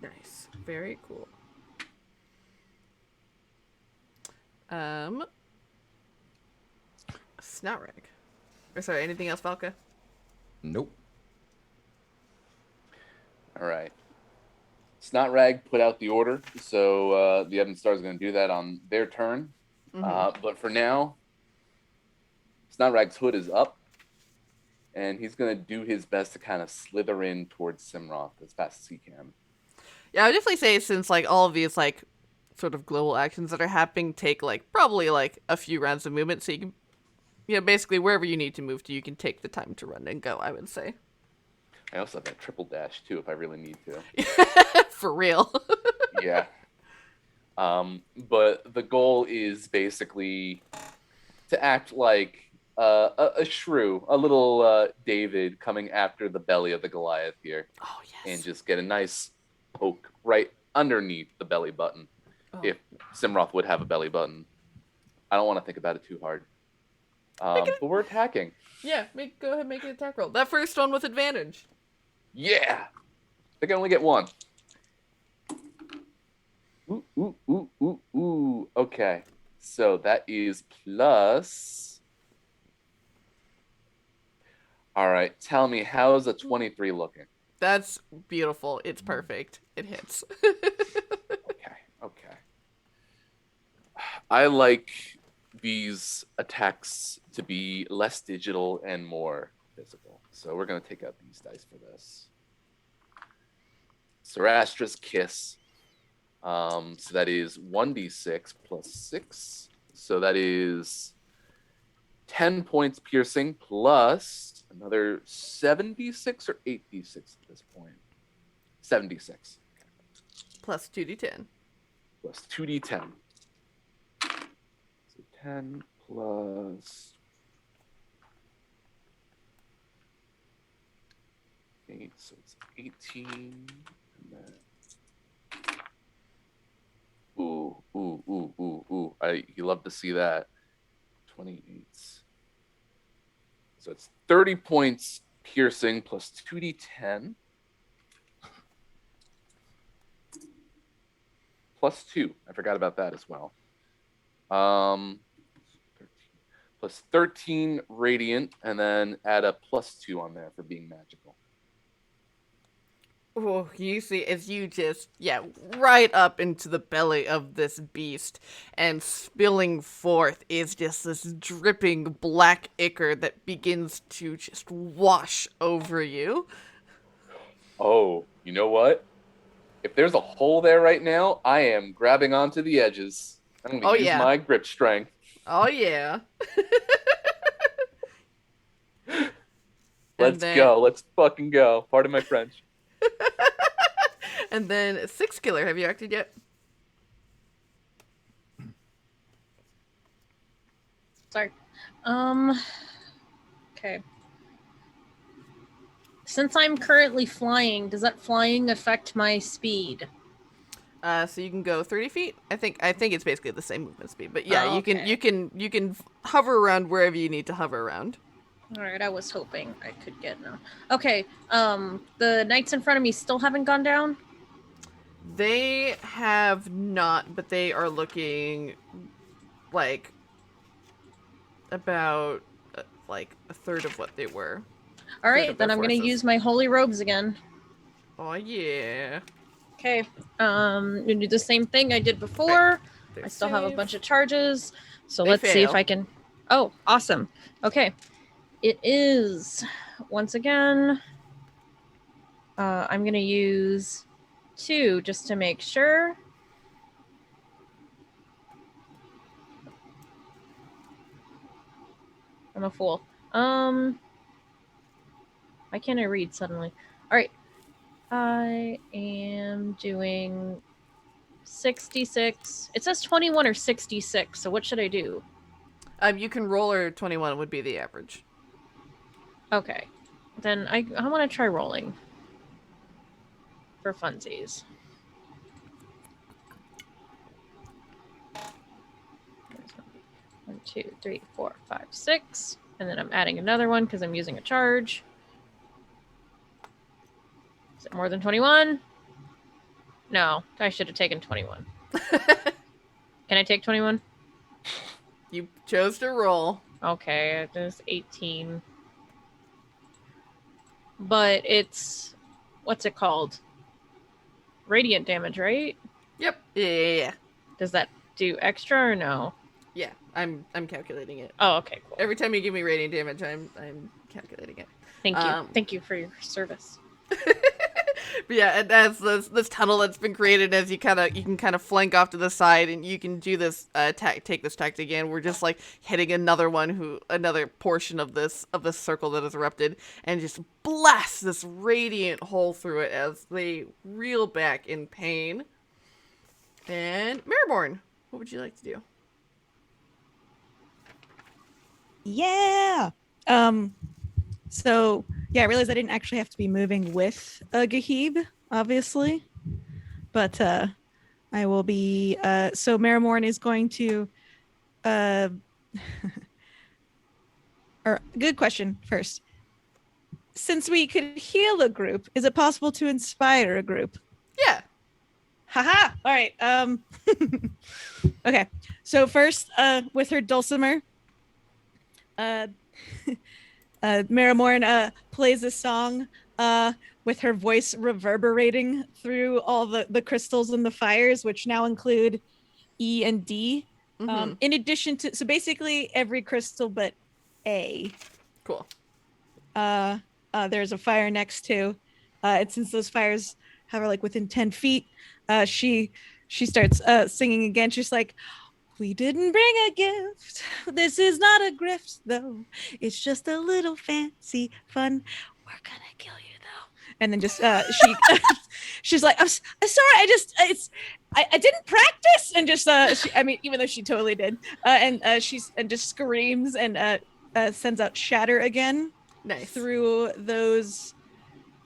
Nice. Very cool. Snout rag. Or sorry, anything else, Valka? Nope. All right. Snotrag put out the order, so the Ebon Star is going to do that on their turn. But for now, Snotrag's hood is up, and he's going to do his best to kind of slither in towards Simroth as fast as he can. Yeah, I would definitely say since like all of these like sort of global actions that are happening take like probably like a few rounds of movement, so you can, basically wherever you need to move to, you can take the time to run and go, I would say. I also have that triple dash too if I really need to. For real. Yeah. But the goal is basically to act like a shrew, a little David coming after the belly of the Goliath here. Oh, yes. And just get a nice poke right underneath the belly button. Oh. If Simroth would have a belly button. I don't want to think about it too hard. But we're attacking. Yeah, go ahead and make an attack roll. That first one with advantage. Yeah! They can only get one. Ooh. Okay. So that is plus... All right. Tell me, how's a 23 looking? That's beautiful. It's perfect. It hits. Okay. I like these attacks to be less digital and more physical. So we're going to take out these dice for this. Sarastra's Kiss. So that is 1d6 plus 6. So that is 10 points piercing plus another 7d6 or 8d6 at this point. 7d6. Plus 2d10. Plus 2d10. So 10 plus 8, so it's 18. And then... Ooh. You love to see that. 28. So it's 30 points piercing plus 2d10. Plus 2. I forgot about that as well. 13. Plus 13 radiant, and then add a plus 2 on there for being magical. Oh, you see, as you just, right up into the belly of this beast, and spilling forth is just this dripping black ichor that begins to just wash over you. Oh, you know what? If there's a hole there right now, I am grabbing onto the edges. I'm going to use my grip strength. Oh, yeah. Let's go. Let's fucking go. Pardon my French. And then 6 killer. Have you acted yet? Sorry. Okay. Since I'm currently flying, does that flying affect my speed? So you can go 30 feet. I think it's basically the same movement speed. But yeah, Oh, okay. you can hover around wherever you need to hover around. All right, I was hoping I could get no. Okay. The knights in front of me still haven't gone down. They have not, but they are looking like about like a third of what they were. All Third right, of then their I'm gonna forces. use my holy robes again. Oh yeah. Okay. You do the same thing I did before. Their I still have a save. bunch of charges, so They let's see if fail. I can. Oh, awesome. Okay. It is once again. I'm gonna use 2 just to make sure. I'm a fool. Why can't I read suddenly? All right. I am doing 66. It says 21 or 66. So what should I do? You can roll, or 21 would be the average. Okay. Then I want to try rolling for funsies. One, 2, 3, 4, 5, 6. And then I'm adding another one because I'm using a charge. Is it more than 21? No, I should have taken 21. Can I take 21? You chose to roll. Okay, there's 18. But it's, what's it called? Radiant damage, right? Yep. Yeah. Does that do extra or no? Yeah. I'm calculating it. Oh, okay, cool. Every time you give me radiant damage, I'm calculating it. Thank you. Thank you for your service. But yeah, and as this tunnel that's been created, as you can kind of flank off to the side, and you can do this take this tactic again. We're just like hitting another portion of this circle that has erupted, and just blast this radiant hole through it as they reel back in pain. And Marrowmorn, what would you like to do? Yeah. So yeah, I realized I didn't actually have to be moving with a Gahib, obviously, but I will be. So Marrowmorn is going to. Or good question first. Since we could heal a group, is it possible to inspire a group? Yeah. Haha. All right. Okay. So first, with her dulcimer, Marrowmorn plays a song with her voice reverberating through all the crystals and the fires, which now include E and D. Mm-hmm. In addition to, so basically every crystal but A. Cool. There's a fire next to, and since those fires have her like within 10 feet, she starts singing again. She's like, "We didn't bring a gift. This is not a grift, though. It's just a little fancy fun. We're gonna kill you, though." And then just she's like, I'm sorry. I didn't practice." And just even though she totally did, and just screams and sends out shatter again. Nice. Through those.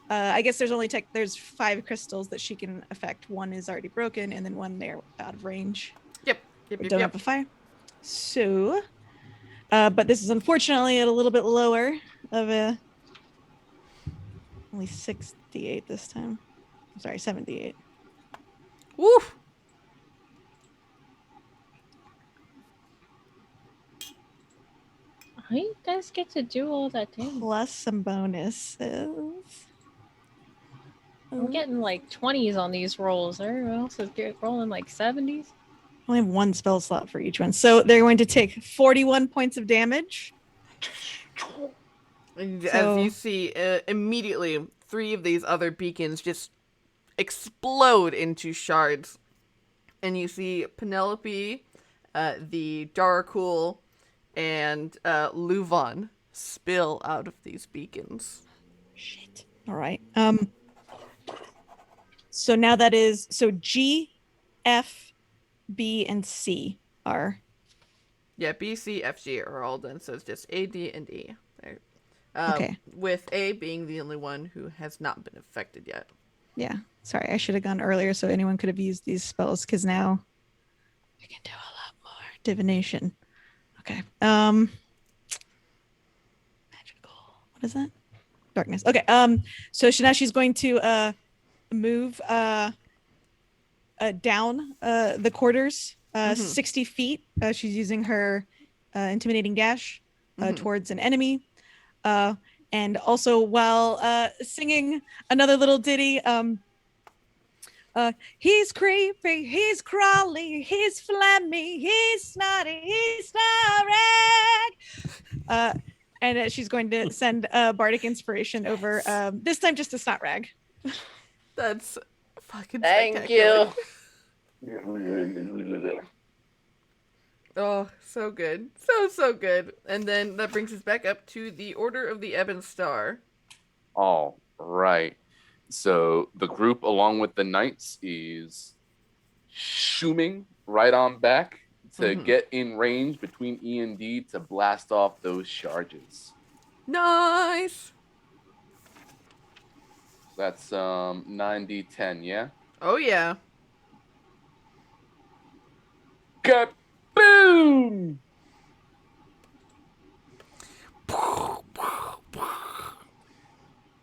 I guess there's 5 crystals that she can affect. One is already broken, and then one they're out of range. Don't have a fire. So, but this is unfortunately at a little bit lower of a only 68 this time. I'm sorry, 78. Woof. How you guys get to do all that damage? Plus some bonuses. I'm getting like 20s on these rolls. Everyone else is rolling like 70s. I only have 1 spell slot for each one. So they're going to take 41 points of damage. And as you see, immediately 3 of these other beacons just explode into shards. And you see Penelope, the Darakul, and LuVon spill out of these beacons. Shit. All right. So now that is G, F, B, and C are. Yeah, B, C, F, G are all done, so it's just A, D, and E. There. Okay. With A being the only one who has not been affected yet. Yeah. Sorry, I should have gone earlier so anyone could have used these spells because now I can do a lot more divination. Okay. Magical. What is that? Darkness. Okay. So now she's going to move down the quarters 60 feet. She's using her intimidating dash towards an enemy. And also while singing another little ditty, he's creepy, he's crawly, he's flammy, he's snotty, he's Snorag. And she's going to send Bardic Inspiration over, this time just a snot rag. That's fucking Thank spectacular. you. Oh, so good. So good. And then that brings us back up to the Order of the Ebon Star. All right. So the group, along with the knights, is shooming right on back to get in range between E and D to blast off those charges. Nice! That's 9d10, yeah? Oh, yeah. Kaboom!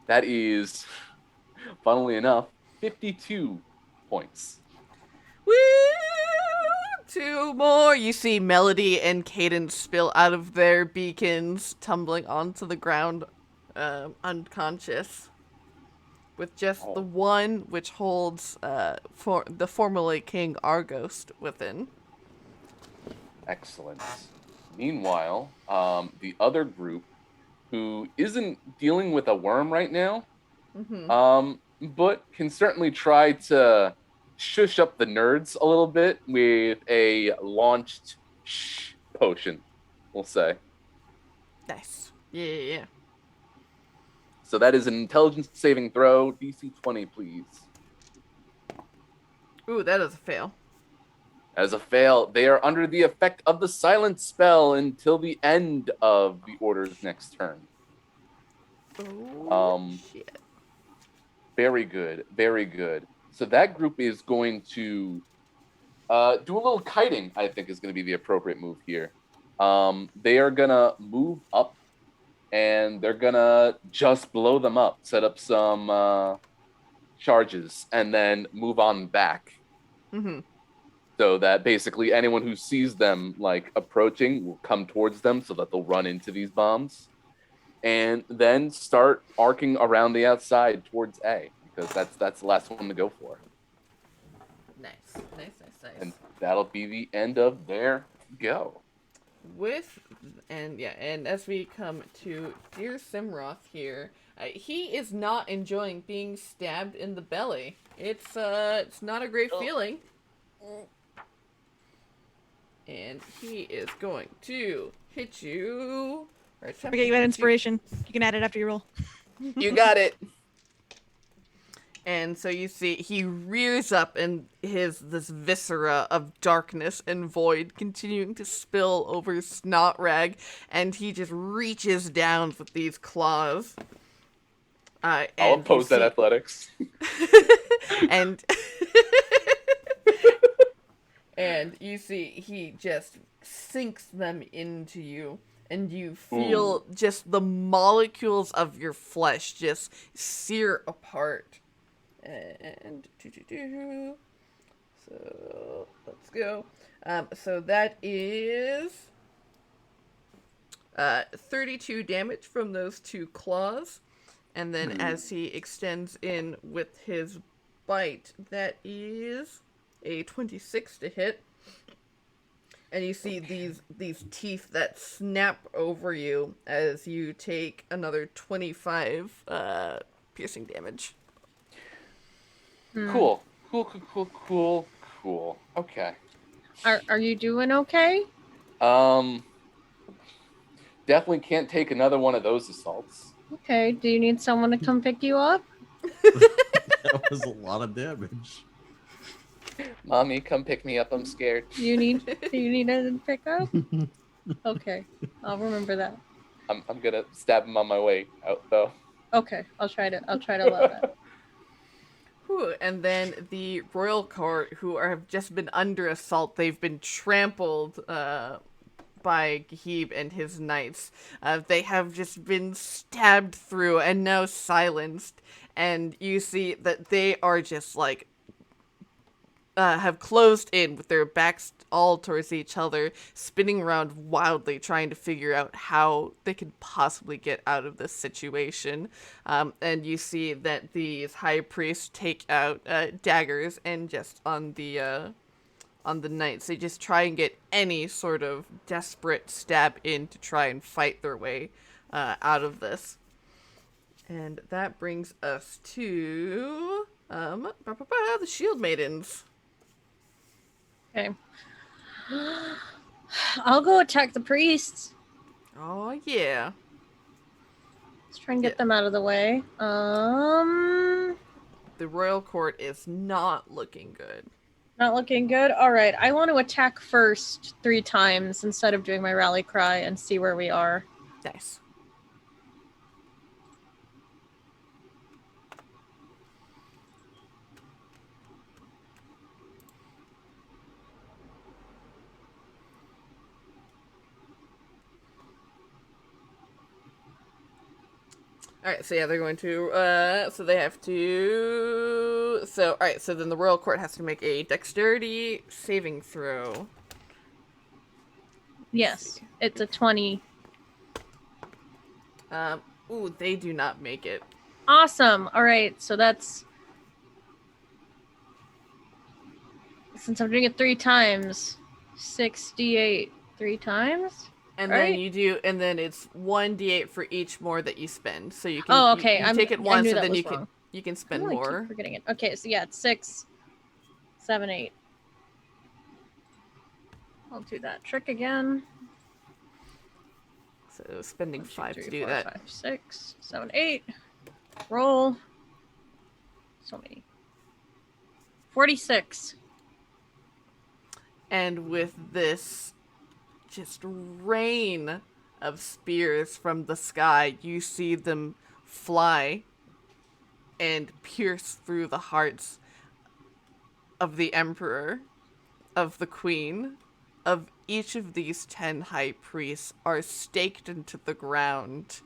That is, funnily enough, 52 points. Woo! 2 more. You see Melody and Cadence spill out of their beacons, tumbling onto the ground, unconscious. With just the one which holds for the formerly King Arghost within. Excellent. Meanwhile, the other group, who isn't dealing with a worm right now, but can certainly try to shush up the nerds a little bit with a launched potion, we'll say. Nice. Yeah. So that is an intelligence saving throw, DC 20, please. Ooh, that is a fail. As a fail, they are under the effect of the silent spell until the end of the order's next turn. Oh, shit. Very good, very good. So that group is going to do a little kiting, I think is going to be the appropriate move here. They are going to move up, and they're going to just blow them up, set up some charges, and then move on back. So that basically anyone who sees them like approaching will come towards them so that they'll run into these bombs. And then start arcing around the outside towards A, because that's the last one to go for. Nice. And that'll be the end of their go. And as we come to dear Simroth here, he is not enjoying being stabbed in the belly. It's not a great feeling. And he is going to hit you. Forget you had inspiration. You can add it after you roll. You got it. And so you see he rears up and this viscera of darkness and void continuing to spill over Snotrag, and he just reaches down with these claws. I'll oppose that athletics. and and you see he just sinks them into you. And you feel just the molecules of your flesh just sear apart. And so let's go. So that is 32 damage from those 2 claws. And then as he extends in with his bite, that is a 26 to hit. And you see these teeth that snap over you as you take another 25 piercing damage. Cool. Okay. Are you doing okay? Definitely can't take another one of those assaults. Okay. Do you need someone to come pick you up? That was a lot of damage. Mommy, come pick me up. I'm scared. Do you need a pickup? Okay, I'll remember that. I'm gonna stab him on my way out though. Okay, I'll try to allow that. Whew, and then the royal court, who have just been under assault, they've been trampled by Gahib and his knights. They have just been stabbed through and now silenced. And you see that they are just like have closed in with their backs all towards each other, spinning around wildly, trying to figure out how they could possibly get out of this situation. And you see that these high priests take out daggers and just on the knights, they just try and get any sort of desperate stab in to try and fight their way out of this. And that brings us to the Shield Maidens. Okay. I'll go attack the priests. Oh yeah. Let's try and get them out of the way. The royal court is not looking good. Not looking good. All right. I want to attack first 3 times instead of doing my rally cry and see where we are. Nice. Alright, so yeah, they're going to, so they have to, so, alright, so then the royal court has to make a dexterity saving throw. Yes, it's a 20. Ooh, they do not make it. Awesome. All right, so that's, since I'm doing it 3 times, 68 3 times? And Right? then you do, and then it's 1d8 for each more that you spend. So you can, Oh, okay. you take it I once, knew and that then was you wrong. can spend Oh, I keep more. forgetting it. Okay, so yeah, it's 6, 7, 8. I'll do that trick again. So spending 1, 2, 5 3, to do 4, that. 5, 6, 7, 8. Roll. So many. 46. And with this just rain of spears from the sky, you see them fly and pierce through the hearts of the emperor, of the queen, of each of these 10 high priests are staked into the ground.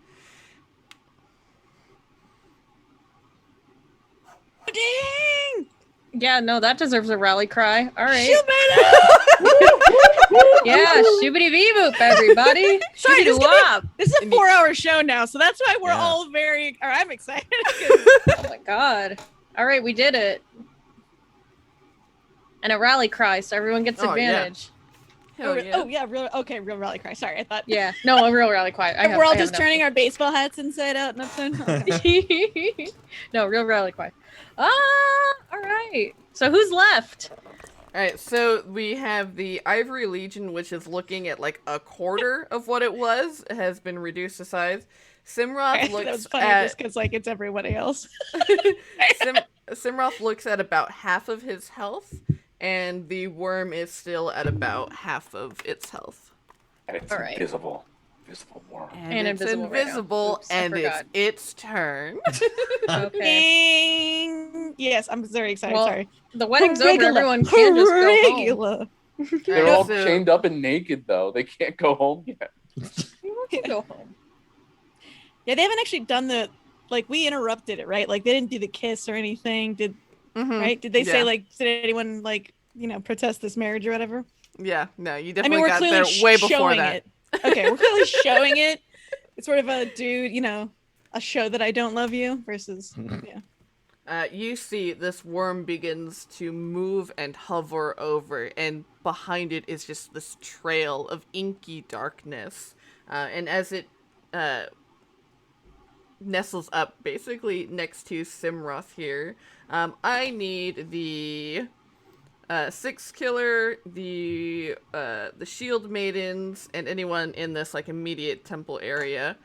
Dang! Yeah, no, that deserves a rally cry. All right. Shield Maiden! Yeah, shoobity bee boop, everybody. Sorry, Shoobity this wop. This is a 4-hour show now, so that's why we're Yeah. all very. Or I'm excited. Oh my god. All right, we did it. And a rally cry, so everyone gets Oh, yeah. advantage. Hell yeah. real. Okay, real rally cry. Sorry, I thought. Yeah. No, a real rally cry. We're all just turning our baseball hats inside out and upside down. Okay. No, real rally cry. All right. So who's left? Alright, so we have the Ivory Legion, which is looking at like a quarter of what it was. It has been reduced to size. Simroth That looks was funny at just because like it's everybody else. Simroth looks at about half of his health, and the worm is still at about half of its health. And it's All right. invisible. Invisible worm. And it's invisible right now. invisible, Oops, I and it's forgot. its turn. Okay. Ding! Yes, I'm very excited. Well, Sorry. The wedding's over. Everyone can just go home. Regular. They're all So- chained up and naked though. They can't go home yet. Everyone can go home. Yeah, they haven't actually done the like we interrupted it, right? Like they didn't do the kiss or anything. Did Mhm. right? Did they say Yeah. like did anyone like protest this marriage or whatever? Yeah, no, you I definitely mean, we're got clearly there way before showing that. it. Okay, we're clearly showing it. It's sort of a dude, a show that I don't love you versus yeah. You see this worm begins to move and hover over, and behind it is just this trail of inky darkness. And as it nestles up basically next to Simroth here, I need the 6 killer, the Shield Maidens, and anyone in this like immediate temple area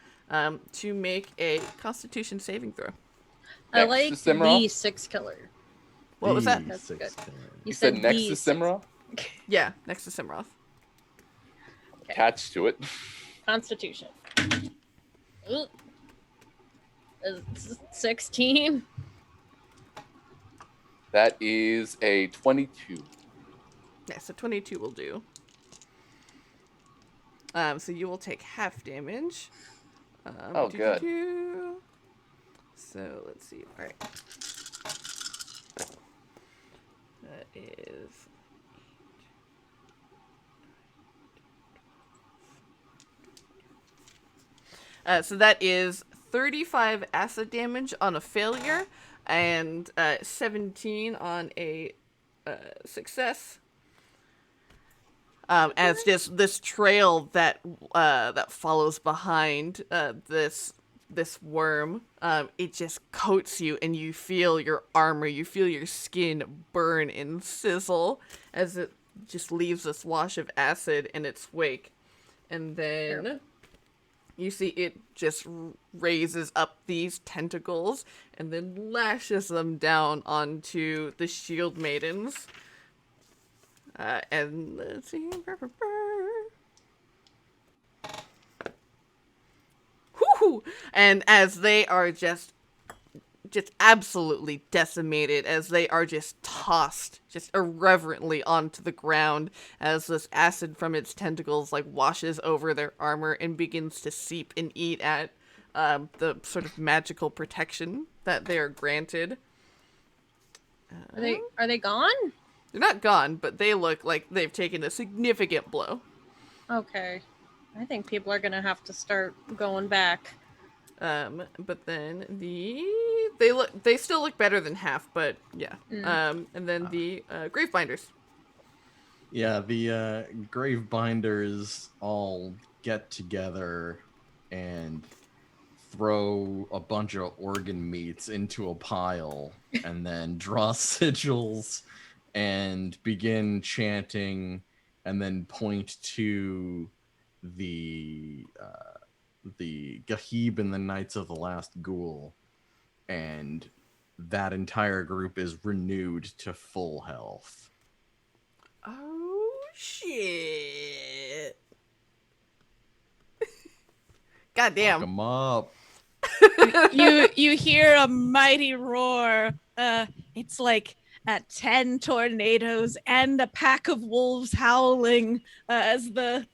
to make a Constitution saving throw. I Next like to Simra? the 6 killer. What was that? That's Six good. killer. You said next the to six- Simra? Yeah, next to Simroth. Attached to it. Constitution. Ooh. 16. That is a 22. Yeah, so 22 will do. So you will take half damage. Oh, good. So let's see. All right. That is. So that is 35 acid damage on a failure, and 17 on a success. As just this trail that follows behind this worm, it just coats you, and you feel your armor, you feel your skin burn and sizzle as it just leaves this wash of acid in its wake, and then you see it just raises up these tentacles and then lashes them down onto the Shield Maidens. And let's see. Whoo! And as they are just absolutely decimated, as they are just tossed just irreverently onto the ground, as this acid from its tentacles like washes over their armor and begins to seep and eat at the sort of magical protection that they are granted. Are they gone? They're not gone, but they look like they've taken a significant blow. Okay. I think people are gonna have to start going back. But then they still look better than half, but yeah. And then the Gravebinders. Yeah, the Gravebinders all get together and throw a bunch of organ meats into a pile and then draw sigils and begin chanting and then point to the Gahib and the Knights of the Last Ghoul, and that entire group is renewed to full health. Oh shit! Goddamn! Fuck 'em up. You hear a mighty roar. It's like 10 tornadoes and a pack of wolves howling as the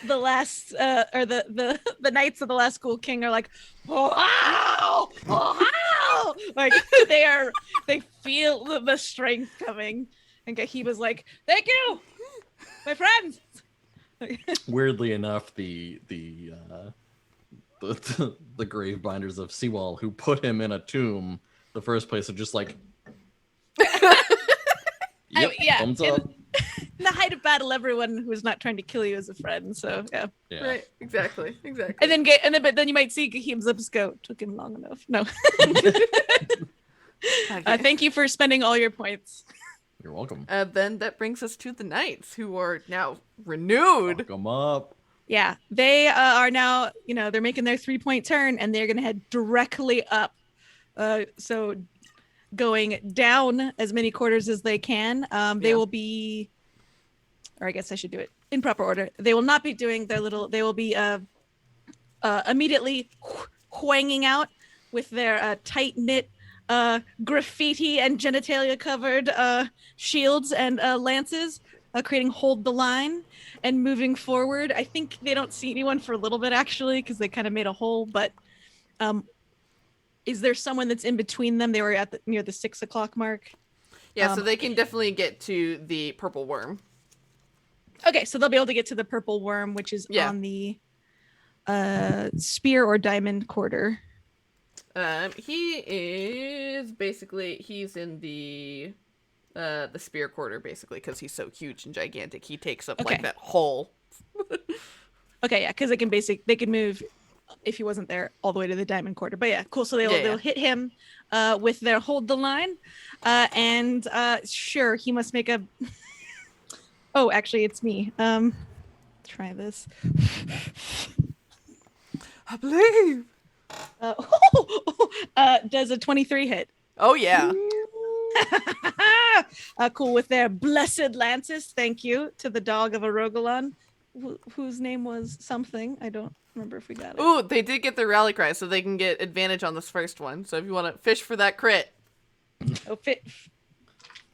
last or the Knights of the Last Ghoul King are like, wow, wow, like they feel the strength coming, and Gahiba's like, thank you, my friends. Weirdly enough, the Gravebinders of Seawall, who put him in a tomb, the first place are just like, yep, yeah, thumbs up. In the height of battle, everyone who is not trying to kill you is a friend. So yeah. Right, exactly. And then you might see Gahim's lips go, took him long enough. No. Thank you for spending all your points. You're welcome. Then that brings us to the Knights, who are now renewed. Fuck 'em up. Yeah, they are now, they're making their 3-point turn, and they're going to head directly up. So going down as many quarters as they can. They will be, or I guess I should do it in proper order. They will not be doing they will be immediately whanging out with their tight-knit graffiti and genitalia covered shields and lances, creating hold the line and moving forward. I think they don't see anyone for a little bit, actually, because they kind of made a hole, but is there someone that's in between them? They were at near the 6 o'clock mark. Yeah, so they can definitely get to the purple worm. Okay, so they'll be able to get to the purple worm, which is on the spear or diamond quarter. He is basically, he's in the spear quarter, basically, because he's so huge and gigantic. He takes up like that whole. Okay, yeah, because they can move, if he wasn't there, all the way to the diamond quarter. But yeah, cool. So they'll hit him with their hold the line, and sure, he must make a. Oh, actually, it's me. Try this. I believe. Does a 23 hit? Oh yeah. Cool, with their blessed lances. Thank you to the dog of Arogalon, whose name was something. I don't remember if we got it. Ooh, they did get their rally cry, so they can get advantage on this first one. So if you want to fish for that crit. Oh, fit.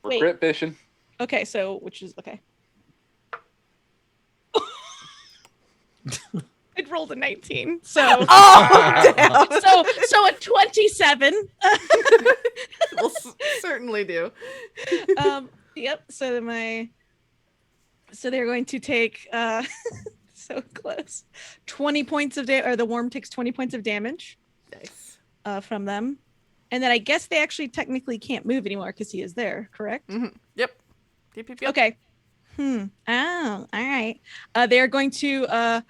We're Wait. crit fishing. Okay, so which is okay. It rolled a 19, so Oh, damn. so a 27. We'll certainly do. Yep. So they're going to take so close 20 points of damage, or the worm takes 20 points of damage Nice. from them, and then I guess they actually technically can't move anymore because he is there. Correct? Mm-hmm. Yep. Yep. Okay. Oh, all right. They're going to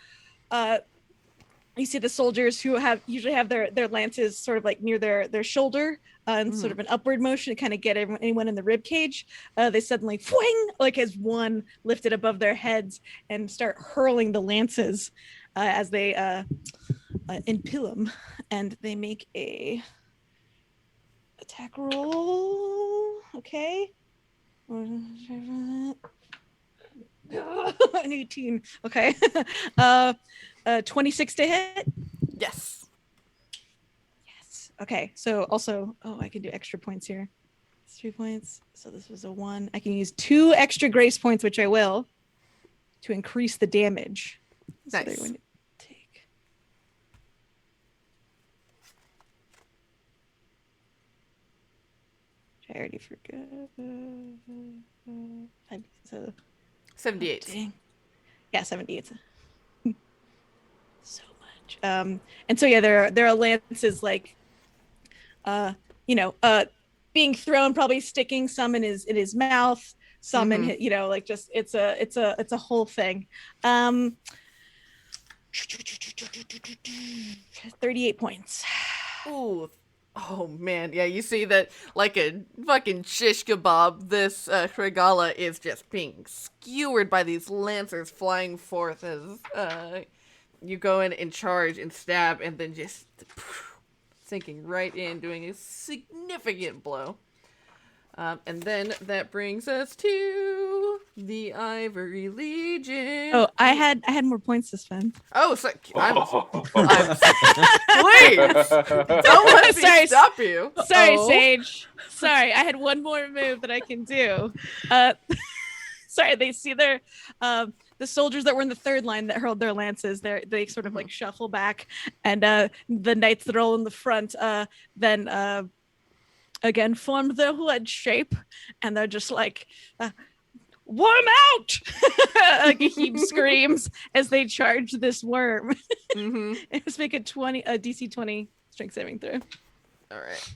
you see the soldiers who usually have their lances sort of like near their shoulder, and sort of an upward motion to kind of get anyone in the rib cage. They suddenly fwing, like as one lifted above their heads, and start hurling the lances as they impale them, and they make a attack roll. Okay. An 18. Okay. 26 to hit. Yes. Yes. Okay. So also, I can do extra points here. It's 3 points. So this was a 1. I can use 2 extra grace points, which I will, to increase the damage. So Nice. they're going to take. I already forgot. So 78. dang. Yeah, 78. So much. And so yeah, there are lances like being thrown, probably sticking some in his mouth, some in his, like just it's a whole thing. 38 points. Ooh. Oh man, yeah, you see that like a fucking shish kebab, this Regala is just being skewered by these lancers flying forth as you go in and charge and stab, and then just sinking right in, doing a significant blow. And then that brings us to the Ivory Legion. Oh, I had more points to spend. Oh, so please don't let me Sorry. stop you. Sorry, Oh. Sage. Sorry, I had one more move that I can do. Sorry, they see their the soldiers that were in the third line that hurled their lances. They sort of like shuffle back, and the knights that are all in the front then again form their wedge shape, and they're just like worm out. Like a heap screams as they charge this worm. Let's make a DC 20 strength saving throw. All right.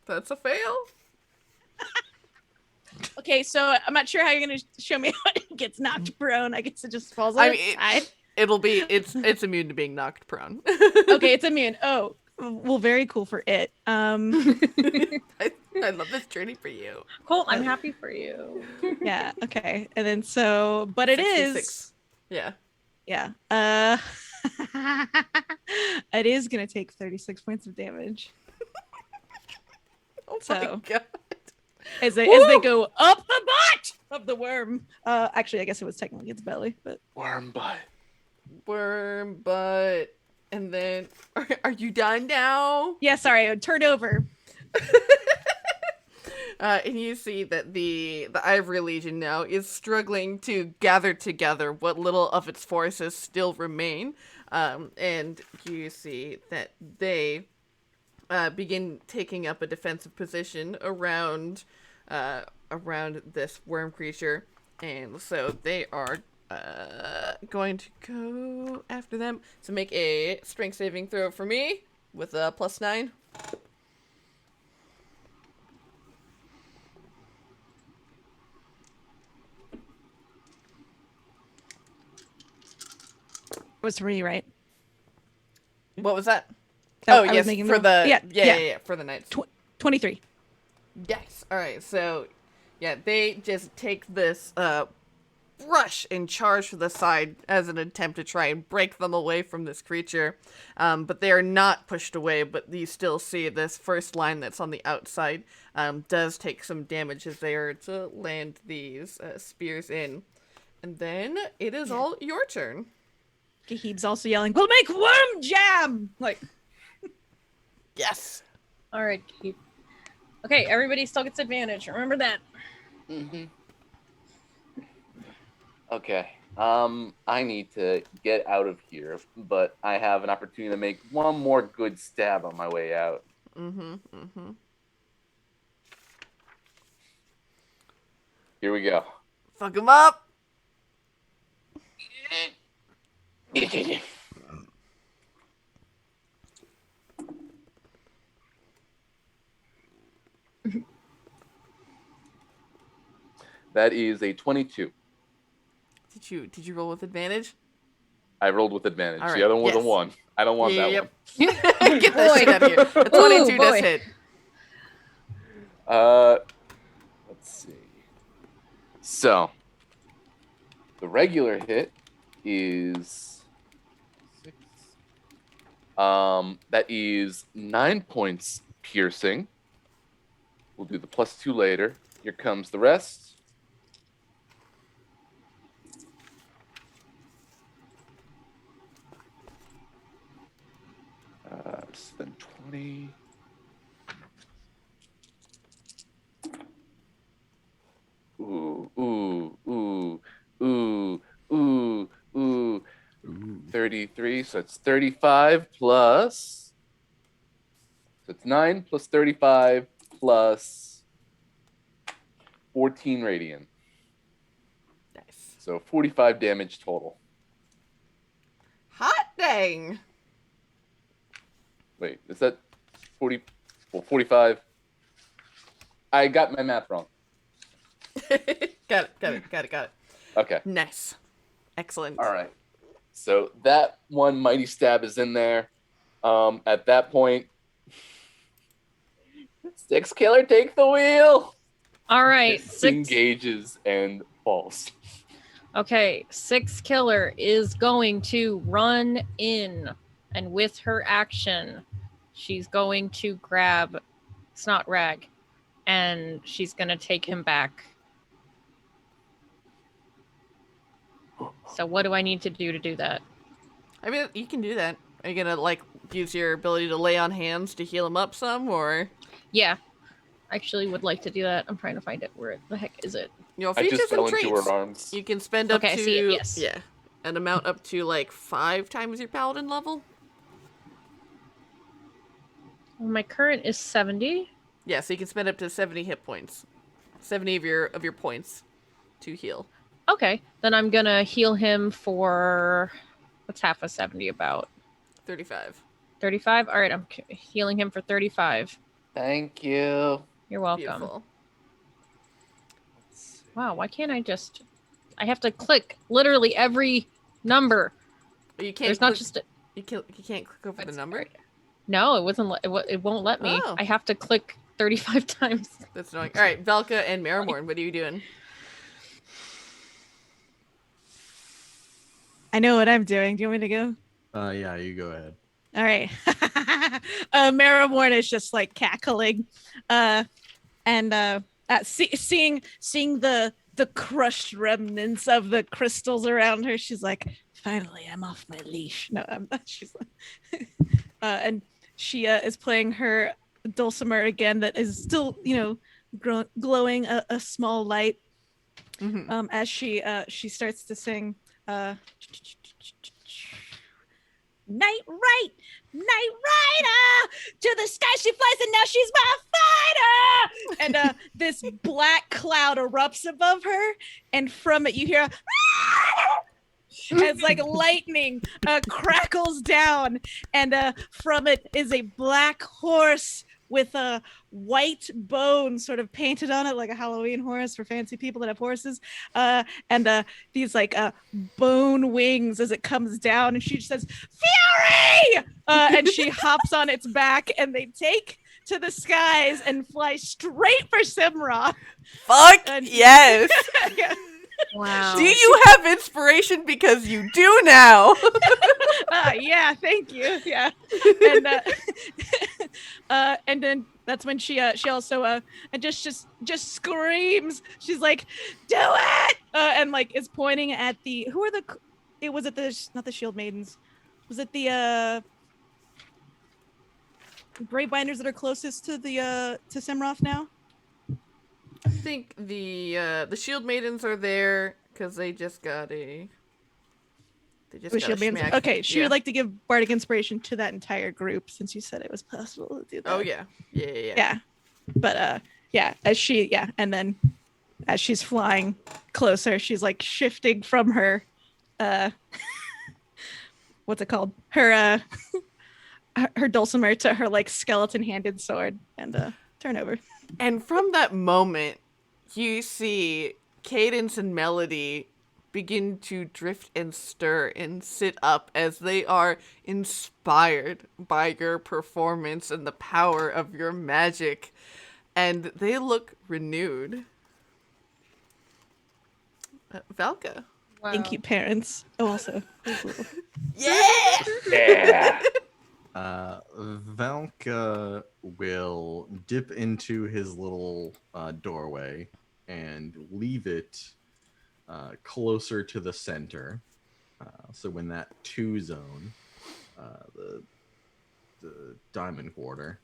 That's a fail. Okay, so I'm not sure how you're gonna show me how it gets knocked prone. I guess it just falls on its side. It's immune to being knocked prone. Okay, it's immune. Oh, well, very cool for it. I love this journey for you. Cool, I'm happy for you. Yeah. Okay, and then but it 66. is. Yeah. Yeah. It is gonna take 36 points of damage Oh So- my god. as they go up the butt of the worm. Actually, I guess it was technically its belly, but Worm butt. Worm butt. And then are you done now? yeah. Sorry, I turned over. And you see that the Ivory Legion now is struggling to gather together what little of its forces still remain. And you see that they begin taking up a defensive position around this worm creature. And so they are going to go after them. So make a strength saving throw for me with a +9. It was 3, right? What was that? Oh, Oh, I was yes, making for the- the yeah. yeah, for the knights. 23. Yes. All right. So, yeah, they just take this rush and charge to the side as an attempt to try and break them away from this creature. But they are not pushed away, but you still see this first line that's on the outside does take some damage as they are to land these spears in. And then it is all your turn. Gahib's also yelling, "We'll make worm jam!" Like, Yes. All right. Okay, everybody still gets advantage. Remember that. Mm-hmm. Okay. I need to get out of here, but I have an opportunity to make one more good stab on my way out. Here we go. Fuck him up. That is a 22. Did you roll with advantage? I rolled with advantage. All right, The other one was yes. a 1. I don't want that one. Get that shit out of here. The 22 does boy. hit. Let's see. So, the regular hit is 6. That is 9 points piercing. We'll do the +2 later. Here comes the rest. Then 20. Ooh. 33, so it's 35 plus. So it's 9 plus 35 plus 14 radiant. Nice. So 45 damage total. Hot dang. Wait, is that 40? Well, 45. I got my math wrong. Got it. Okay. Nice. Excellent. All right. So that one mighty stab is in there. At that point, Six Killer take the wheel. All right. Engages and falls. Okay, Six Killer is going to run in, and with her action, she's going to grab Snot Rag, and she's going to take him back. So what do I need to do that? I mean, you can do that. Are you gonna use your ability to lay on hands to heal him up some, or? Yeah, I actually would like to do that. I'm trying to find it. Where the heck is it? I Features just and fell into traits. her arms. You can spend up Okay, I to see it, yes. an amount up to 5 times your paladin level. Well, my current is 70. Yeah, so you can spend up to 70 hit points, 70 of your points to heal. Okay, then I'm gonna heal him for what's half of 70 about? 35. 35. All right, I'm healing him for 35. Thank you. You're welcome. Beautiful. Wow, why can't I just? I have to click literally every number. You can't. There's not just. You can't click over the number. No, it wasn't. It won't let me. Oh. I have to click 35 times. That's annoying. All right, Valka and Marrowmorn, what are you doing? I know what I'm doing. Do you want me to go? Yeah, you go ahead. All right. Marrowmorn is just cackling, and seeing the crushed remnants of the crystals around her. She's like, "Finally, I'm off my leash." No, I'm not. She's like, and she is playing her dulcimer again. That is still, glowing a small light. Mm-hmm. As she starts to sing. Night rider to the sky she flies, and now she's my fighter. And this black cloud erupts above her, and from it you hear as lightning crackles down, and from it is a black horse with a white bone sort of painted on it, like a Halloween horse for fancy people that have horses, and these bone wings as it comes down, and she says, "Fury!" And she hops on its back, and they take to the skies and fly straight for Simra. Fuck And- yes. Wow. Do you have inspiration? Because you do now. Yeah, thank you. Yeah, and then that's when she also and just screams. She's like, "Do it!" And like is pointing at the who are the it was it the not the Shield Maidens, was it the Grey Binders that are closest to the to Simroth now? I think the Shield Maidens are there because they just got a Shield Maidens. schmack. Okay, she Yeah. would like to give bardic inspiration to that entire group since you said it was possible to do that. Oh yeah. Yeah. Yeah, but yeah, and then as she's flying closer, she's like shifting from her what's it called, her her dulcimer to her like skeleton handed sword and turn over. And from that moment, you see Cadence and Melody begin to drift and stir and sit up as they are inspired by your performance and the power of your magic. And they look renewed. Valka. Wow. Thank you, parents. Oh, also. Yeah! Yeah. Valka will dip into his little doorway and leave it closer to the center. So when that 2 zone, the diamond quarter,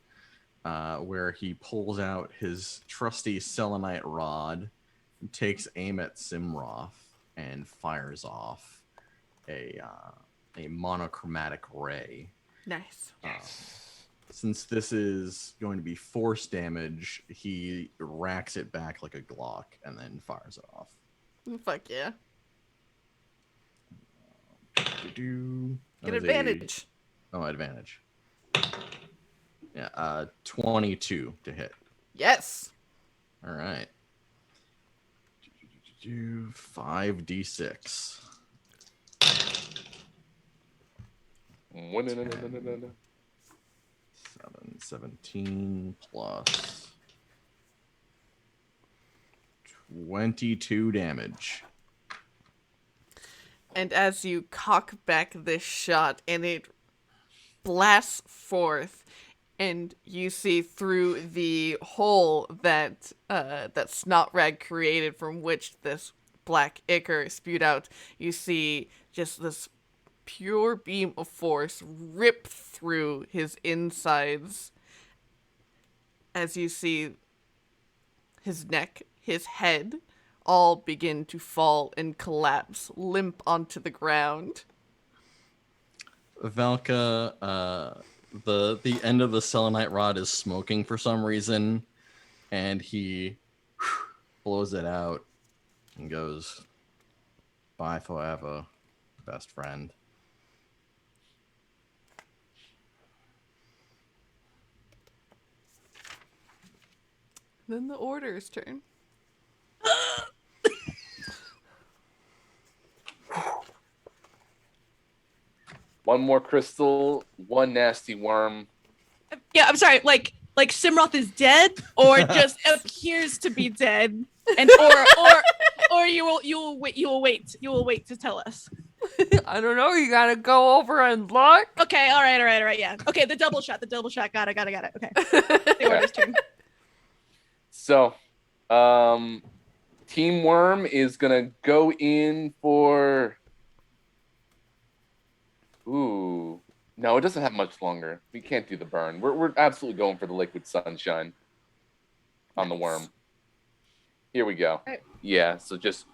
where he pulls out his trusty selenite rod, takes aim at Simroth, and fires off a monochromatic ray. Nice. Since this is going to be force damage, he racks it back like a Glock and then fires it off. Fuck yeah. Get That is advantage. advantage. Yeah, 22 to hit. Yes. All right. 5d6. 17 plus 22 damage. And as you cock back this shot and it blasts forth, and you see through the hole that that Snotrag created from which this black ichor spewed out, you see just this pure beam of force rip through his insides as you see his neck, his head, all begin to fall and collapse limp onto the ground. Valka, the end of the selenite rod is smoking for some reason, and he blows it out and goes, "Bye forever, best friend." Then the Order's turn. One more crystal, one nasty worm. Yeah, I'm sorry. Like Simroth is dead, or just appears to be dead, and or you will wait to tell us. I don't know. You gotta go over and look. Okay, all right, yeah. Okay, the double shot. Got it. Okay, the Order's turn. So, Team Worm is gonna go in for. Ooh, no, it doesn't have much longer. We can't do the burn. We're absolutely going for the liquid sunshine on the worm. Here we go. Right. Yeah, so just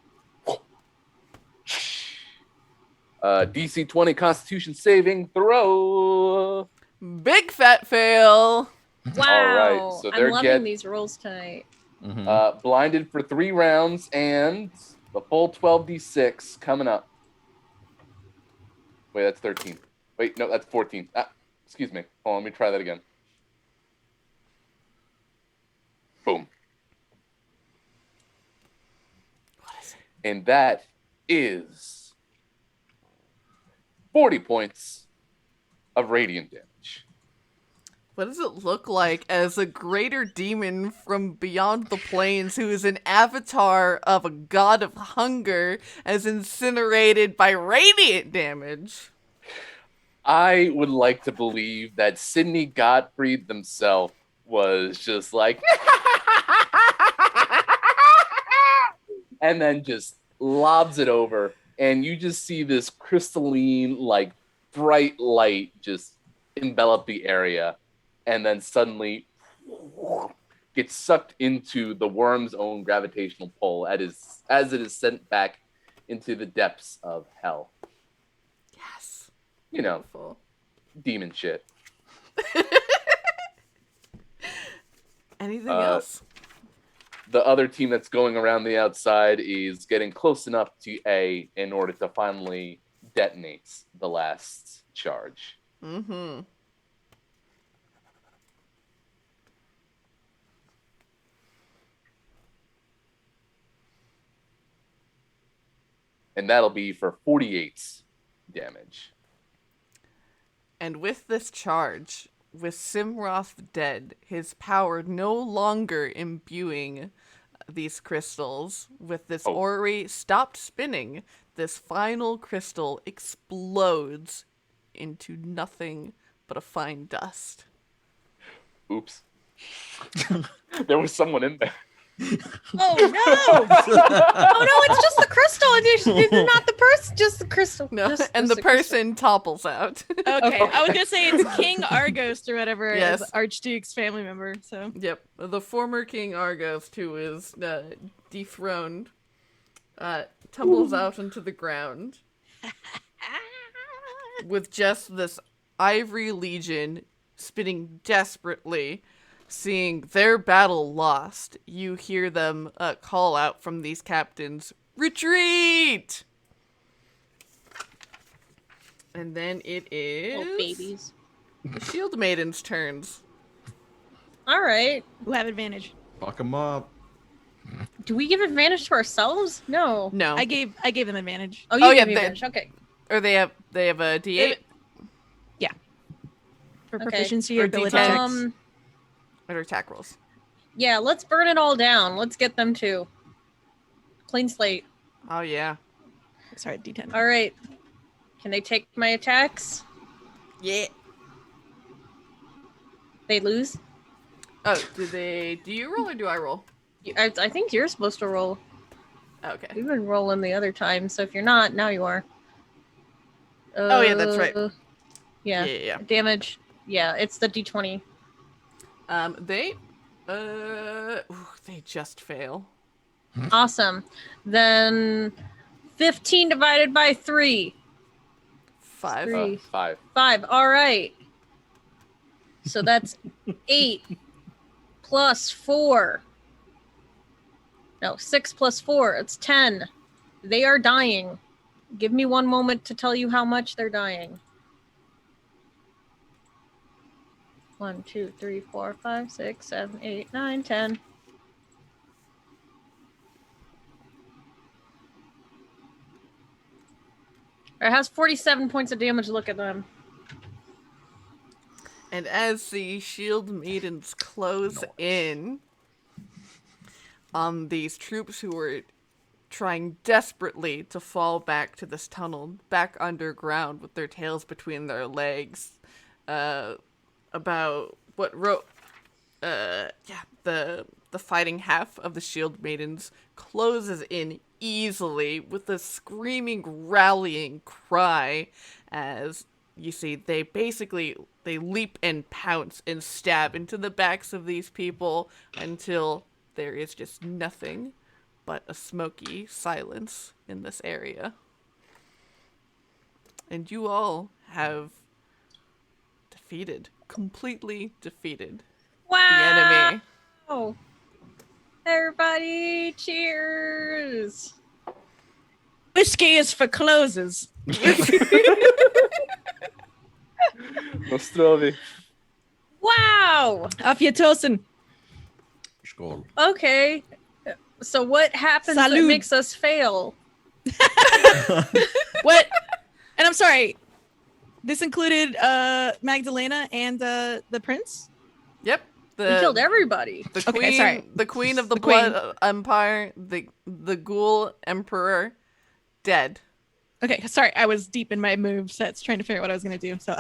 DC 20 Constitution saving throw. Big fat fail. Wow. All right, so they're I'm loving these rolls tonight. Mhm. Blinded for 3 rounds and the full 12d6 coming up. Wait, that's 13. Wait, no, that's 14. Excuse me. Hold on, let me try that again. Boom. What is it? And that is 40 points of radiant damage. What does it look like as a greater demon from beyond the plains who is an avatar of a god of hunger as incinerated by radiant damage? I would like to believe that Sidney Gottfried himself was just like, and then just lobs it over, and you just see this crystalline, like, bright light just envelop the area, and then suddenly gets sucked into the worm's own gravitational pull as it is sent back into the depths of hell. Yes. You know, Beautiful. demon shit. Anything else? The other team that's going around the outside is getting close enough to A in order to finally detonate the last charge. Mm-hmm. And that'll be for 48 damage. And with this charge, with Simroth dead, his power no longer imbuing these crystals, with this orrery stopped spinning, this final crystal explodes into nothing but a fine dust. Oops. There was someone in there. Oh no! Oh no, it's just the crystal. It's not the person, just the crystal. No, Just and the crystal. person topples out. Okay, I was gonna say it's King Argos or whatever, Yes. as Archduke's family member. So Yep, the former King Argos, who is dethroned, tumbles out into the ground with just this Ivory Legion spinning desperately, seeing their battle lost. You hear them call out from these captains, "Retreat!" And then it is Little babies. the Shield Maidens' turns. All right. who have advantage? Fuck them up. Do we give advantage to ourselves? No. No, I gave them advantage. Oh, you Oh, yeah, gave me they- advantage. Okay. or they have a D8 For Okay. proficiency Or or ability D10. checks. or attack rolls. Yeah, let's burn it all down. Let's get them too. Clean slate. Oh yeah, Sorry, D10. All right. Can they take my attacks? yeah. They lose? Oh, do you roll or do I roll? I think you're supposed to roll. Okay. You've been rolling the other time, so if you're not, now you are. Oh, yeah, that's right. Yeah. Yeah. Damage. Yeah, it's the D20. They just fail. Awesome. Then 15 divided by 3. 5. Three. 5. 5. All right. So that's 8 plus 4. No, 6 plus 4. It's 10. They are dying. Give me one moment to tell you how much they're dying. 1, 2, 3, 4, 5, 6, 7, 8, 9, 10. It has 47 points of damage. Look at them. And as the Shield Maidens close in on these troops who were trying desperately to fall back to this tunnel, back underground with their tails between their legs, about what the fighting half of the Shield Maidens closes in easily with a screaming, rallying cry as you see they leap and pounce and stab into the backs of these people until there is just nothing but a smoky silence in this area. And you all have completely defeated the Wow! enemy. Everybody, cheers! Whiskey is for closes. Nostrovi. Wow! Off your tosin. Skål. Okay. So what happens that Salud. makes us fail? What? And I'm sorry. This included Magdalena and the prince. Yep. We killed everybody. The Okay, queen, sorry. the queen of the The Blood queen. Empire, the Ghoul Emperor, dead. Okay, sorry, I was deep in my move sets trying to figure out what I was gonna do. So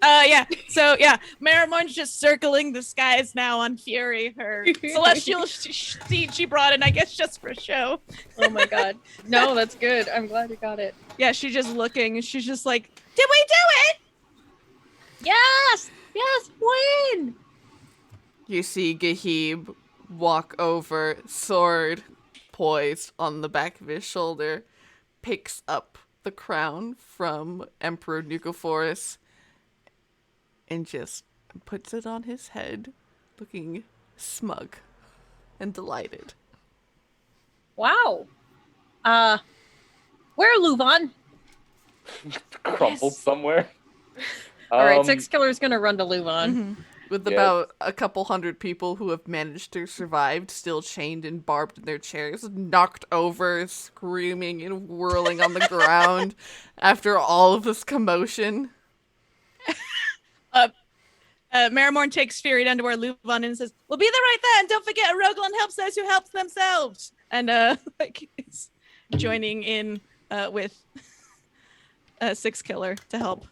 yeah. So yeah, Marrowmorn's just circling the skies now on Fury, her celestial steed she brought in, I guess, just for show. Oh my god. No, that's good. I'm glad you got it. Yeah, she's just looking, and she's just like, "Did we do it?" Yes! Yes! Win! You see Gahib walk over, sword poised on the back of his shoulder, picks up the crown from Emperor Nucophorus, and just puts it on his head, looking smug and delighted. Wow. Where LuVon? Crumpled somewhere. All right, Six Killer's gonna run to LuVon. Mm-hmm. With Yeah. about a couple hundred people who have managed to survive, still chained and barbed in their chairs, knocked over, screaming and whirling on the ground after all of this commotion. Marrowmorn takes Fury down to where LuVon and says, "We'll be there right there, and don't forget, Rogalon helps those who help themselves." And like is joining in with Six Killer to help.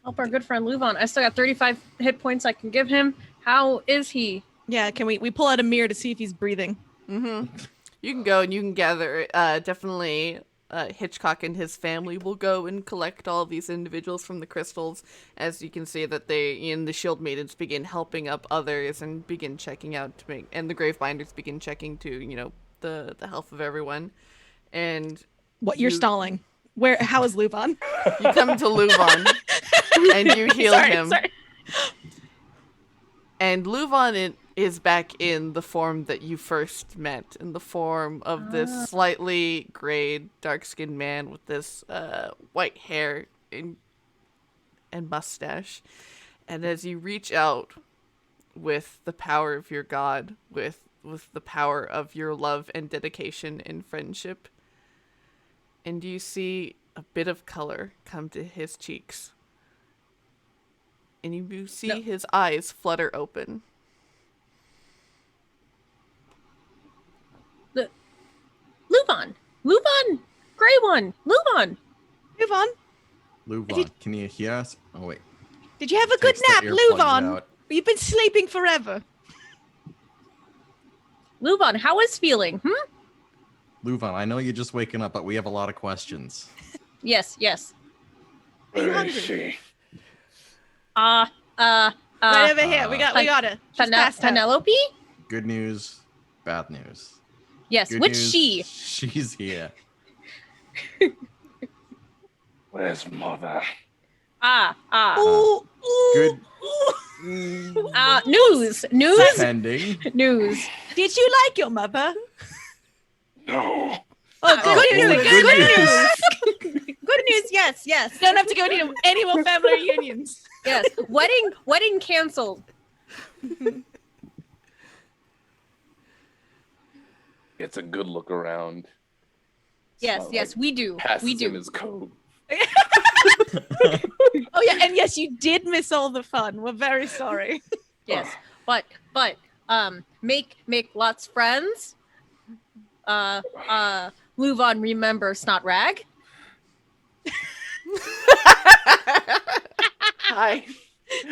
Help our good friend LuVon. I still got 35 hit points I can give him. How is he? Yeah, can we pull out a mirror to see if he's breathing? Mm-hmm. You can go and you can gather. Definitely, Hitchcock and his family will go and collect all of these individuals from the crystals. As you can see that they, in the Shield Maidens, begin helping up others and begin checking out to make, and the Gravebinders begin checking to, the health of everyone. And What, you're stalling? Where? How is LuVon? you come to LuVon and you heal him. Sorry. And LuVon is back in the form that you first met, in the form of this slightly grayed, dark-skinned man with this white hair and mustache. And as you reach out with the power of your god, with the power of your love and dedication and friendship, and you see a bit of color come to his cheeks. And you see his eyes flutter open. LuVon! LuVon! Gray one! LuVon! LuVon, LuVon, can you hear us? Oh, wait. did you have a good Takes the nap, earplugs LuVon? out. You've been sleeping forever. LuVon, how is feeling? LuVon, I know you're just waking up, but we have a lot of questions. Yes, yes. Are you Where is hungry? she? Right over here. We got her. She's passed out. Penelope? Good news, bad news. Yes, Good which news, she? She's here. Where's mother? Ooh, ooh, Good. ooh. News! Pending. News. Did you like your mother? No. Oh, good news. Good news. Good news, yes. Don't have to go to any more family reunions. Yes. Wedding canceled. Gets a good look around. Yes, So, yes, we do. Passes We do. in his coat. Oh yeah, and yes, you did miss all the fun. We're very sorry. Yes. But make lots friends. LuVon, remember Snot Rag. Hi.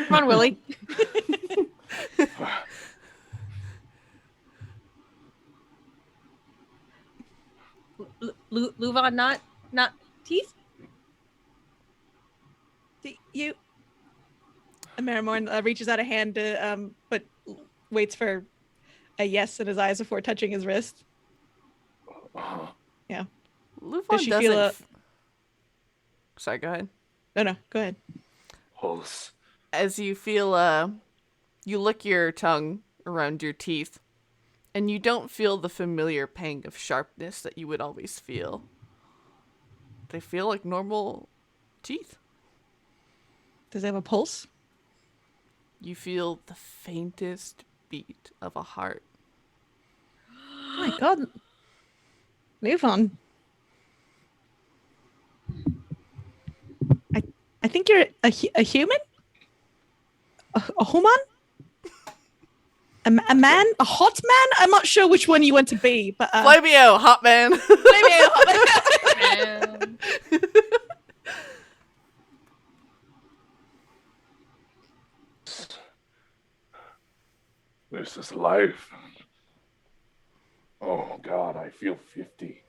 Come on, Willy. LuVon, not teeth. You. Marrowmorn reaches out a hand to but waits for a yes in his eyes before touching his wrist. Yeah. LuVon Does she doesn't. feel Sorry, go ahead. No, go ahead. Pulse. As you feel, you lick your tongue around your teeth, and you don't feel the familiar pang of sharpness that you would always feel. They feel like normal teeth. Does it have a pulse? You feel the faintest beat of a heart. Oh my god. LuVon. think you're a human? A human? A man? A hot man? I'm not sure which one you want to be, but Flavio, hot man. Flavio, hot man. This is life. Oh God, I feel 50.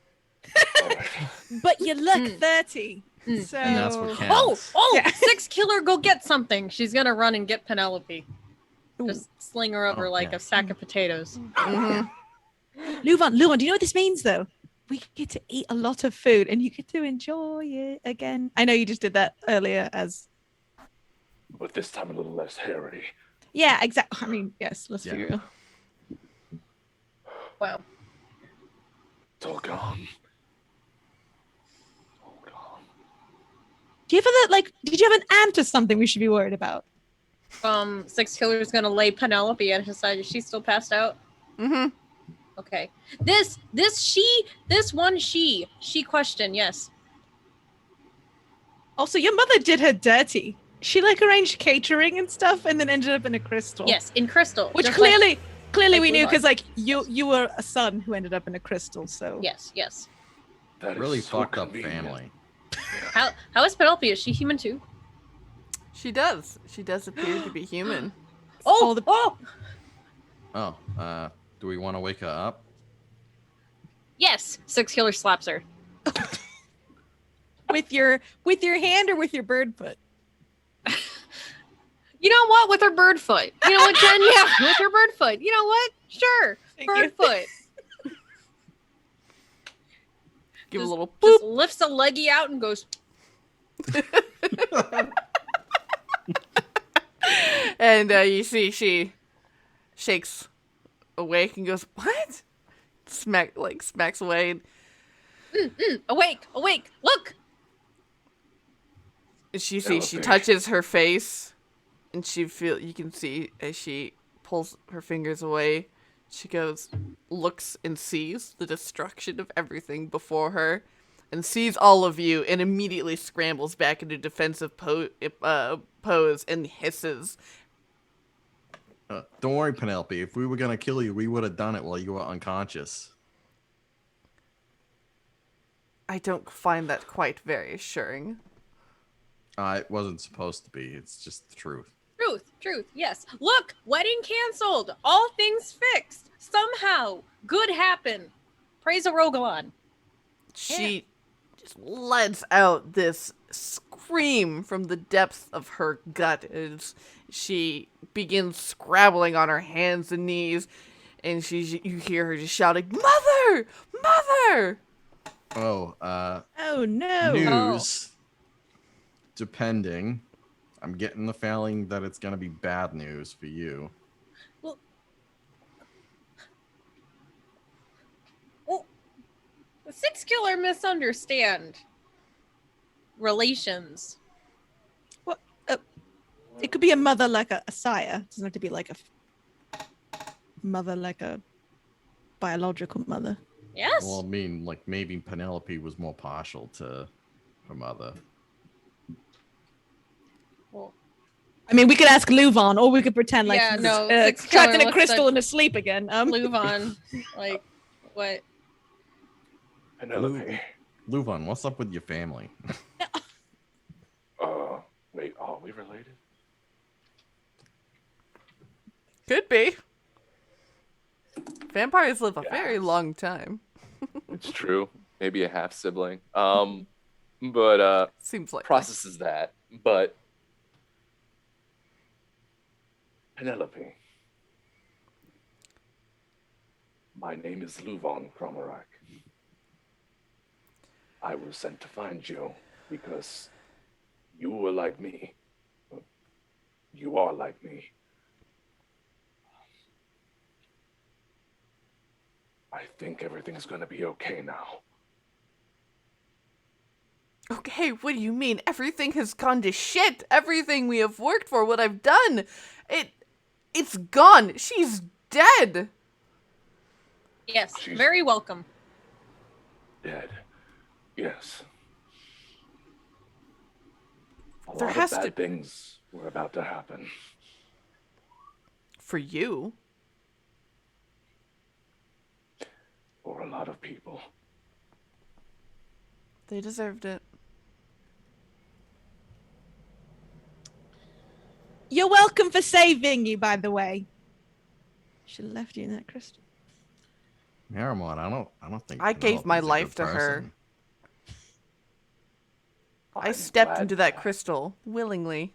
But you look 30. So And that's what counts. Yeah. Six killer, go get something. She's gonna run and get Penelope. Ooh. Just sling her over like yeah. a sack of potatoes. Mhm. LuVon, do you know what this means though? We get to eat a lot of food and you get to enjoy it again. I know you just did that earlier as But this time a little less hairy. yeah, exactly. I mean, yes, let's be Yeah. real. Wow. It's all gone. All gone. Do you ever did you have an aunt or something we should be worried about? Six killer's gonna lay Penelope at his side. Is she still passed out? Mhm. Okay. This one she question, yes. Also, your mother did her dirty. She arranged catering and stuff and then ended up in a crystal. Yes, in crystal. Which just clearly like we knew LuVon. because you were a son who ended up in a crystal, so Yes. That is Really so fucked up convenient. family. How is Penelope? Is she human too? She does. She does appear to be human. all the- Oh, do we want to wake her up? Yes. Six killer slaps her. with your hand or with your bird foot? You know what? With her bird foot. You know what, Jen? Yeah, with her bird foot. You know what? Sure. Thank Bird you. foot. Give a little Just boop. lifts a leggy out and goes. And you see she shakes awake and goes, "What?" Smacks away. And Awake, look. she sees she Penelope. touches her face, and you can see as she pulls her fingers away, she looks and sees the destruction of everything before her, and sees all of you, and immediately scrambles back into defensive pose and hisses. Don't worry, Penelope. If we were gonna kill you, we would have done it while you were unconscious. I don't find that quite very assuring. It wasn't supposed to be. It's just the truth. Truth, yes. Look, wedding canceled. All things fixed. Somehow, good happened. Praise a Rogalon. She just lets out this scream from the depths of her gut as she begins scrabbling on her hands and knees, and you hear her just shouting, "Mother! Mother!" Oh, Oh no. news. Depending. I'm getting the feeling that it's gonna be bad news for you. Well, the six killer misunderstand relations. What? It could be a mother like a sire. It doesn't have to be like a mother like a biological mother. Yes. Well, I mean, maybe Penelope was more partial to her mother. Well, I mean, we could ask LuVon, or we could pretend like Yeah, he's no, Six trapped Killer in a looks crystal at and asleep again. LuVon, like, what? Penelope. LuVon, what's up with your family? Wait, are we related? Could be. Vampires live a very Yes. long time. It's true. Maybe a half sibling. But Seems like processes that. But Penelope. My name is LuVon Chromarak. I was sent to find you because you were like me. You are like me. I think everything's gonna be okay now. Okay, what do you mean? Everything has gone to shit. Everything we have worked for, what I've done, it's gone. She's dead. Yes, She's- very welcome. Dead. Yes. A A There lot has of to- bad things were about to happen. For you. For a lot of people. They deserved it. You're welcome for saving you, by the way. Should have left you in that crystal. Marrowmorn, I don't think I gave my Penelope's a life good to her. person. I I'm stepped glad into that crystal willingly.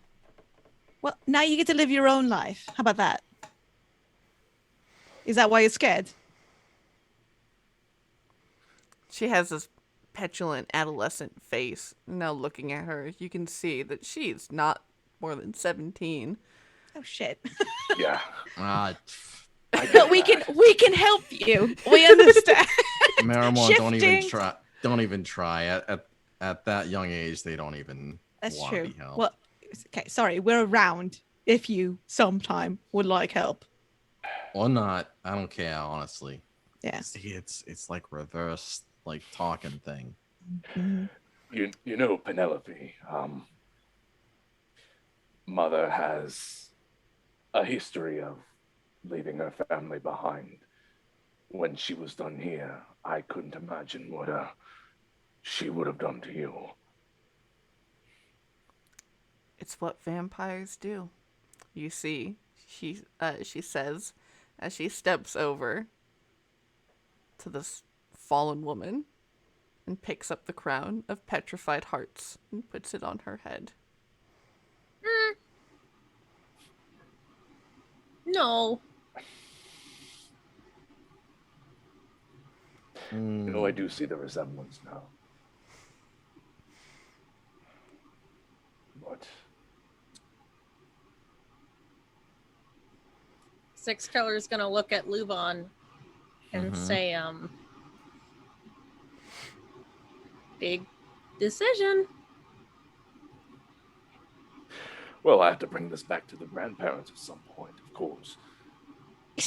Well, now you get to live your own life. How about that? Is that why you're scared? She has this petulant adolescent face. Now looking at her, you can see that she's not more than 17. Oh shit! Yeah. Ah, I get But that. we can help you. We understand. Marrowmorn, don't even Shifting. try. Don't even try. At that young age, they don't even That's want true. to be helped. Well, okay, sorry. We're around if you sometime would like help. Or not. I don't care, honestly. Yeah. See, it's like reverse, like talking thing. Mhm. You know, Penelope, Mother has a history of leaving her family behind. When she was done here, I couldn't imagine what she would have done to you. It's what vampires do. You see, she says as she steps over to this fallen woman and picks up the crown of petrified hearts and puts it on her head. No. You know, I do see the resemblance now. But Six Killer is gonna look at LuVon and say, big decision. well, I have to bring this back to the grandparents at some point, of course.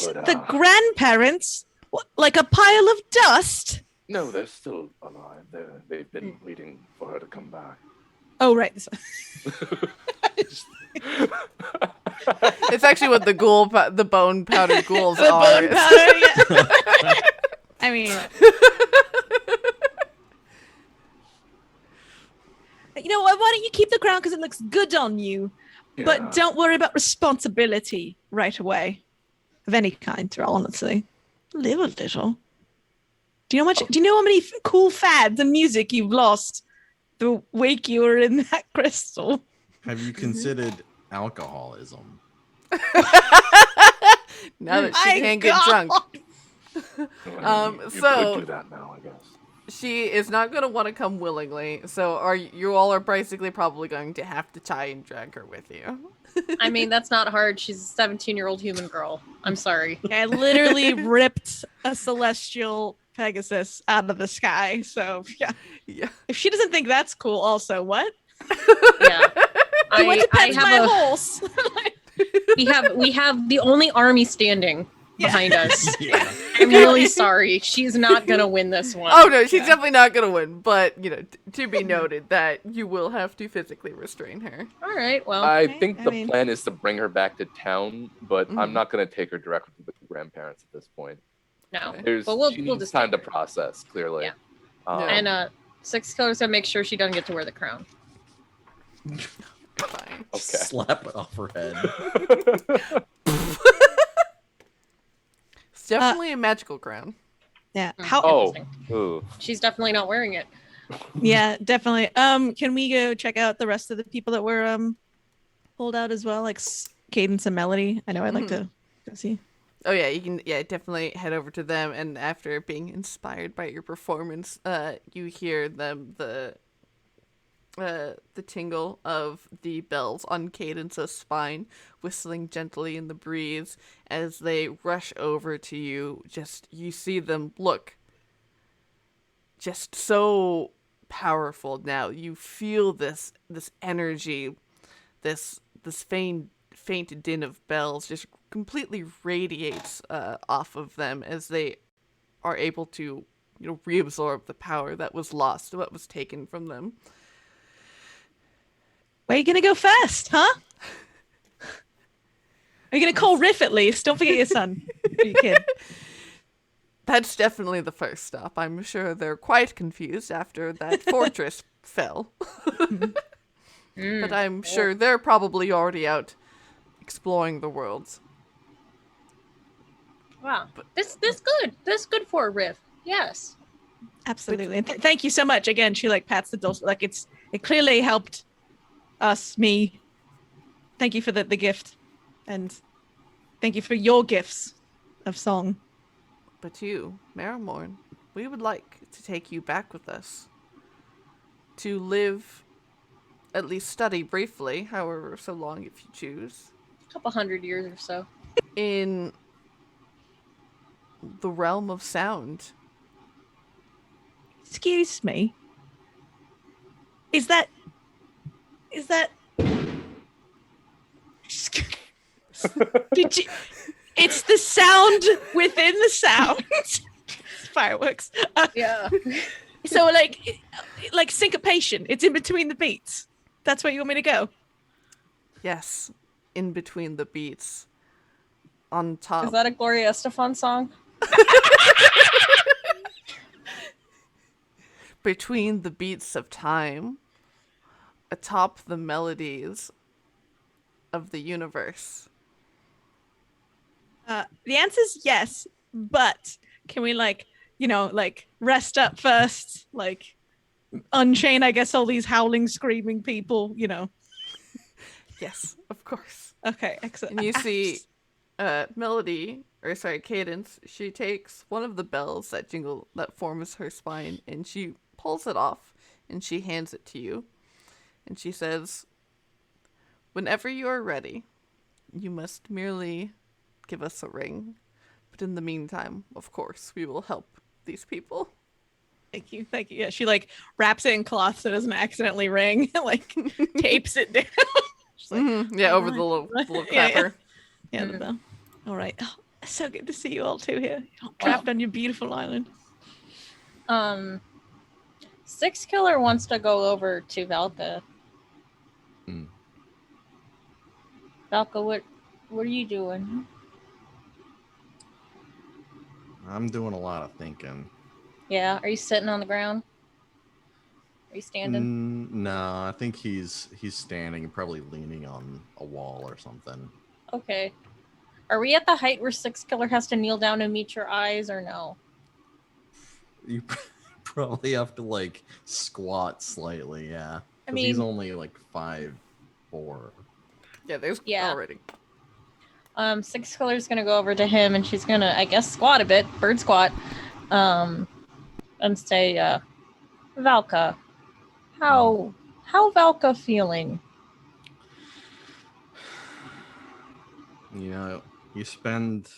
But, The grandparents? What, like a pile of dust? no, they're still alive. They've been waiting for her to come back. Oh, right. It's actually what the bone powdered ghouls The are. bone powder. Yeah. I mean, you know what? Why don't you keep the crown because it looks good on you, Yeah. but don't worry about responsibility right away, of any kind. Honestly, live a little. Do you know much? Do you know how many cool fads and music you've lost the week you were in that crystal? Have you considered alcoholism? Now that she My can't get God. drunk. You so- could do that now, I guess. She is not going to want to come willingly, so you all are basically probably going to have to try and drag her with you. I mean, that's not hard. She's a 17-year-old human girl. I'm sorry. I literally ripped a celestial Pegasus out of the sky. So yeah, Yeah. if she doesn't think that's cool, also what? Yeah. You want to pet my a, horse? we have the only army standing Yeah. behind us. Yeah. I'm really sorry. She's not gonna win this one. Oh no, she's Yeah. definitely not going to win, but to be noted that you will have to physically restrain her. All right. Well, I Okay, think I the mean- plan is to bring her back to town, but Mhm. I'm not going to take her directly to the grandparents at this point. no. There's But we'll she we'll needs just time to take her. process, clearly. Yeah. Yeah. And Six Killer's gonna make sure she doesn't get to wear the crown. Fine. Okay. Slap it off her head. It's definitely a magical crown. Yeah. Mm. How? Oh, Interesting. ooh. She's definitely not wearing it. Yeah, definitely. Can we go check out the rest of the people that were pulled out as well, like Cadence and Melody? I know I'd like to go see. Oh yeah, you can definitely head over to them, and after being inspired by your performance, you hear the tingle of the bells on Cadence's spine whistling gently in the breeze as they rush over to you. Just you see them look just so powerful now. You feel this energy, this faint din of bells just completely radiates off of them as they are able to reabsorb the power that was lost, what was taken from them. Where are you going to go first, huh? Are you going to call Riff at least? Don't forget your son. Or your kid. That's definitely the first stop. I'm sure they're quite confused after that fortress fell. But I'm sure they're probably already out exploring the world. Wow. This good. This good for a riff. Yes. Absolutely. And thank you so much. Again, she like pats the door. Like it clearly helped me. Thank you for the gift. And thank you for your gifts of song. But you, Marrowmorn, we would like to take you back with us. To live, at least study briefly, however so long if you choose. A couple 100 years or so. In the realm of sound. Excuse me. Is that did you it's the sound within the sound. Fireworks. Yeah. So like syncopation. It's in between the beats. That's where you want me to go. Yes, in between the beats. On top. Is that a Gloria Estefan song? Between the beats of time. Atop the melodies of the universe. The answer's yes, but can we rest up first? Like unchain, I guess, all these howling, screaming people, Yes, of course. Okay, excellent. And you see Cadence, she takes one of the bells that forms her spine, and she pulls it off, and she hands it to you. And she says, whenever you are ready, you must merely give us a ring. But in the meantime, of course, we will help these people. Thank you. Yeah, she wraps it in cloth so it doesn't accidentally ring, tapes it down. Over the little clapper. Yeah, the bell. All right. Oh, so good to see you all two here. Trapped on your beautiful island. Six Killer wants to go over to Valka. Valka, what are you doing? I'm doing a lot of thinking. Yeah, are you sitting on the ground? Are you standing? No, I think he's standing, probably leaning on a wall or something. Okay. Are we at the height where Six Killer has to kneel down and meet your eyes, or no? You probably have to squat slightly, yeah. I mean, he's only 5'4". Yeah, there's already. Six Killer's gonna go over to him, and she's gonna, I guess, squat a bit, bird squat, and say, Valka, how Valka feeling? You spend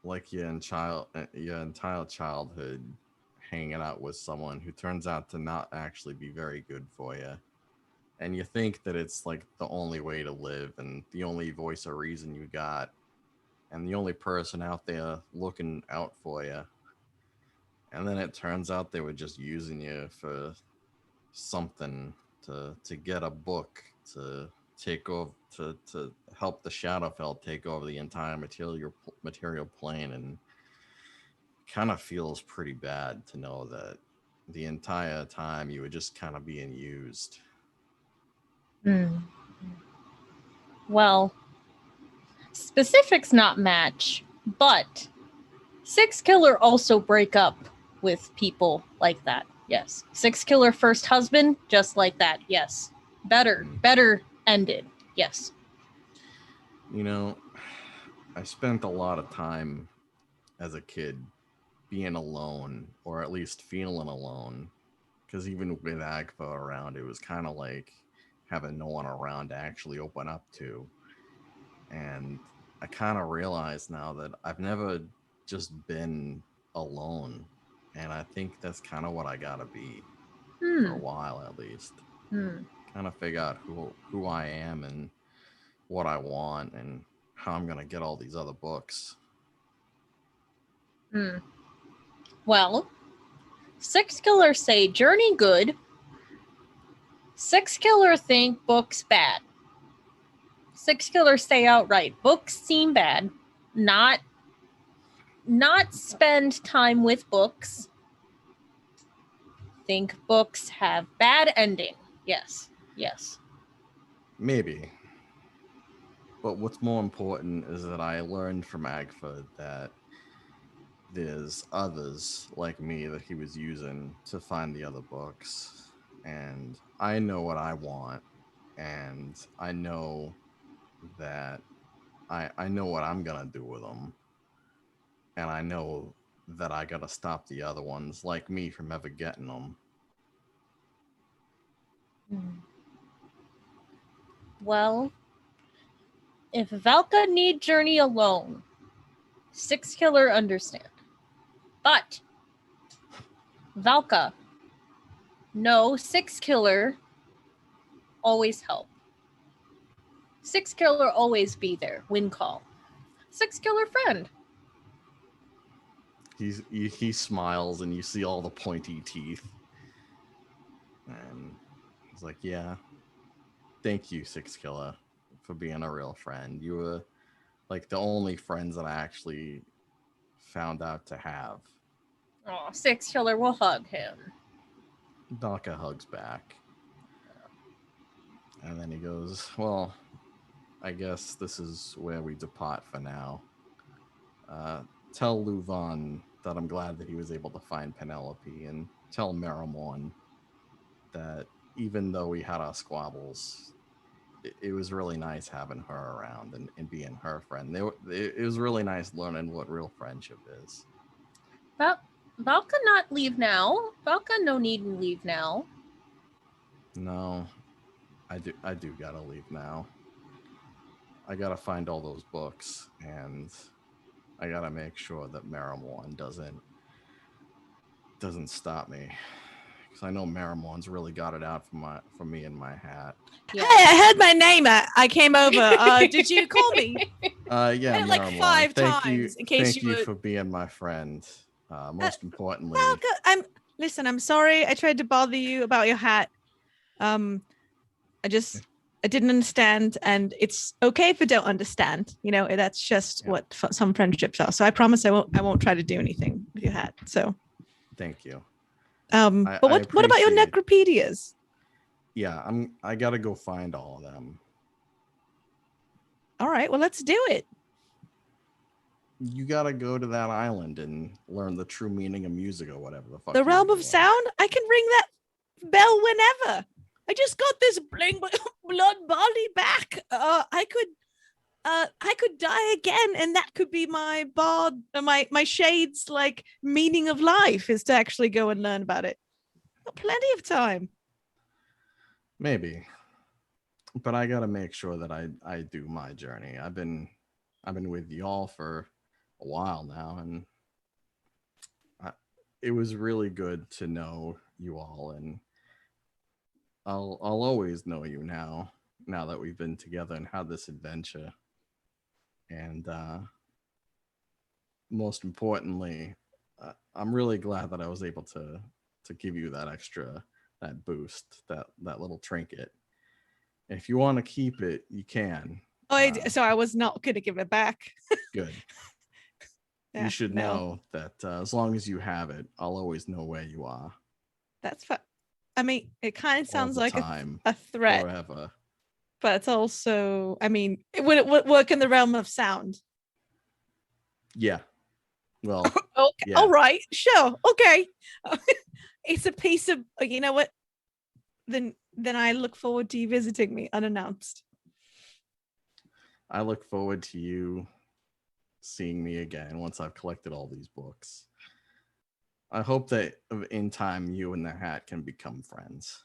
your entire childhood hanging out with someone who turns out to not actually be very good for you. And you think that it's the only way to live and the only voice of reason you got and the only person out there looking out for you. And then it turns out they were just using you for something, to get a book, to take over, to help the Shadowfell take over the entire material plane. And kind of feels pretty bad to know that the entire time you were just kind of being used. Well, specifics not match, but Six Killer also break up with people like that. Yes. Six Killer first husband, just like that. Yes. Better ended. Yes. I spent a lot of time as a kid being alone, or at least feeling alone, because even with Agfa around, it was kind of like having no one around to actually open up to. And I kind of realize now that I've never just been alone, and I think that's kind of what I gotta be for a while, at least. Kind of figure out who I am and what I want and how I'm gonna get all these other books. Well, Six Killer say journey good. Six Killer think books bad. Six Killer say outright, books seem bad. Not spend time with books. Think books have bad ending. Yes. Maybe. But what's more important is that I learned from Agford that there's others like me that he was using to find the other books. And I know what I want. And I know that I know what I'm going to do with them. And I know that I got to stop the other ones like me from ever getting them. Well, if Valka need journey alone, Six Killer understand. But Valka, no, Six Killer always help. Six Killer always be there. Win call. Six Killer friend. He smiles and you see all the pointy teeth. And he's like, yeah, thank you, Six Killer, for being a real friend. You were like the only friends that I actually found out to have. Oh, Six Killer will hug him. Valka hugs back. And then he goes, well, I guess this is where we depart for now. Tell LuVon that I'm glad that he was able to find Penelope, and tell Marrowmorn that even though we had our squabbles, it was really nice having her around and being her friend. It was really nice learning what real friendship is. Valka not leave now. Valka no need to leave now. No, I do gotta leave now. I gotta find all those books, and I gotta make sure that Marrowmorn doesn't stop me, because I know Marrowmorn's really got it out for me in my hat. Yeah. Hey, I heard my name. I came over. Did you call me? Yeah, like Marrowmorn. 5 Thank times. you, In case thank you you were... for being my friend. Most importantly, Valka, I'm sorry. I tried to bother you about your hat. I didn't understand, and it's okay if I don't understand. You know, that's just what some friendships are. So I promise I won't try to do anything with your hat. So thank you. But what about your necropedias? Yeah, I gotta go find all of them. All right, well, let's do it. You gotta go to that island and learn the true meaning of music or whatever the fuck. The realm of sound? I can ring that bell whenever. I just got this bling blood body back. I could die again, and that could be my bard, my shade's like meaning of life is to actually go and learn about it. Got plenty of time. Maybe, but I gotta make sure that I do my journey. I've been with y'all for a while now, and it was really good to know you all, and I'll always know you now that we've been together and had this adventure. And most importantly, I'm really glad that I was able to give you that boost, that little trinket. If you want to keep it, you can. So I was not going to give it back. Good. You should know that as long as you have it, I'll always know where you are. That's fine. I mean, it kind of sounds like a threat. Forever. But it's also, I mean, would it work in the realm of sound? Yeah. Well, okay. Yeah. All right. Sure. Okay. It's a piece of, you know what? Then I look forward to you visiting me unannounced. I look forward to you seeing me again once I've collected all these books. I hope that in time you and the hat can become friends.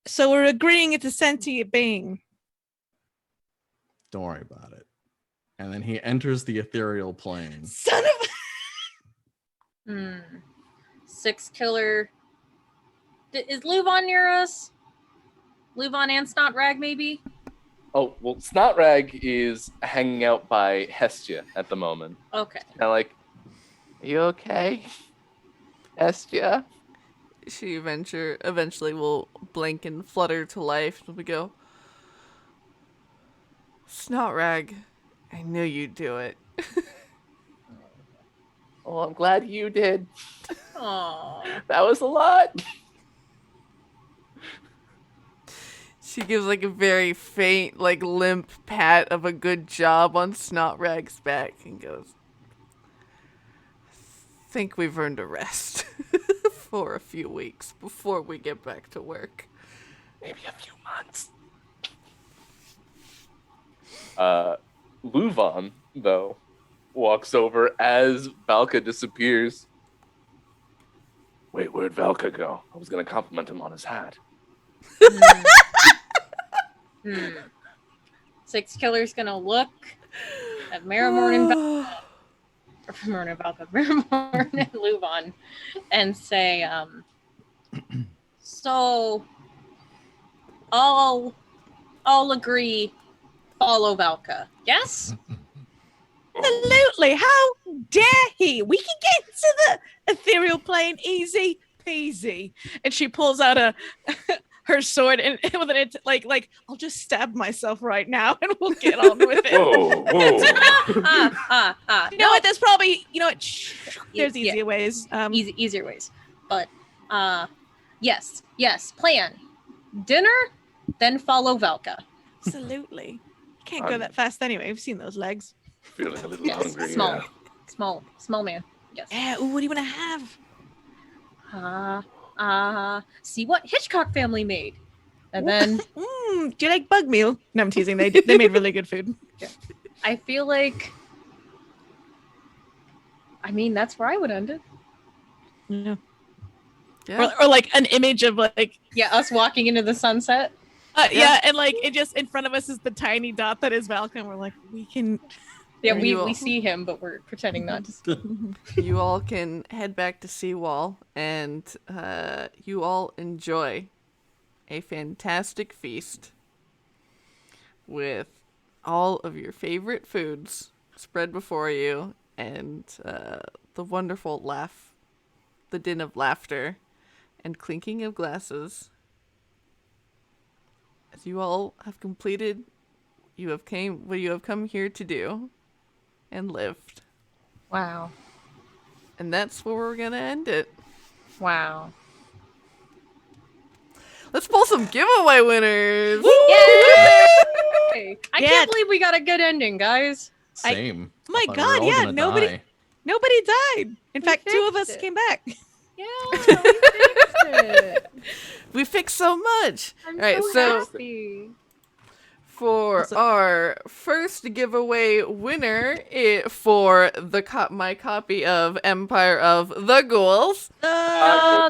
So we're agreeing it's a sentient being. Don't worry about it. And then he enters the ethereal plane. Son of Six Killer. Is LuVon near us? LuVon and Snotrag, maybe? Oh, well, Snotrag is hanging out by Hestia at the moment. Okay. Kind of like, are you okay, Hestia? She eventually will blink and flutter to life. And we go, Snotrag, I knew you'd do it. Oh, I'm glad you did. Aww. That was a lot. She gives like a very faint, like limp pat of a good job on Snotrag's back and goes, think we've earned a rest for a few weeks before we get back to work. Maybe a few months. LuVon, though, walks over as Valka disappears. Wait, where'd Valka go? I was gonna compliment him on his hat. Six Killer's gonna look at Marrowmorn and Marrowmorn and LuVon and say, so all agree, follow Valka. Yes? Absolutely. How dare he? We can get to the ethereal plane easy peasy. And she pulls out her sword and with it like I'll just stab myself right now and we'll get on with it. Whoa. You know what? There's probably there's easier ways. Easier ways. But yes. Plan. Dinner, then follow Valka. Absolutely. You can't go that fast anyway. We've seen those legs. Feeling a little Yes. hungry. Small man. Yes. Yeah. Ooh, what do you want to have? See what Hitchcock family made. And then Do you like bug meal? No, I'm teasing. They made really good food. I feel like, I mean, that's where I would end it. Yeah. Yeah. Or like an image of like Yeah, us walking into the sunset. yeah, and like it just in front of us is the tiny dot that is Valka, and we're like, we can. Yeah, You all- we see him, but we're pretending not to see him. You all can head back to Seawall, and you all enjoy a fantastic feast with all of your favorite foods spread before you, and the wonderful laugh, the din of laughter, and clinking of glasses. As you all have completed, what you have come here to do, and lived. Wow. And that's where we're gonna end it. Wow. Let's pull some giveaway winners. Yay! I Yeah. can't believe we got a good ending, guys. Same. My I thought we God, were all yeah, gonna nobody- die. Nobody died. In fact, two of us fixed it. came back. Yeah, we fixed it. We fixed so much. I'm All right, so so happy. for our first giveaway winner, for my copy of Empire of the Ghouls,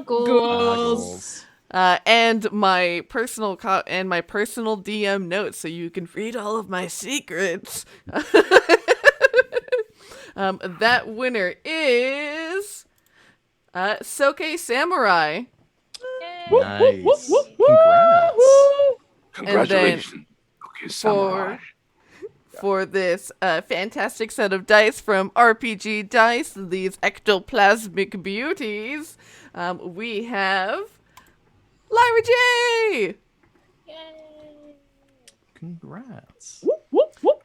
Ghouls. and my personal personal DM notes, so you can read all of my secrets. That winner is Soke Samurai. Nice. Congrats. Congratulations. Okay, samurai. For this fantastic set of dice from RPG Dice, these ectoplasmic beauties, we have Lyra J. Congrats.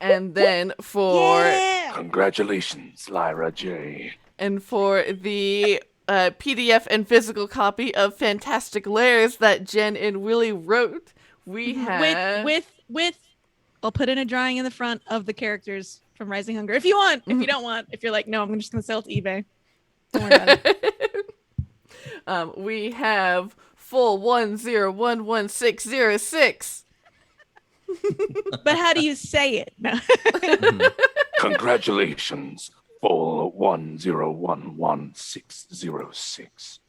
And then for Yeah. Congratulations, Lyra J. and for the PDF and physical copy of Fantastic Lairs that Jen and Willy wrote, we have with I'll put in a drawing in the front of the characters from Rising Hunger if you want. If you don't want, if you're like, no, I'm just gonna sell it to eBay. Don't worry about it. We have full 10111606. But how do you say it? No. Congratulations, full 1011606.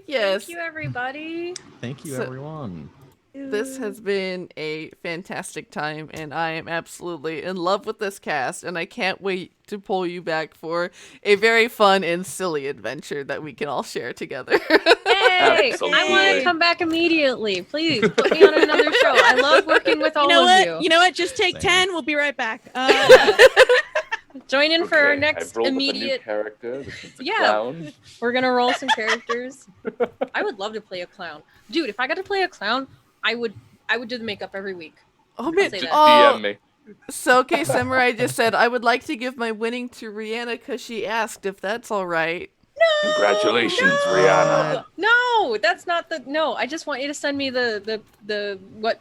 Yes. Thank you, everybody. Thank you, So- everyone. This has been a fantastic time, and I am absolutely in love with this cast, and I can't wait to pull you back for a very fun and silly adventure that we can all share together. Yay! Absolutely. I want to come back immediately. Please put me on another show. I love working with all You know of what? you. You know what? Just take Same. 10. We'll be right back. Join in for our Okay, next I've rolled up a new immediate. character. This is a Yeah. clown. We're gonna roll some characters. I would love to play a clown, dude. If I got to play a clown, I would do the makeup every week. Oh man! say Just that. Oh, DM me. Soke Samurai just said, I would like to give my winning to Rihanna because she asked if that's all right. Congratulations, Rihanna. No, that's not the. No, I just want you to send me the what.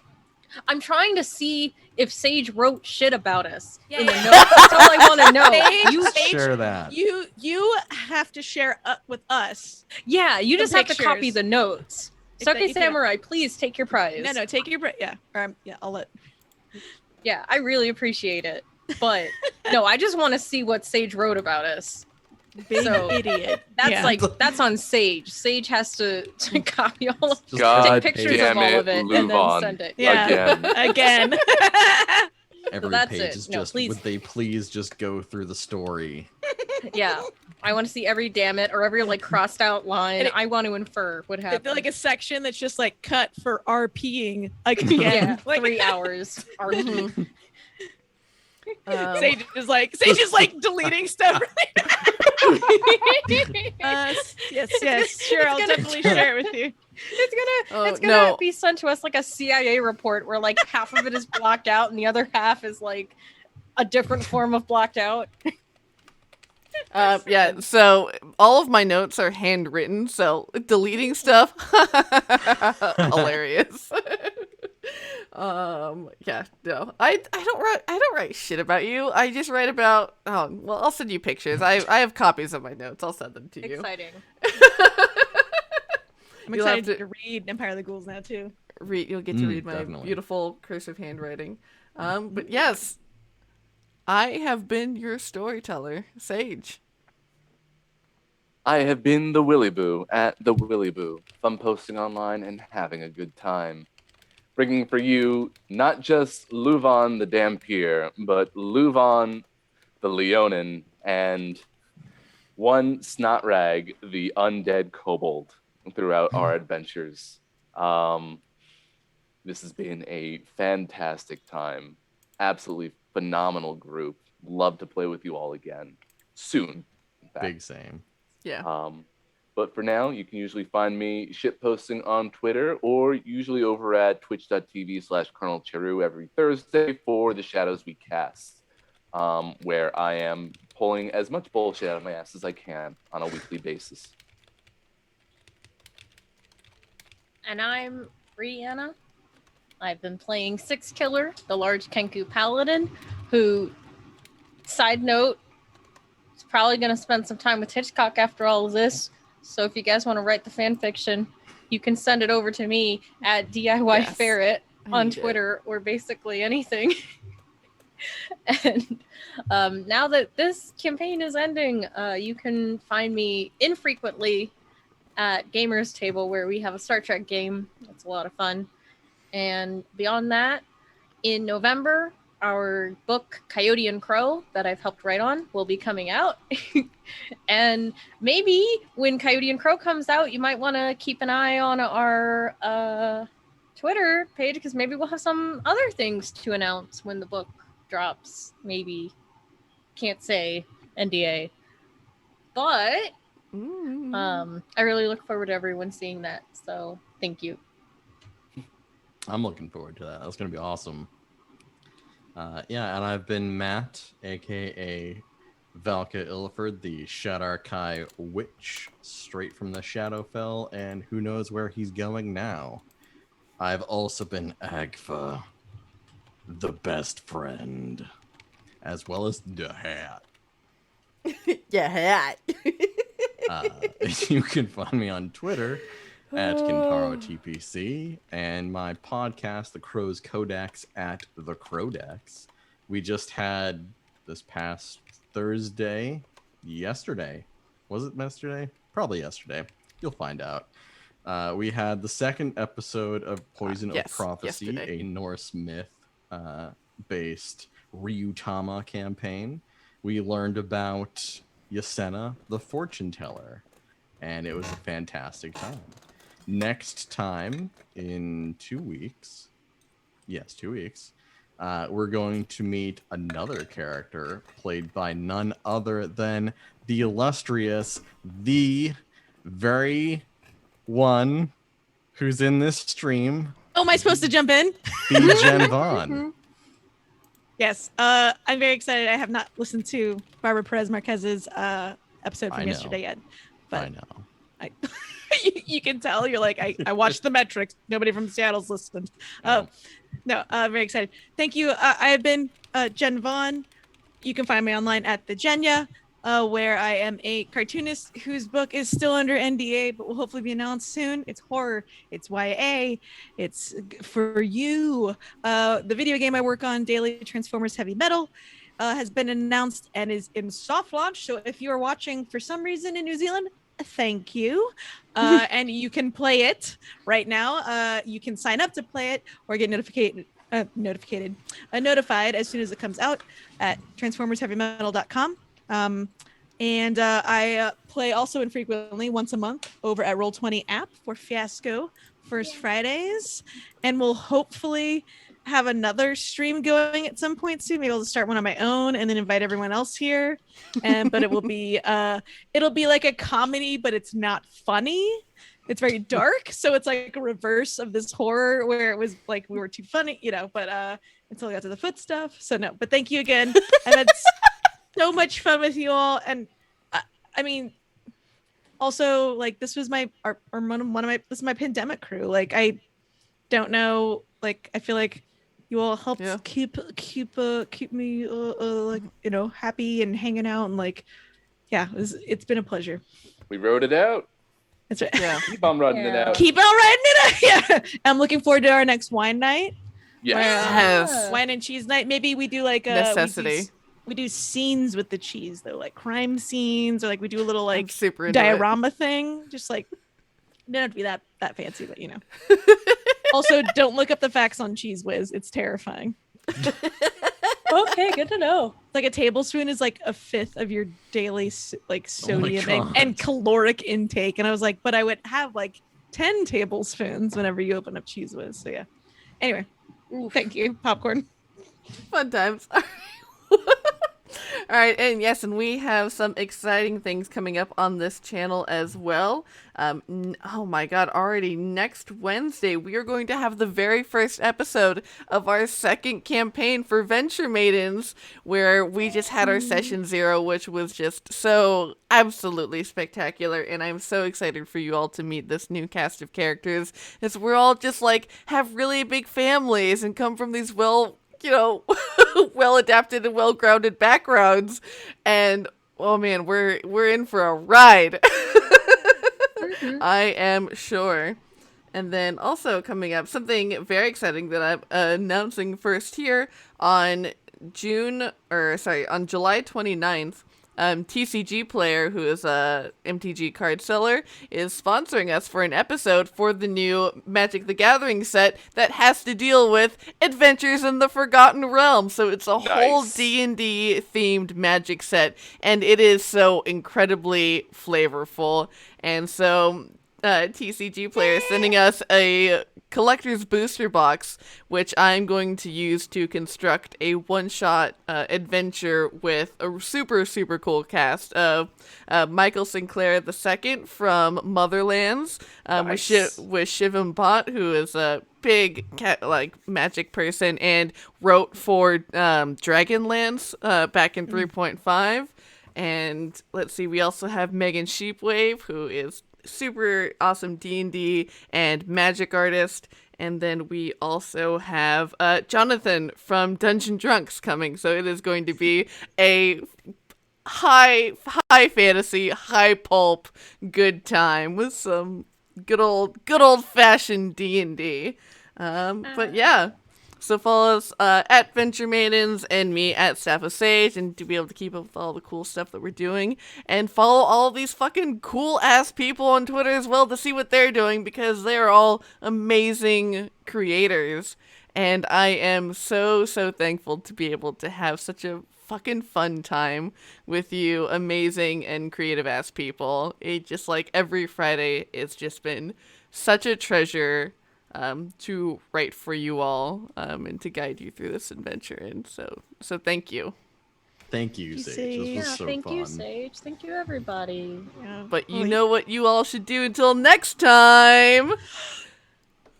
I'm trying to see if Sage wrote shit about us in the notes. That's all I want to know. Sage- You, Sage- Share that. You have to share up with us. yeah, you The just have to copy pictures. the notes. If that- Soke if you- Samurai, please take your prize. No, take your break. Yeah, yeah. I'll let. Yeah, I really appreciate it. But no, I just want to see what Sage wrote about us. Big So, idiot. That's Yeah. like that's on Sage. Sage has to copy all of Just God take pictures damn of all it, of it and LuVon. then send it. Yeah. Again. Again. Every that's page it. is No, just, please. would they please just go through the story? Yeah. I want to see every damn it or every like crossed out line. And it- I want to infer what I happened. feel like a section that's just like cut for RPing again. yeah, Like 3 hours. Mhm. Sage is like deleting stuff. Yes, sure. I'll gonna- definitely share it with you. It's gonna no. be sent to us like a CIA report where like half of it is blocked out and the other half is like a different form of blocked out. Yeah, so all of my notes are handwritten, so deleting stuff, hilarious. Yeah, no, I don't write shit about you. I just write about. Oh, well, I'll send you pictures. I have copies of my notes. I'll send them to you. Exciting. I'm You'll have excited to- to read Empire of the Ghouls now too. You'll get to read my Definitely. beautiful cursive handwriting. But yes, I have been your storyteller, Sage. I have been the Willy Boo at the Willy Boo, fun posting online and having a good time. Bringing for you not just LuVon the Dampier, but LuVon the Leonin and one Snotrag the Undead Kobold throughout our adventures. This has been a fantastic time. Absolutely phenomenal group. Love to play with you all again. Soon. In fact. Big same. Yeah. But for now, you can usually find me shitposting on Twitter or usually over at twitch.tv/ColonelCheru every Thursday for the Shadows We Cast, where I am pulling as much bullshit out of my ass as I can on a weekly basis. And I'm Riana. I've been playing Six Killer, the large Kenku paladin, who, side note, is probably going to spend some time with Hitchcock after all of this. So if you guys want to write the fan fiction, you can send it over to me at DIY Yes. Ferret I on need it. Twitter or basically anything. And now that this campaign is ending, you can find me infrequently at Gamers Table, where we have a Star Trek game. It's a lot of fun. And beyond that, in November, our book Coyote and Crow that I've helped write on will be coming out. And maybe when Coyote and Crow comes out, you might want to keep an eye on our Twitter page, because maybe we'll have some other things to announce when the book drops. Maybe. Can't say. NDA. But Mm. I really look forward to everyone seeing that. So thank you. I'm looking forward to that. That's going to be awesome. Yeah, and I've been Matt, aka Valka Ilford, the Shadarkai witch, straight from the Shadowfell, and who knows where he's going now. I've also been Agfa, the best friend, as well as the hat. Yeah. You can find me on Twitter at Kintaro TPC, and my podcast, The Crow's Codex, at The Crowdex. We just had this past yesterday. Was it yesterday? Probably yesterday. You'll find out. We had the second episode of Poison yes, of Prophecy, yesterday. a Norse myth based Ryutama campaign. We learned about Yasena, the fortune teller, and it was a fantastic time. Next time, in 2 weeks, we're going to meet another character played by none other than the illustrious, the very one who's in this stream. Oh, am I supposed to jump in? The Jen Vaughn. Yes. I'm very excited. I have not listened to Barbara Perez Marquez's episode from yesterday yet. But I know. you can tell you're like, I watched the metrics. Nobody from Seattle's listened. No, very excited. Thank you. I have been Jen Vaughn. You can find me online at the Jenya, where I am a cartoonist whose book is still under NDA, but will hopefully be announced soon. It's horror, it's YA, it's for you. The video game I work on, Daily Transformers Heavy Metal, has been announced and is in soft launch. So if you are watching for some reason in New Zealand, thank you. And you can play it right now. You can sign up to play it or get notified as soon as it comes out at transformersheavymetal.com. And I play also infrequently once a month over at Roll20 app for Fiasco First Fridays, and we'll hopefully have another stream going at some point soon. Maybe I'll start one on my own and then invite everyone else here. But it will be it'll be like a comedy, but it's not funny. It's very dark, so it's like a reverse of this horror where it was like we were too funny, but until we got to the foot stuff. So no, but thank you again. I've had so much fun with you all, and I mean, also like this was my this is my pandemic crew. Like I don't know, like I feel like you all helped keep me like happy and hanging out, and like it's been a pleasure. We wrote it out. That's right. Yeah. Keep on running it out. Keep on writing it out. Yeah. I'm looking forward to our next wine night. Yes. Wine and cheese night. Maybe we do like a necessity. We do scenes with the cheese though, like crime scenes, or like we do a little like super diorama thing. Just like don't have to be that fancy, but Also, don't look up the facts on Cheese Whiz. It's terrifying. Okay, good to know. Like a tablespoon is like a fifth of your daily like sodium and caloric intake. And I was like, but I would have like 10 tablespoons whenever you open up Cheese Whiz. So yeah. Anyway, thank you. Popcorn. Fun times. All right, and yes, and we have some exciting things coming up on this channel as well. Oh my god, already next Wednesday, we are going to have the very first episode of our second campaign for Venture Maidens, where we just had our session 0, which was just so absolutely spectacular, and I'm so excited for you all to meet this new cast of characters, as we're all just like, have really big families and come from these well adapted and well grounded backgrounds, and oh man, we're in for a ride. I am sure. And then also coming up, something very exciting that I'm announcing first here on July 29th. TCG Player, who is a MTG card seller, is sponsoring us for an episode for the new Magic the Gathering set that has to deal with Adventures in the Forgotten Realm. So it's a whole D&D themed Magic set, and it is so incredibly flavorful. And so TCG Player is sending us a collector's booster box, which I'm going to use to construct a one-shot adventure with a super, super cool cast of Michael Sinclair II from Motherlands, with Shivam Bhatt, who is a big magic person and wrote for Dragonlance back in 3.5. And let's see, we also have Megan Sheepwave, who is super awesome D&D and magic artist, and then we also have Jonathan from Dungeon Drunks coming, so it is going to be a high fantasy, high pulp good time with some good old fashioned D&D. But yeah, so follow us at Venture Maidens and me at Staff of Sage, and to be able to keep up with all the cool stuff that we're doing. And follow all of these fucking cool-ass people on Twitter as well to see what they're doing, because they're all amazing creators. And I am so, so thankful to be able to have such a fucking fun time with you amazing and creative-ass people. It just, like, every Friday, it's just been such a treasure. to write for you all and to guide you through this adventure. And so thank you. Thank you, You Sage. Sage. This was Yeah, so thank fun. you, Sage. Thank you, everybody. Yeah. But you Oh, know what you all should do until next time?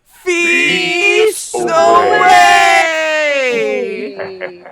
Feast Feast away! Yay!